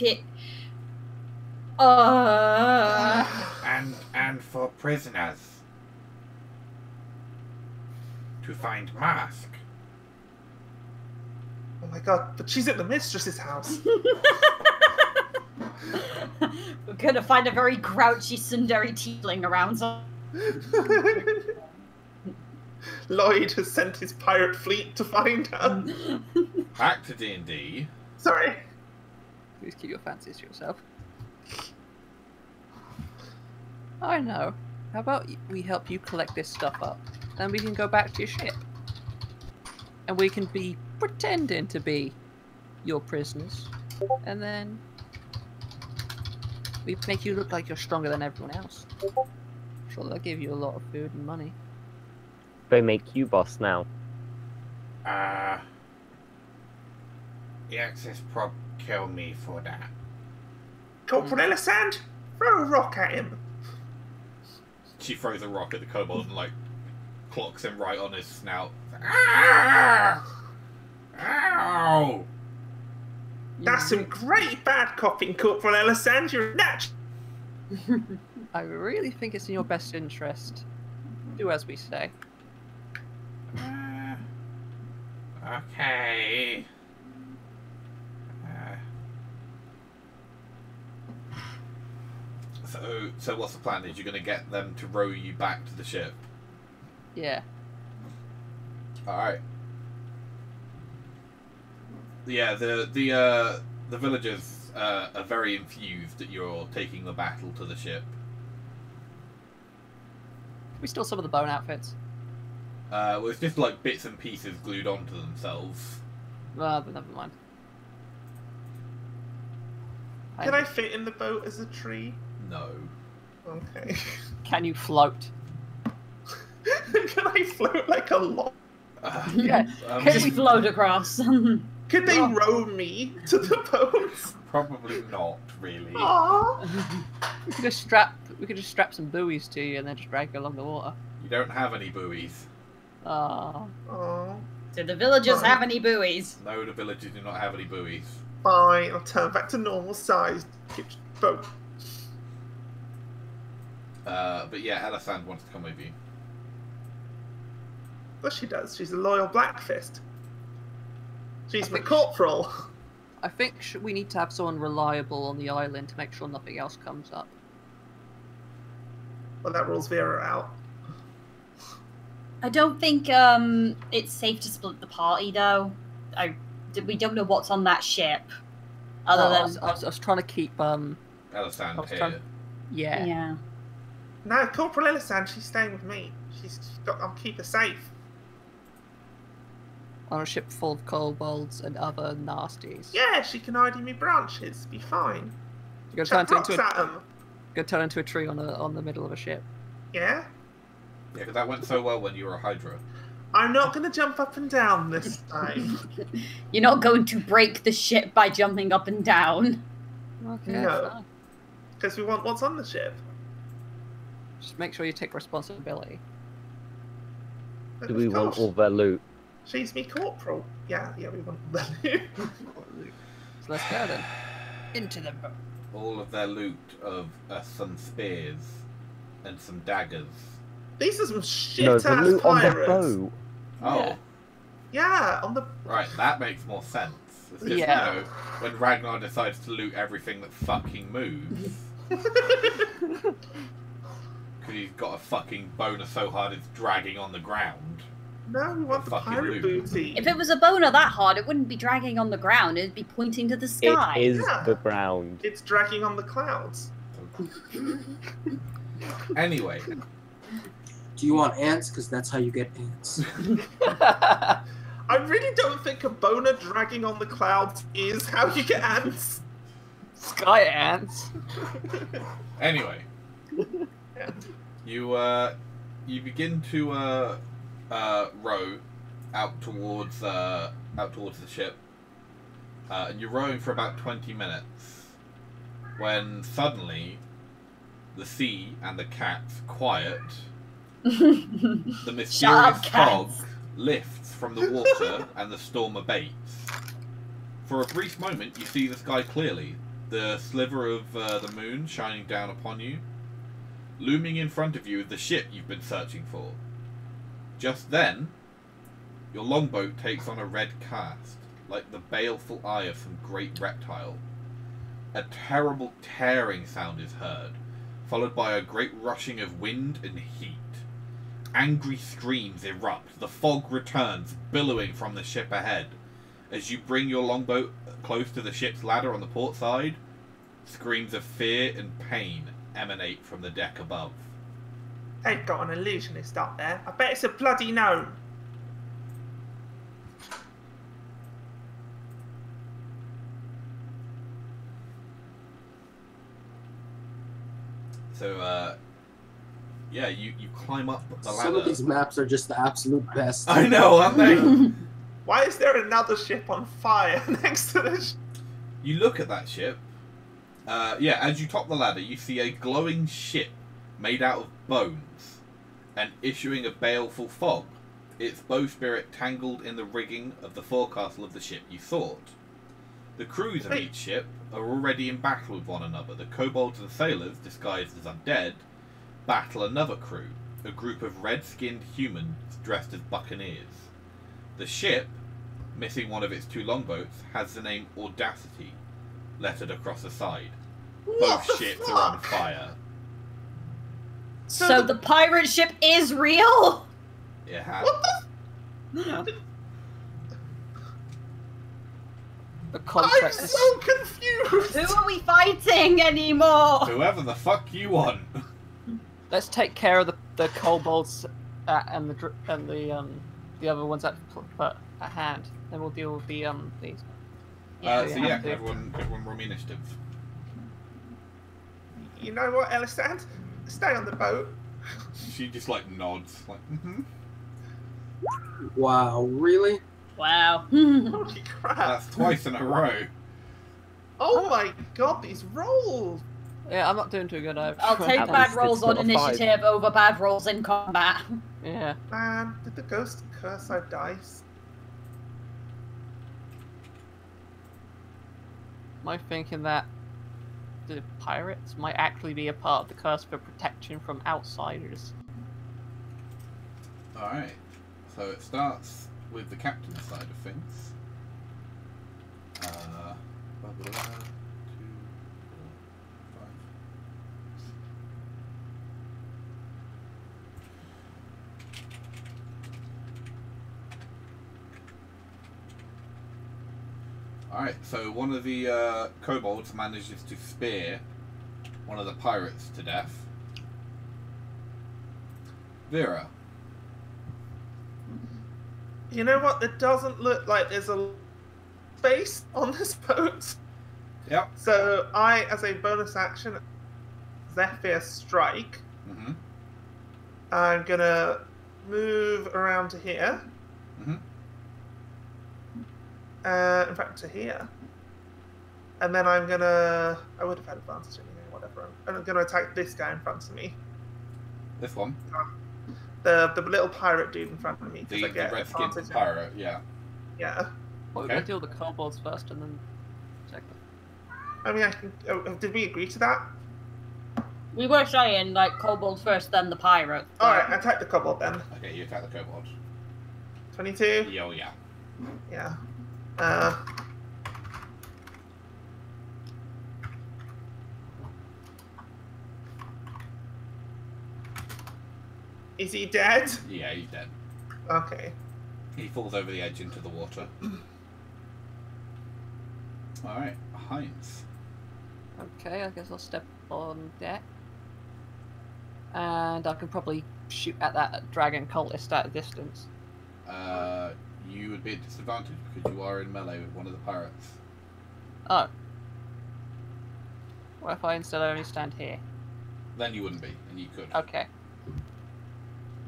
And for prisoners. To find mask. Oh my god, but she's at the mistress's house. We're gonna find a very grouchy tsundere tiefling around. Lloyd has sent his pirate fleet to find her. Back to D&D. Sorry. Please keep your fancies to yourself. I know. How about we help you collect this stuff up? Then we can go back to your ship. And we can be pretending to be your prisoners. And then we make you look like you're stronger than everyone else. Sure, they'll give you a lot of food and money. They make you boss now. The Axis prob kill me for that. Corporal Elisand, throw a rock at him. She throws a rock at the kobold and like clocks him right on his snout. Ah! Ow! That's some great bad copying, Corporal Elisand. You're a natural. I really think it's in your best interest. Do as we say. Okay. So what's the plan? Is you're going to get them to row you back to the ship? Yeah. Alright. Yeah, the villagers are very infused that you're taking the battle to the ship. We stole some of the bone outfits. Well, it's just like bits and pieces glued onto themselves. Well, but never mind. Can I fit in the boat as a tree? No. Okay. Can you float? Can I float like a log? Yes. Just float across. Could they row me to the boat? Probably not, really. Aww. We could just strap some buoys to you and then just drag you along the water. You don't have any buoys. Oh. Aww. Do the villagers have any buoys? No, the villagers do not have any buoys. Fine, I'll turn back to normal size boat. But yeah, Elisand wants to come with you. Well, she does. She's a loyal Black Fist. She's I my think corporal. I think we need to have someone reliable on the island to make sure nothing else comes up. Well, that rules Vera out. I don't think it's safe to split the party though. We don't know what's on that ship. Other I than was trying to keep Elisand was here. trying- yeah. yeah. No, Corporal Elisand, she's staying with me. She's got. I'll keep her safe. On a ship full of kobolds and other nasties. Yeah, she can hide in me branches. Be fine. You're gonna Chuck rocks turn at 'em. into a tree on the middle of a ship. Yeah. Yeah, because that went so well when you were a Hydra. I'm not gonna jump up and down this time. You're not going to break the ship by jumping up and down. Okay. No. Fine. Because we want what's on the ship. Just make sure you take responsibility. But Do of we want course, all their loot? She's me corporal. Yeah, we want that. So let's go then. Into the boat. All of their loot of some spears and some daggers. These are some shit No, ass the loot on the pirates. boat. Oh, Yeah. Yeah, on the. right, that makes more sense. It's just, Yeah. you know, when Ragnar decides to loot everything that fucking moves. Because he's got a fucking boner so hard it's dragging on the ground. No, we want the Fucking pirate loot. booty. If it was a boner that hard, it wouldn't be dragging on the ground. It'd be pointing to the sky. It is Yeah. the ground. It's dragging on the clouds. Anyway, Do you want ants? Because that's how you get ants. I really don't think a boner dragging on the clouds is how you get ants. Sky ants. anyway, you begin to row out towards the ship, and you're rowing for about 20 minutes when suddenly the sea and the cats quiet. The mysterious fog lifts from the water and the storm abates. For a brief moment, you see the sky clearly, the sliver of the moon shining down upon you. Looming in front of you is the ship you've been searching for. Just then, your longboat takes on a red cast, like the baleful eye of some great reptile. A terrible tearing sound is heard, followed by a great rushing of wind and heat. Angry screams erupt, the fog returns, billowing from the ship ahead. As you bring your longboat close to the ship's ladder on the port side, screams of fear and pain emanate from the deck above. They've got an illusionist up there. I bet it's a bloody gnome. So, yeah, you climb up the ladder. Some of these maps are just the absolute best. I know, aren't they? Why is there another ship on fire next to this? You look at that ship. Yeah, as you top the ladder, you see a glowing ship made out of bones and issuing a baleful fog. Its bowsprit tangled in the rigging of the forecastle of the ship you sought. The crews of each ship are already in battle with one another. The kobolds and sailors, disguised as undead, battle another crew, a group of red-skinned humans dressed as buccaneers. The ship, missing one of its two longboats, has the name Audacity lettered across the side. Both ships are on fire. So the pirate ship is real? Yeah. What the? The I'm contract is so confused. Who are we fighting anymore? Whoever the fuck you want. Let's take care of the kobolds and the other ones at hand. Then we'll deal with the these. So yeah, have to. everyone roll me initiative. You know what, Elisand? Stay on the boat. She just like nods, like Wow, really? Wow. Holy crap. That's twice in a row. Oh my god, these rolls. Yeah, I'm not doing too good. I'll take At bad least rolls it's on not a 5. initiative over bad rolls in combat. Yeah. Man, did the ghost curse our dice? Am I thinking that the pirates might actually be a part of the curse for protection from outsiders? Alright. So it starts with the captain's side of things. Blah, blah, blah, 2, 4, 5. Alright, so one of the kobolds manages to spear one of the pirates to death. Vera. You know what? It doesn't look like there's a space on this boat. Yep. So I, as a bonus action, Zephyr Strike. Mm-hmm. I'm gonna move around to here. Mm-hmm. In fact, to here. And then I'm gonna... I would have had advantage anyway, whatever. I'm gonna attack this guy in front of me. This one. The little pirate dude in front of me. The I get red-skinned advantage. pirate, yeah. Yeah. Well, Okay. we'll deal with the kobolds first and then check them. I mean, I can... Oh, did we agree to that? We were saying, like, kobold first, then the pirate. Alright, attack the kobold then. Okay, you attack the kobold. 22? Yo, yeah. Yeah. Is he dead? Yeah, he's dead. Okay. He falls over the edge into the water. Alright, Heinz. Okay, I guess I'll step on deck. And I can probably shoot at that dragon cultist at a distance. You would be at disadvantage because you are in melee with one of the pirates. Oh. What if I instead only stand here? Then you wouldn't be, and you could. Okay.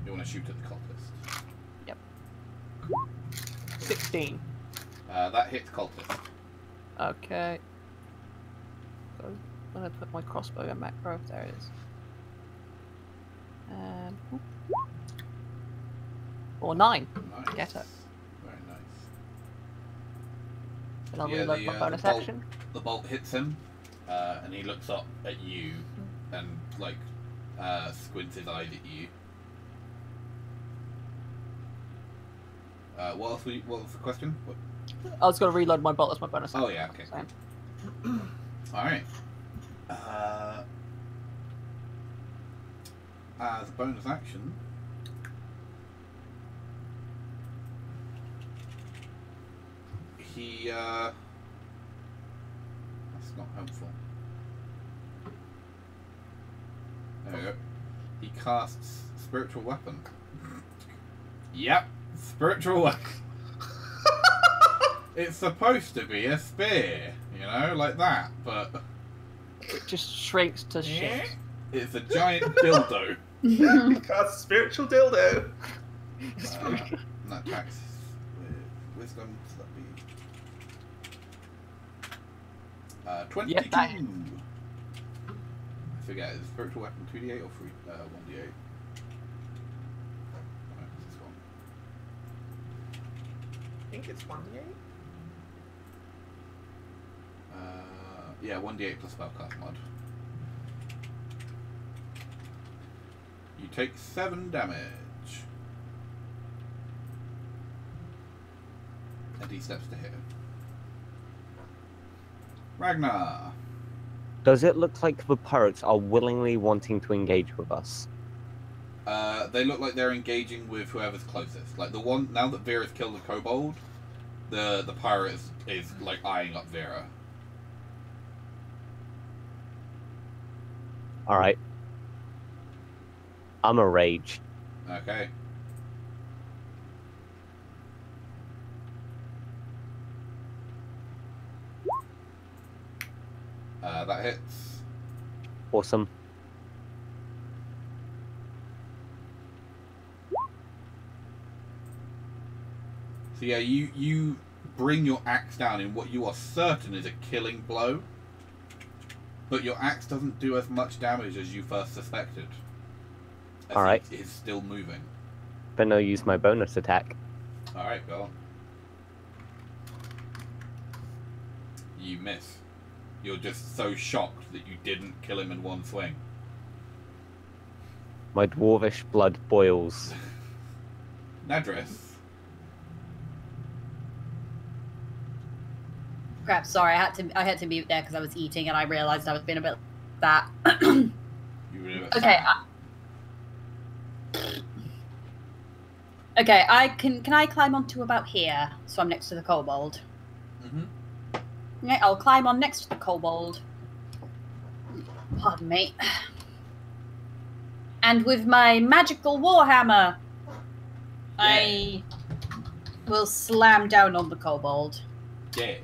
You want to shoot at the cultist. Yep. 16. That hits cultist. Okay. So I'm gonna put my crossbow in macro. There it is. And whoop. Or 9. Nice. Get it. Very nice. And I'll Yeah, reload the, my bonus bolt- action. The bolt hits him, and he looks up at you and, like, squints his eyes at you. What was the question? What? I was gonna reload my bolt as my bonus action. Oh, yeah, okay. So, Alright. As a bonus action, he, that's not helpful. There we go. He casts Spiritual Weapon. Yep, Spiritual Weapon. It's supposed to be a spear, you know, like that, but it just shrinks to shit. it's a giant dildo. Because spiritual dildo. And that attacks with wisdom, so that'd be 22. Yeah, that- I forget, is spiritual weapon 2d8 or 1d8? Right, this one. I think it's 1d8. Yeah, 1d8 plus spellcast mod. You take 7 damage. And he steps to hit him. Ragnar! Does it look like the pirates are willingly wanting to engage with us? They look like they're engaging with whoever's closest. Like the one, now that Vera's killed the kobold, the pirate is like eyeing up Vera. Alright. I'm a rage. Okay. That hits. Awesome. So yeah, you bring your axe down in what you are certain is a killing blow, but your axe doesn't do as much damage as you first suspected. As Alright. It is still moving. Then I'll use my bonus attack. Alright, go on. You miss. You're just so shocked that you didn't kill him in one swing. My dwarvish blood boils. Nadris. Crap, sorry, I had to mute there because I was eating and I realised I was being a bit that. You were a bit Okay. fat. Okay, can I climb onto about here so I'm next to the kobold? Mm-hmm. Right, I'll climb on next to the kobold. Pardon me. And with my magical warhammer, I will slam down on the kobold. Yeah.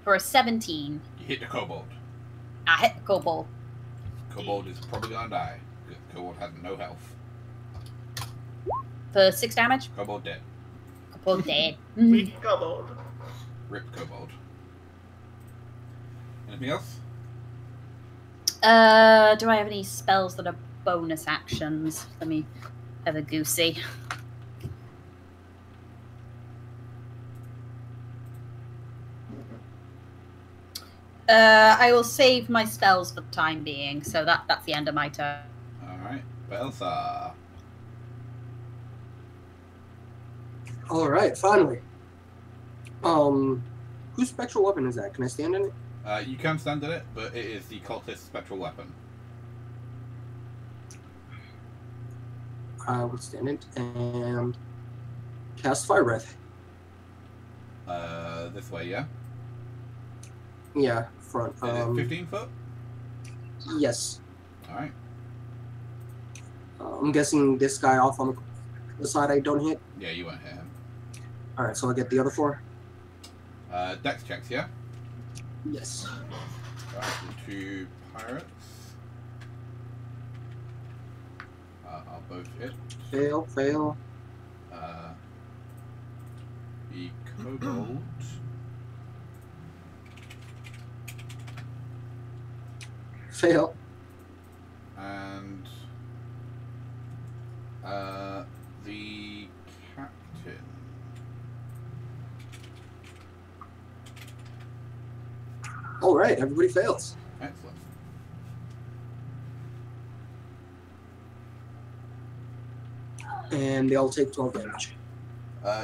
For a 17. You hit the kobold. I hit the kobold. Kobold is probably gonna die. Because kobold has no health. For 6 damage? Kobold dead. Kobold dead. We kobold. Rip kobold. Anything else? Do I have any spells that are bonus actions? Let me have a goosey. I will save my spells for the time being, so that's the end of my turn. Alright. Belsa. Alright, finally. Whose spectral weapon is that? Can I stand in it? You can stand in it, but it is the cultist spectral weapon. I will stand it and cast Fire Breath. This way, yeah? Yeah, front. Is it 15 foot? Yes. Alright. I'm guessing this guy off on the side I don't hit. Yeah, you won't hit him. Alright, so I get the other 4? Dex checks, yeah? Yes. Alright, the 2 pirates. I'll both hit. Fail. The kobold. Fail. And the captain. Alright, everybody fails. Excellent. And they all take 12 damage.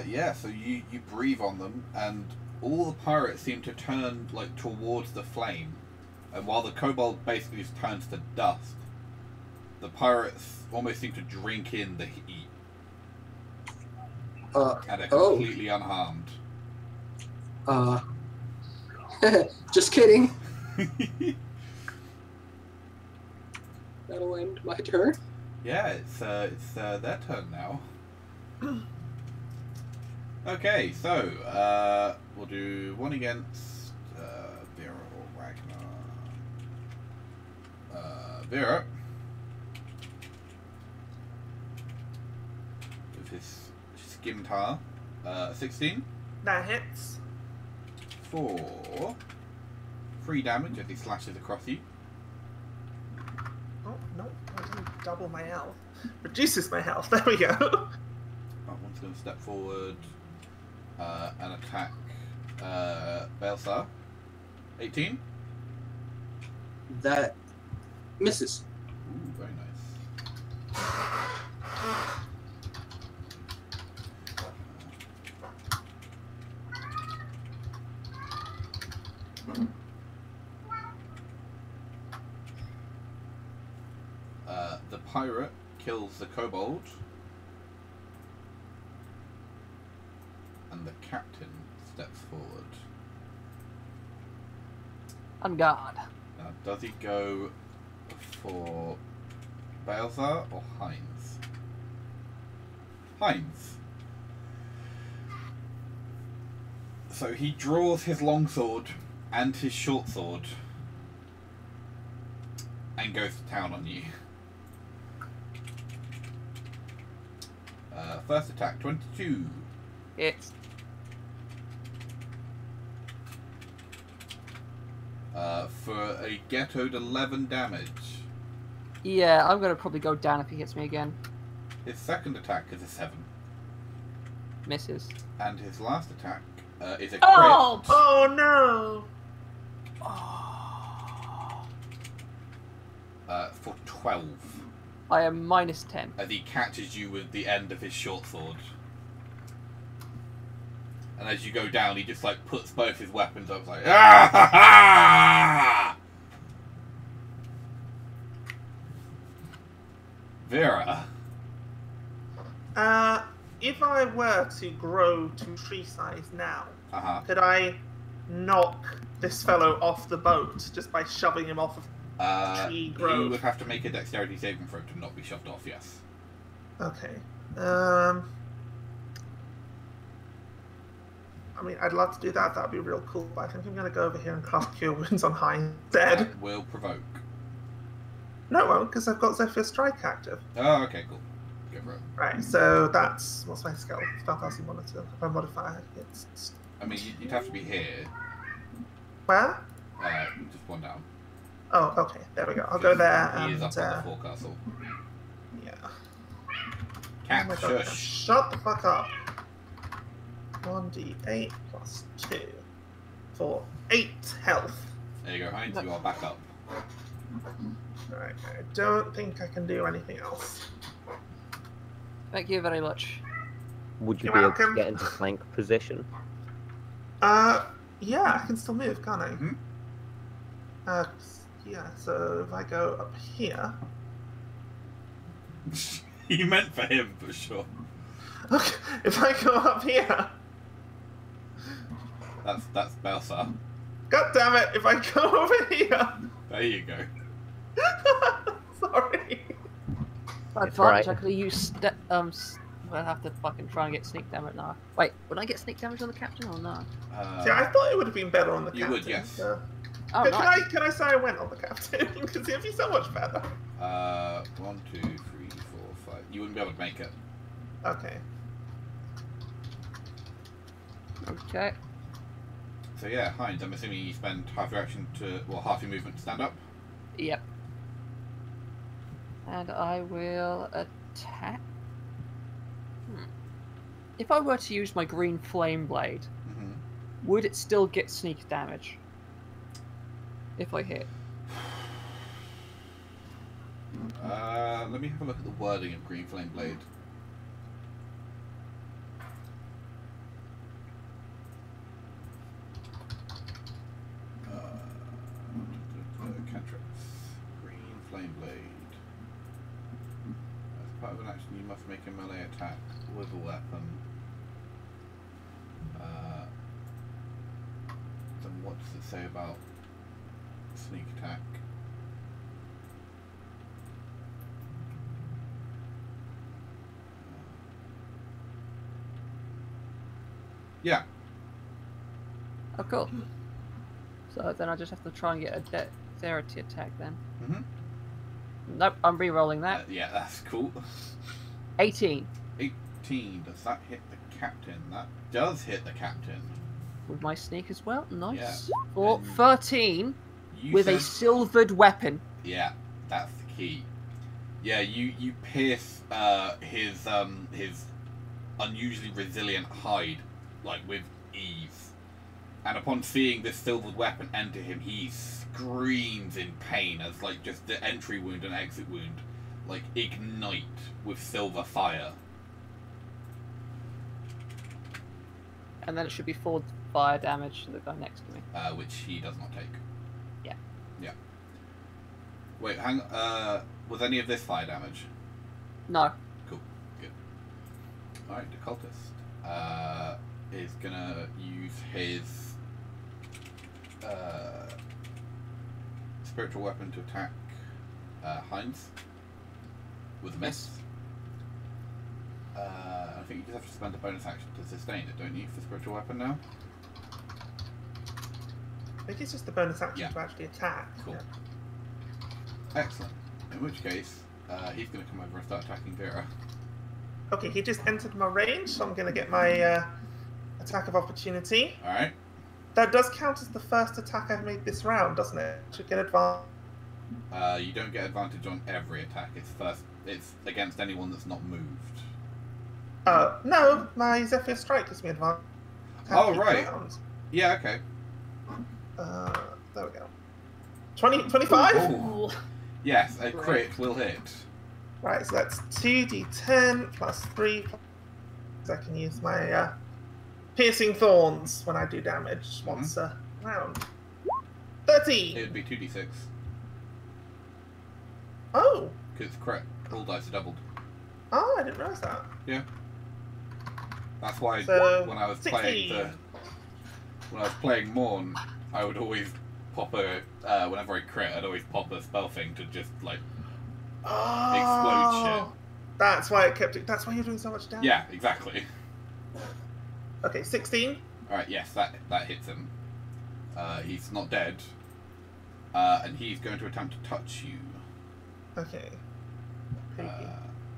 Yeah, so you breathe on them, and all the pirates seem to turn like towards the flame, and while the kobold basically just turns to dust, the pirates almost seem to drink in the heat, and are completely unharmed. Just kidding. That'll end my turn. Yeah, it's their turn now. Okay, so we'll do one against Vera or Ragnar. Vera with his scimitar, 16 That hits. for 3 damage as he slashes across you. Oh, no. I didn't double my health. Reduces my health. There we go. That one's going to step forward and attack Balsar. 18. That misses. Ooh, very nice. The pirate kills the kobold, and the captain steps forward. On guard. Now, does he go for Balzar or Heinz? Heinz. So he draws his longsword and his short sword and goes to town on you. First attack, 22. It's For a ghettoed 11 damage. yeah. I'm gonna probably go down if he hits me again. His second attack is a 7. Misses. And his last attack is a crit. Oh! Oh no! For 12. I am minus 10. As he catches you with the end of his short sword. And as you go down, he just like puts both his weapons up, like, ah ha ha! Vera. If I were to grow to tree size now, Uh-huh. could I knock this fellow off the boat just by shoving him off of tree He grove? would have to make a dexterity saving throw to not be shoved off, yes. Okay. I mean, I'd love to do that. That'd be real cool. But I think I'm going to go over here and cast Cure Wounds on High instead. That will provoke. No, it won't, because I've got Zephyr Strike active. Oh, okay, cool. Go for it. Right, so that's... What's my skill? Spellcasting monitor. My modifier. It's... I mean, you'd have to be here. Where? Just one down. Oh, okay. There we go. I'll go there He and... is up on the forecastle. Yeah. Cat, Oh my God, shush. shut the fuck up. 1d8 plus 2 for 8 health. There you go, Heinz, you are back up. Alright, I don't think I can do anything else. Thank you very much. Would you You're be able to welcome. get into flank position? Yeah, I can still move, can't I? Mhm. Yeah, so if I go up here... You meant for him, for sure. Okay, if I go up here... That's Belsa. God damn it, if I go over here... There you go. Sorry. By It's advantage, alright. I could have used I'll have to fucking try and get sneak damage now. Wait, would I get sneak damage on the captain or no? See, I thought it would have been better on the You captain. would, yes. So... Oh, can, nice. can I say I went on the captain? Because it'd be so much better. 1, 2, 3, 4, 5. You wouldn't be able to make it. Okay. Okay. So yeah, Heinz, I'm assuming you spend half your action to, well, half your movement to stand up. Yep. And I will attack. If I were to use my green flame blade, Mm-hmm. would it still get sneak damage? If I hit. Let me have a look at the wording of Green Flame Blade. Cantrips. Green Flame Blade. As part of an action, you must make a melee attack with a weapon. Then what does it say about sneak attack? Yeah. Oh, cool. So then I just have to try and get a dexterity attack then. Mm-hmm. Nope, I'm re-rolling that. Yeah, that's cool. 18 18. Does that hit the captain? That does hit the captain. with my sneak as well. Nice. Yeah. Or And 13 You with a said- silvered weapon. Yeah, that's the key. Yeah, you pierce his unusually resilient hide like with ease, and upon seeing this silvered weapon enter him, he screams in pain as like just the entry wound and exit wound like ignite with silver fire. And then it should be 4 fire damage to the guy next to me. Which he does not take. Yeah. Yeah. Wait, hang. Was any of this fire damage? No. Cool. Good. All right, the cultist is gonna use his spiritual weapon to attack Heinz with a miss. I think you just have to spend a bonus action to sustain it, don't you, for spiritual weapon now? I think it's just the bonus action Yeah. to actually attack. Cool. Yeah. Excellent. In which case, he's going to come over and start attacking Vera. Okay, he just entered my range, so I'm going to get my attack of opportunity. Alright. That does count as the first attack I've made this round, doesn't it? Should get advantage. You don't get advantage on every attack. It's against anyone that's not moved. No, my Zephyr Strike gives me advantage. Oh, right. Yeah, okay. There we go. 25? Ooh. Yes, a crit will hit. Right, so that's 2d10 plus 3. I can use my piercing thorns when I do damage once a round. 13! It would be 2d6. Oh! Because it's crit. All dice are doubled. Oh, I didn't realise that. Yeah. That's why So, when I was 16. playing Morn, I would always pop a whenever I crit, I'd always pop a spell thing to just like explode shit. That's why it kept it. That's why you're doing so much damage. Yeah, exactly. Okay, 16. All right, yes, that hits him. He's not dead, and he's going to attempt to touch you. Okay. Thank you.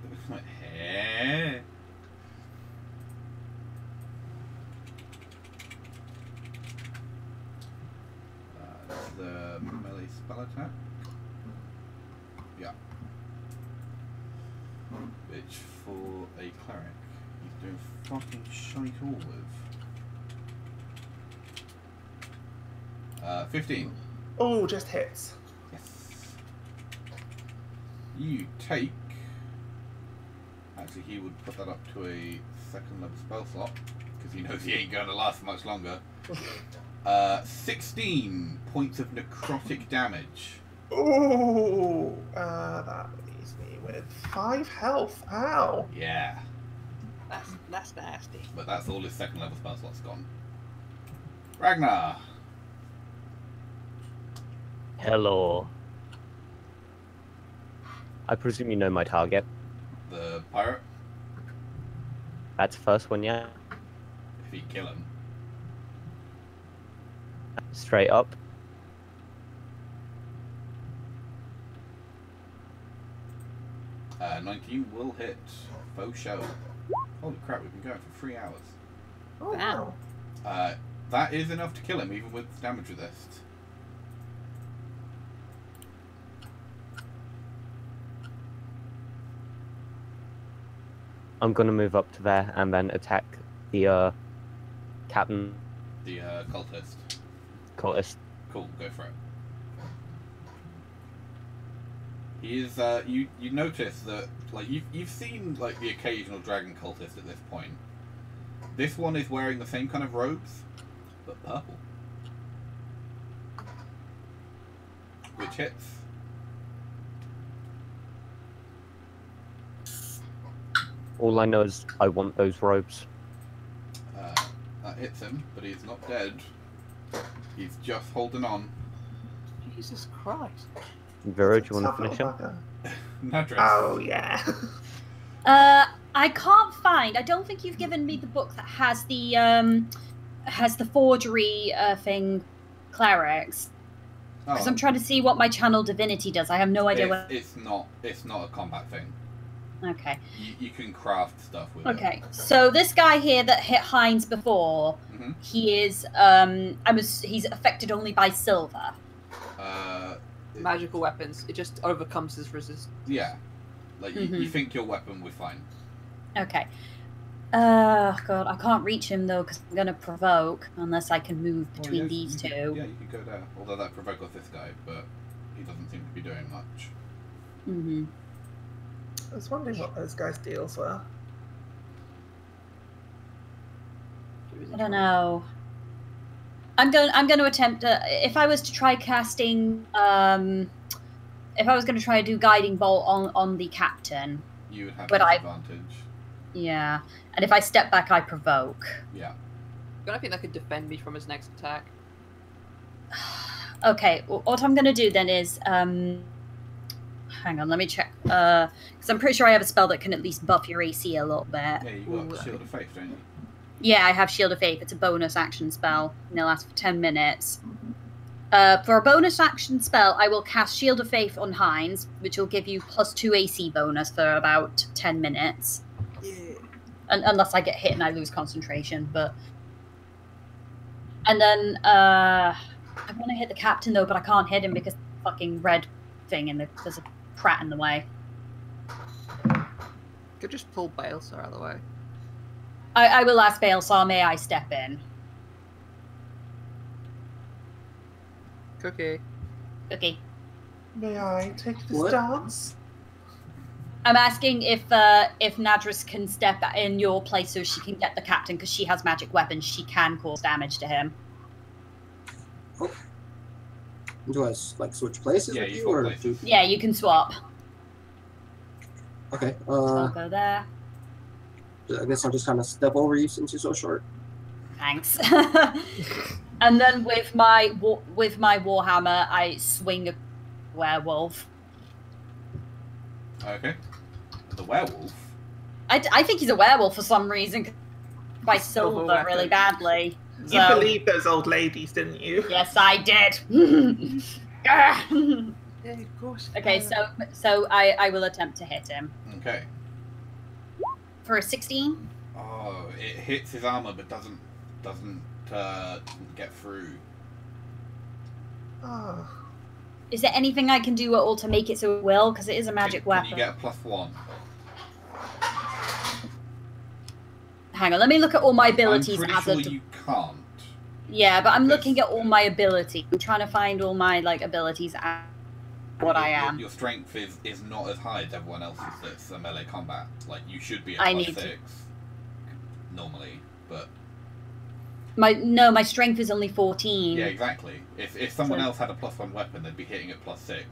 With my hair. The melee spell attack. Yeah. Which for a cleric, he's doing fucking shite all with. 15. Oh, just hits. Yes. You take. Actually, he would put that up to a second level spell slot because he knows he ain't going to last much longer. 16 points of necrotic damage. Ooh, that leaves me with 5 health. Ow. Yeah. That's nasty. But that's all his second level spell slots gone. Ragnar. Hello. I presume you know my target. The pirate. That's the first one, yeah? If you kill him. Straight up. Uh, 19 will hit. Faux show. Holy crap, we've been going for 3 hours. Oh, wow. That is enough to kill him, even with damage resist. I'm gonna move up to there and then attack the captain The cultist. cultist. Cool, go for it. He is. You notice that like you've seen like the occasional dragon cultist at this point. This one is wearing the same kind of robes, but purple, which hits. All I know is I want those robes. That hits him, but he's not dead. He's just holding on. Jesus Christ. Vero, do you want to finish him? Nadris. Oh, yeah. I can't find. I don't think you've given me the book that has the forgery thing, clerics. Because I'm trying to see what my channel divinity does. I have no idea what. It's not a combat thing. Okay. You can craft stuff with it. Okay. So this guy here that hit Hines before, he is he's affected only by silver. Magical weapons. It just overcomes his resist. Yeah. Like you think your weapon will be fine. Okay. God, I can't reach him though because I'm gonna provoke unless I can move between these two. Yeah, you could go there. Although that provoke was this guy, but he doesn't seem to be doing much. I was wondering what those guys' deals were. I don't know. I'm going to attempt if I was to try casting if I was going to try to do guiding bolt on the captain. You would have disadvantage. Yeah, and if I step back, I provoke. Yeah. I think that could defend me from his next attack. Okay, what I'm going to do then is hang on, let me check. Because I'm pretty sure I have a spell that can at least buff your AC a little bit. Yeah, you got Shield of Faith, don't you? Yeah, I have Shield of Faith. It's a bonus action spell, and it lasts for 10 minutes. For a bonus action spell, I will cast Shield of Faith on Hines, which will give you +2 AC bonus for about 10 minutes. Yeah. Unless I get hit and I lose concentration, but... And then, I want to hit the captain, though, but I can't hit him because the fucking red thing, and there's a prat in the way. Could just pull Balesar out of the way. I will ask Balesar, may I step in? Cookie. Okay. May I take this What? dance? I'm asking if Nadris can step in your place so she can get the captain, because she has magic weapons. She can cause damage to him. Oh. Do I like switch places Yeah, with you you, swap or places. Yeah, you can swap. Okay. I'll go there. I guess I'll just kind of step over you since you're so short. Thanks. And then with my warhammer, I swing a werewolf. Okay. The werewolf. I think he's a werewolf for some reason. By Silver silver weapon. really badly. You So, believed those old ladies, didn't you? yes, I did. Yeah, of course. Okay, so I will attempt to hit him Okay. for a 16. Oh, it hits his armor, but doesn't get through. Oh. Is there anything I can do at all to make it so it will? Because it is a magic weapon. Can you get a +1? Hang on, let me look at all my abilities I'm as pretty a. sure you can't. Yeah, but I'm Because- looking at all my ability. I'm trying to find all my abilities as what I am. Your strength is not as high as everyone else's that's a melee combat. Like, you should be I at need +6 to- normally, but My strength is only 14. yeah, exactly. If someone So- else had a +1 weapon, they'd be hitting at +6,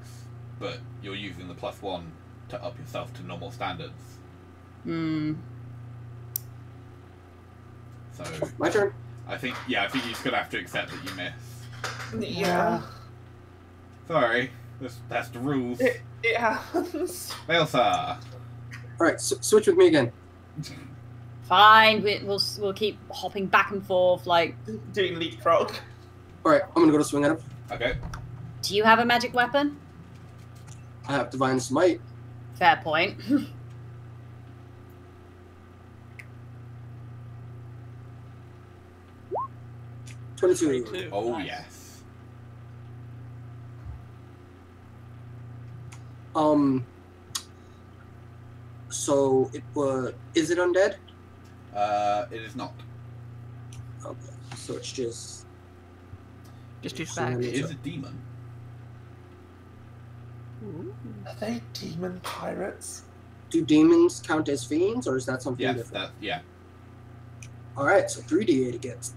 but you're using the +1 to up yourself to normal standards. Hmm. So My turn. I think you're just gonna have to accept that you miss. Yeah. Sorry, that's the rules. It happens. Elsa. All right, switch with me again. Fine, we'll keep hopping back and forth. Like, Doing leapfrog. All right, I'm gonna go to swing at him. Okay. do you have a magic weapon? I have divine smite. Fair point. 22. Oh Nice. yes. So it was. Is it undead? It is not. Okay, so it's just. Just too So back. It is a demon. Are they demon pirates? Do demons count as fiends, or is that something Yes, different? yeah. All right, so 3d8 against.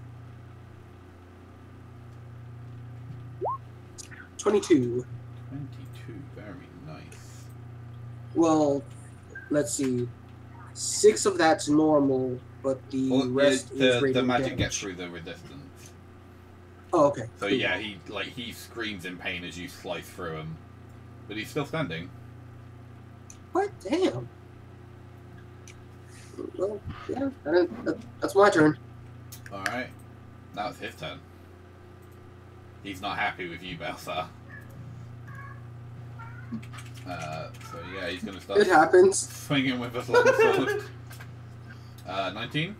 22. 22, very nice. Well, let's see. 6 of that's normal, but the Well, rest is the radiant magic damage. gets through the resistance. Oh, okay. So yeah, he screams in pain as you slice through him, but he's still standing. What? Damn. Well, yeah, that's my turn. All right, now it's his turn. He's not happy with you, Balsar. So yeah, he's gonna start It happens. swinging with his long sword. 19.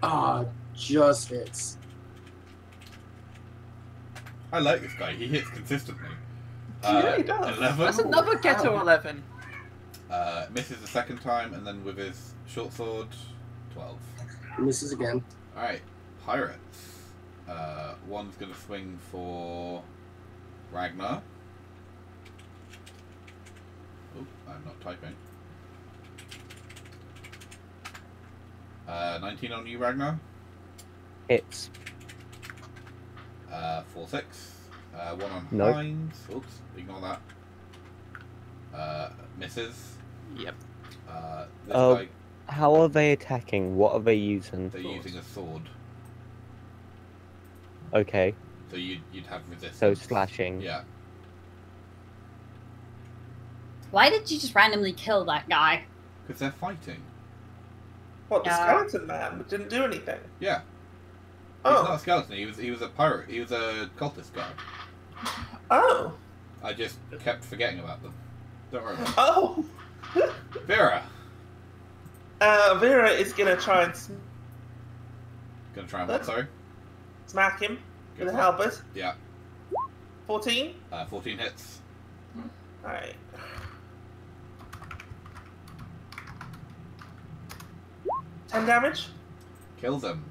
Ah, just hits. I like this guy. He hits consistently. Yeah, he does. 11. That's another get to 11. Misses the second time, and then with his short sword, 12. Misses again. Alright, pirates. One's gonna swing for Ragnar. Oh, I'm not typing. 19 on you, Ragnar. Hits. 4-6. One on No. Hines. Oops, ignore that. Misses. Yep. This Oh. guy, How are they attacking? What are they using? they're using a sword. Okay, So you'd have resistance. so slashing. Yeah. Why did you just randomly kill that guy? Because they're fighting. What, the Yeah. skeleton man didn't do anything? Yeah. He's not Oh. a skeleton. He was a pirate. He was a cultist guy. Oh. I just kept forgetting about them. Don't worry. About Oh. it. Vera, Vera is gonna try and gonna try and what? Sorry. smack him Go with a for it. halberd. Yeah. 14. 14 hits. Alright. 10 damage. Kills him.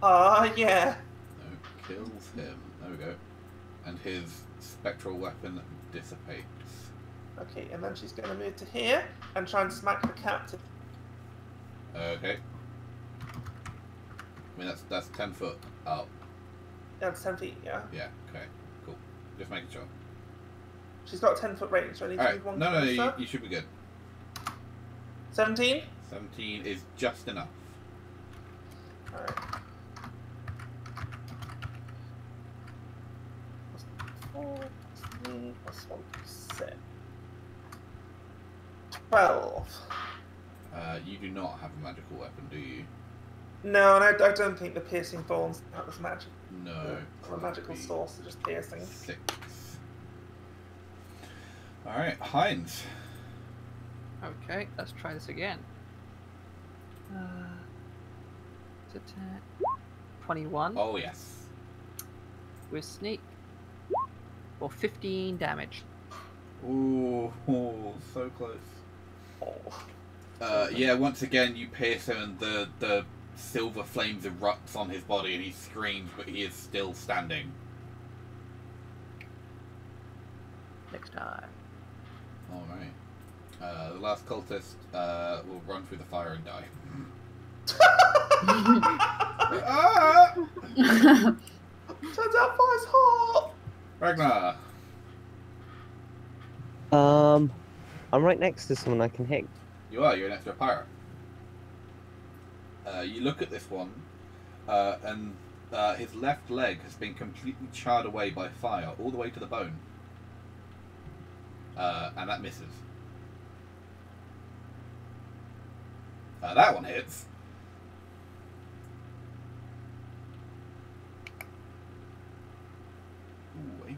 Yeah. No, kills him. There we go. And his spectral weapon dissipates. Okay, and then she's gonna move to here and try and smack the captain. Okay. I mean that's 10 foot up. Down to 10 feet, yeah. Yeah. Okay. Cool. Just making sure. She's got 10-foot range, so I need All to right. move one No, closer. you should be good. 17. 17 is just enough. Alright. Plus 1 plus 6. 12. You do not have a magical weapon, do you? No, and I don't think the piercing thorns that was magic. No. From a magical source, they're just piercing. 6. Alright, Heinz. Okay, let's try this again. Attack. 21 Oh, yes. with sneak for 15 damage. Ooh, so close. Yeah, once again you pierce him and the silver flames erupts on his body and he screams, but he is still standing. Next time. Alright. The last cultist will run through the fire and die. Ah! Turns out fire's hot! Ragnar! I'm right next to someone I can hit. You are, you're next to a pirate. You look at this one, and his left leg has been completely charred away by fire, all the way to the bone. And that misses. That one hits. Ooh, 18.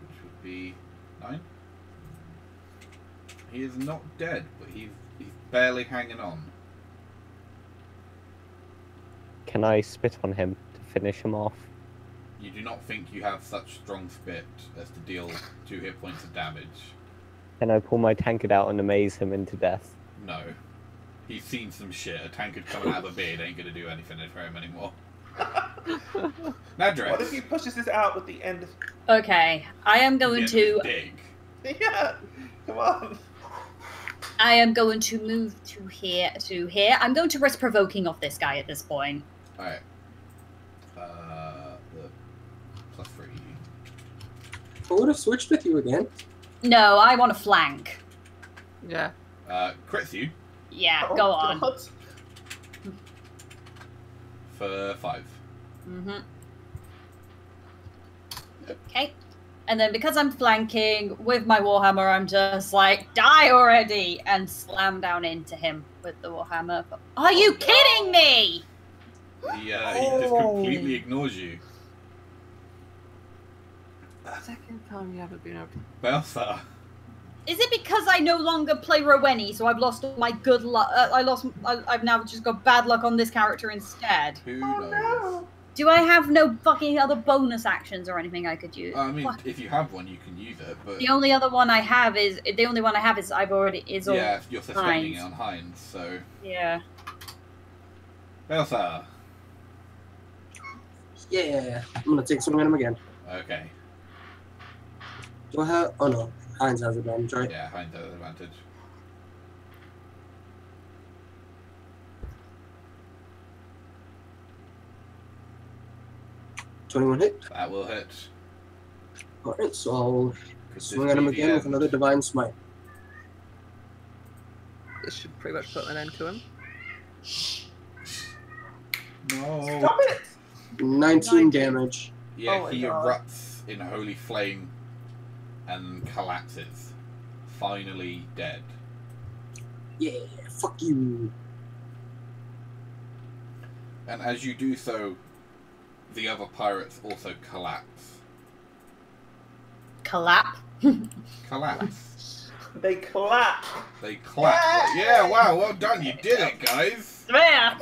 Which would be 9. He is not dead, but he's barely hanging on. Can I spit on him to finish him off? You do not think you have such strong spit as to deal 2 hit points of damage. Can I pull my tankard out and amaze him into death? No. He's seen some shit. A tankard coming out of a beard ain't gonna do anything for him anymore. Nadra. What if he pushes this out with the end of... Okay, I am going to. Dig. Yeah! Come on! I am going to move to here. I'm going to risk provoking off this guy at this point. Alright. The +3. I would have switched with you again. No, I want to flank. Yeah. Crits you Yeah, Oh, go on. God. for 5. Mm-hmm. Okay. And then because I'm flanking with my Warhammer, I'm just like, die already! And slam down into him with the Warhammer. Are you kidding me? He just completely ignores you. Second time you haven't been able to... Belsa. Is it because I no longer play Roweni, so I've lost all my good luck? I've now just got bad luck on this character instead. Who Oh knows? no! Do I have no fucking other bonus actions or anything I could use? I mean, Fuck. if you have one, you can use it, but... The only one I have is I've already yeah, you're sustaining Heinz. it on Heinz, so... Yeah. Belsa. Yeah, I'm gonna take swing at him again. Okay. Do I have? Oh no, Heinz has advantage, right? Yeah, Heinz has advantage. $21 hit. That will hit. Alright, so I'll 'Cause swing this at him will be the again with end. another divine smite. This should pretty much put an end to him. No. Stop it! 19 damage. Yeah, Oh my he God. erupts in holy flame and collapses. Finally dead. Yeah, fuck you. And as you do so, the other pirates also collapse. Collap. Collapse. They clap! They clap. Yeah, wow, well done, you did it, guys. Yeah.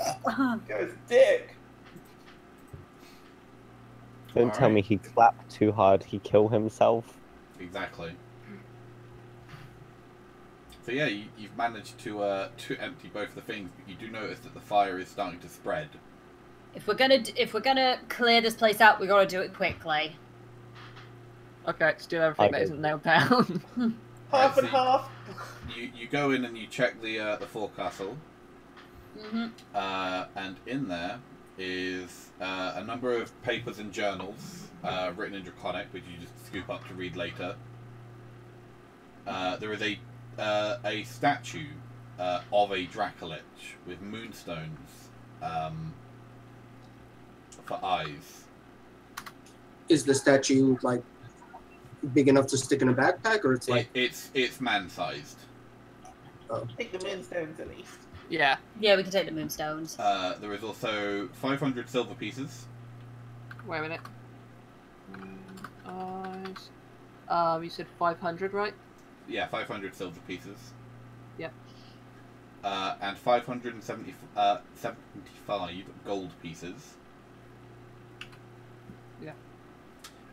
Goes dick! Don't tell Alright. me he clapped too hard, he killed himself. Exactly. So yeah, you've managed to empty both of the things, but you do notice that the fire is starting to spread. If we're gonna clear this place out, we gotta do it quickly. Okay, let's do everything that Okay. isn't nailed down. Half and see. half! You go in and you check the forecastle. Mm-hmm. And in there is a number of papers and journals written in Draconic, which you just scoop up to read later. There is a statue of a Dracolich with moonstones for eyes. Is the statue like big enough to stick in a backpack, or it's like It's man-sized. Take the moonstones at least. Yeah. Yeah, we can take the moonstones. There is also 500 silver pieces. Wait a minute. You said 500, right? Yeah, 500 silver pieces. Yep. And 575 gold pieces. Yeah.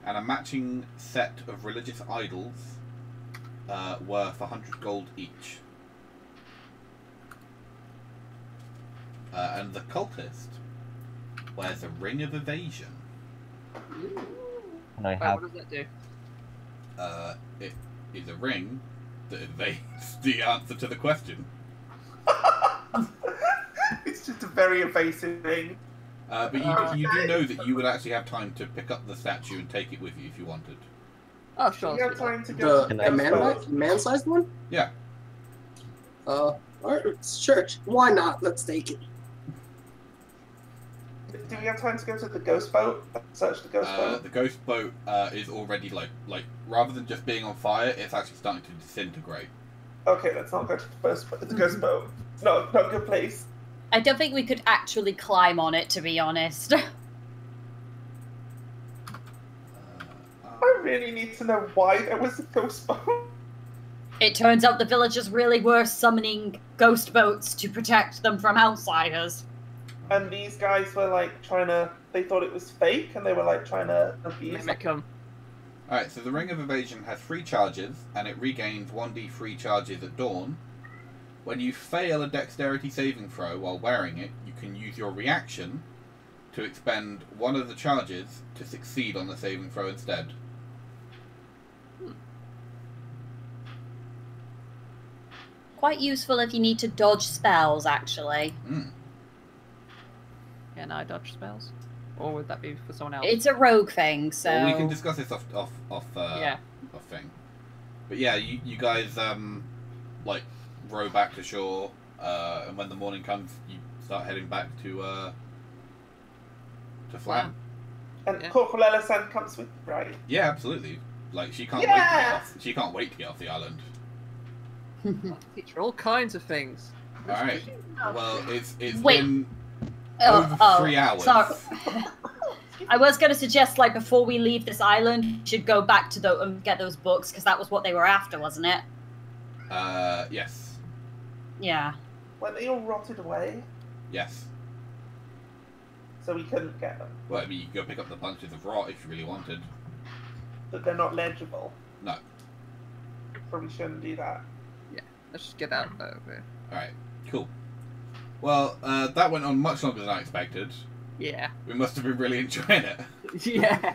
And a matching set of religious idols worth 100 gold each. And the cultist wears a ring of evasion. And I Wait, have. what does that do? It is a ring that evades the answer to the question. It's just a very evasive thing. But you do know that you would actually have time to pick up the statue and take it with you if you wanted. Oh, Do sure. you have time to go to the man-sized one. Yeah. Alright, sure. Why not? Let's take it. Do we have time to go to the ghost boat? Search the ghost boat. The ghost boat is already like rather than just being on fire, it's actually starting to disintegrate. Okay, let's not go to the ghost boat. Not a good place. I don't think we could actually climb on it, to be honest. I really need to know why there was a ghost boat. It turns out the villagers really were summoning ghost boats to protect them from outsiders. And these guys were like they thought it was fake, and they were like trying to abuse Mimic them. Alright, so the Ring of Evasion has 3 charges, and it regains 1d3 charges at dawn. When you fail a dexterity saving throw while wearing it, you can use your reaction to expend one of the charges to succeed on the saving throw instead. Quite useful if you need to dodge spells, actually. Can I dodge spells? Or would that be for someone else? It's a rogue thing, so... Well, we can discuss this off thing. But yeah, you guys, like, row back to shore, and when the morning comes, you start heading back to Phlan. And Corporal Ellison comes with, right? Yeah, absolutely. Like, she can't wait to get off. She can't wait to get off the island. Teach her all kinds of things. Alright. Well, it's Wait. been over 3 hours. Sorry. I was going to suggest, like, before we leave this island, we should go back to and get those books, because that was what they were after, wasn't it? Yes. Yeah. Were they all rotted away? Yes. So we couldn't get them. Well, I mean, you could go pick up the bunches of rot if you really wanted. But they're not legible. No. Probably shouldn't do that. Let's just get out of here. Alright, cool. Well, that went on much longer than I expected. Yeah. We must have been really enjoying it. Yeah.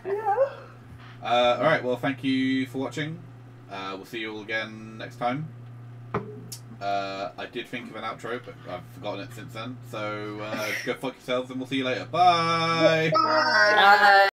Alright, well, thank you for watching. We'll see you all again next time. I did think of an outro, but I've forgotten it since then. So, go fuck yourselves, and we'll see you later. Bye! Bye! Bye.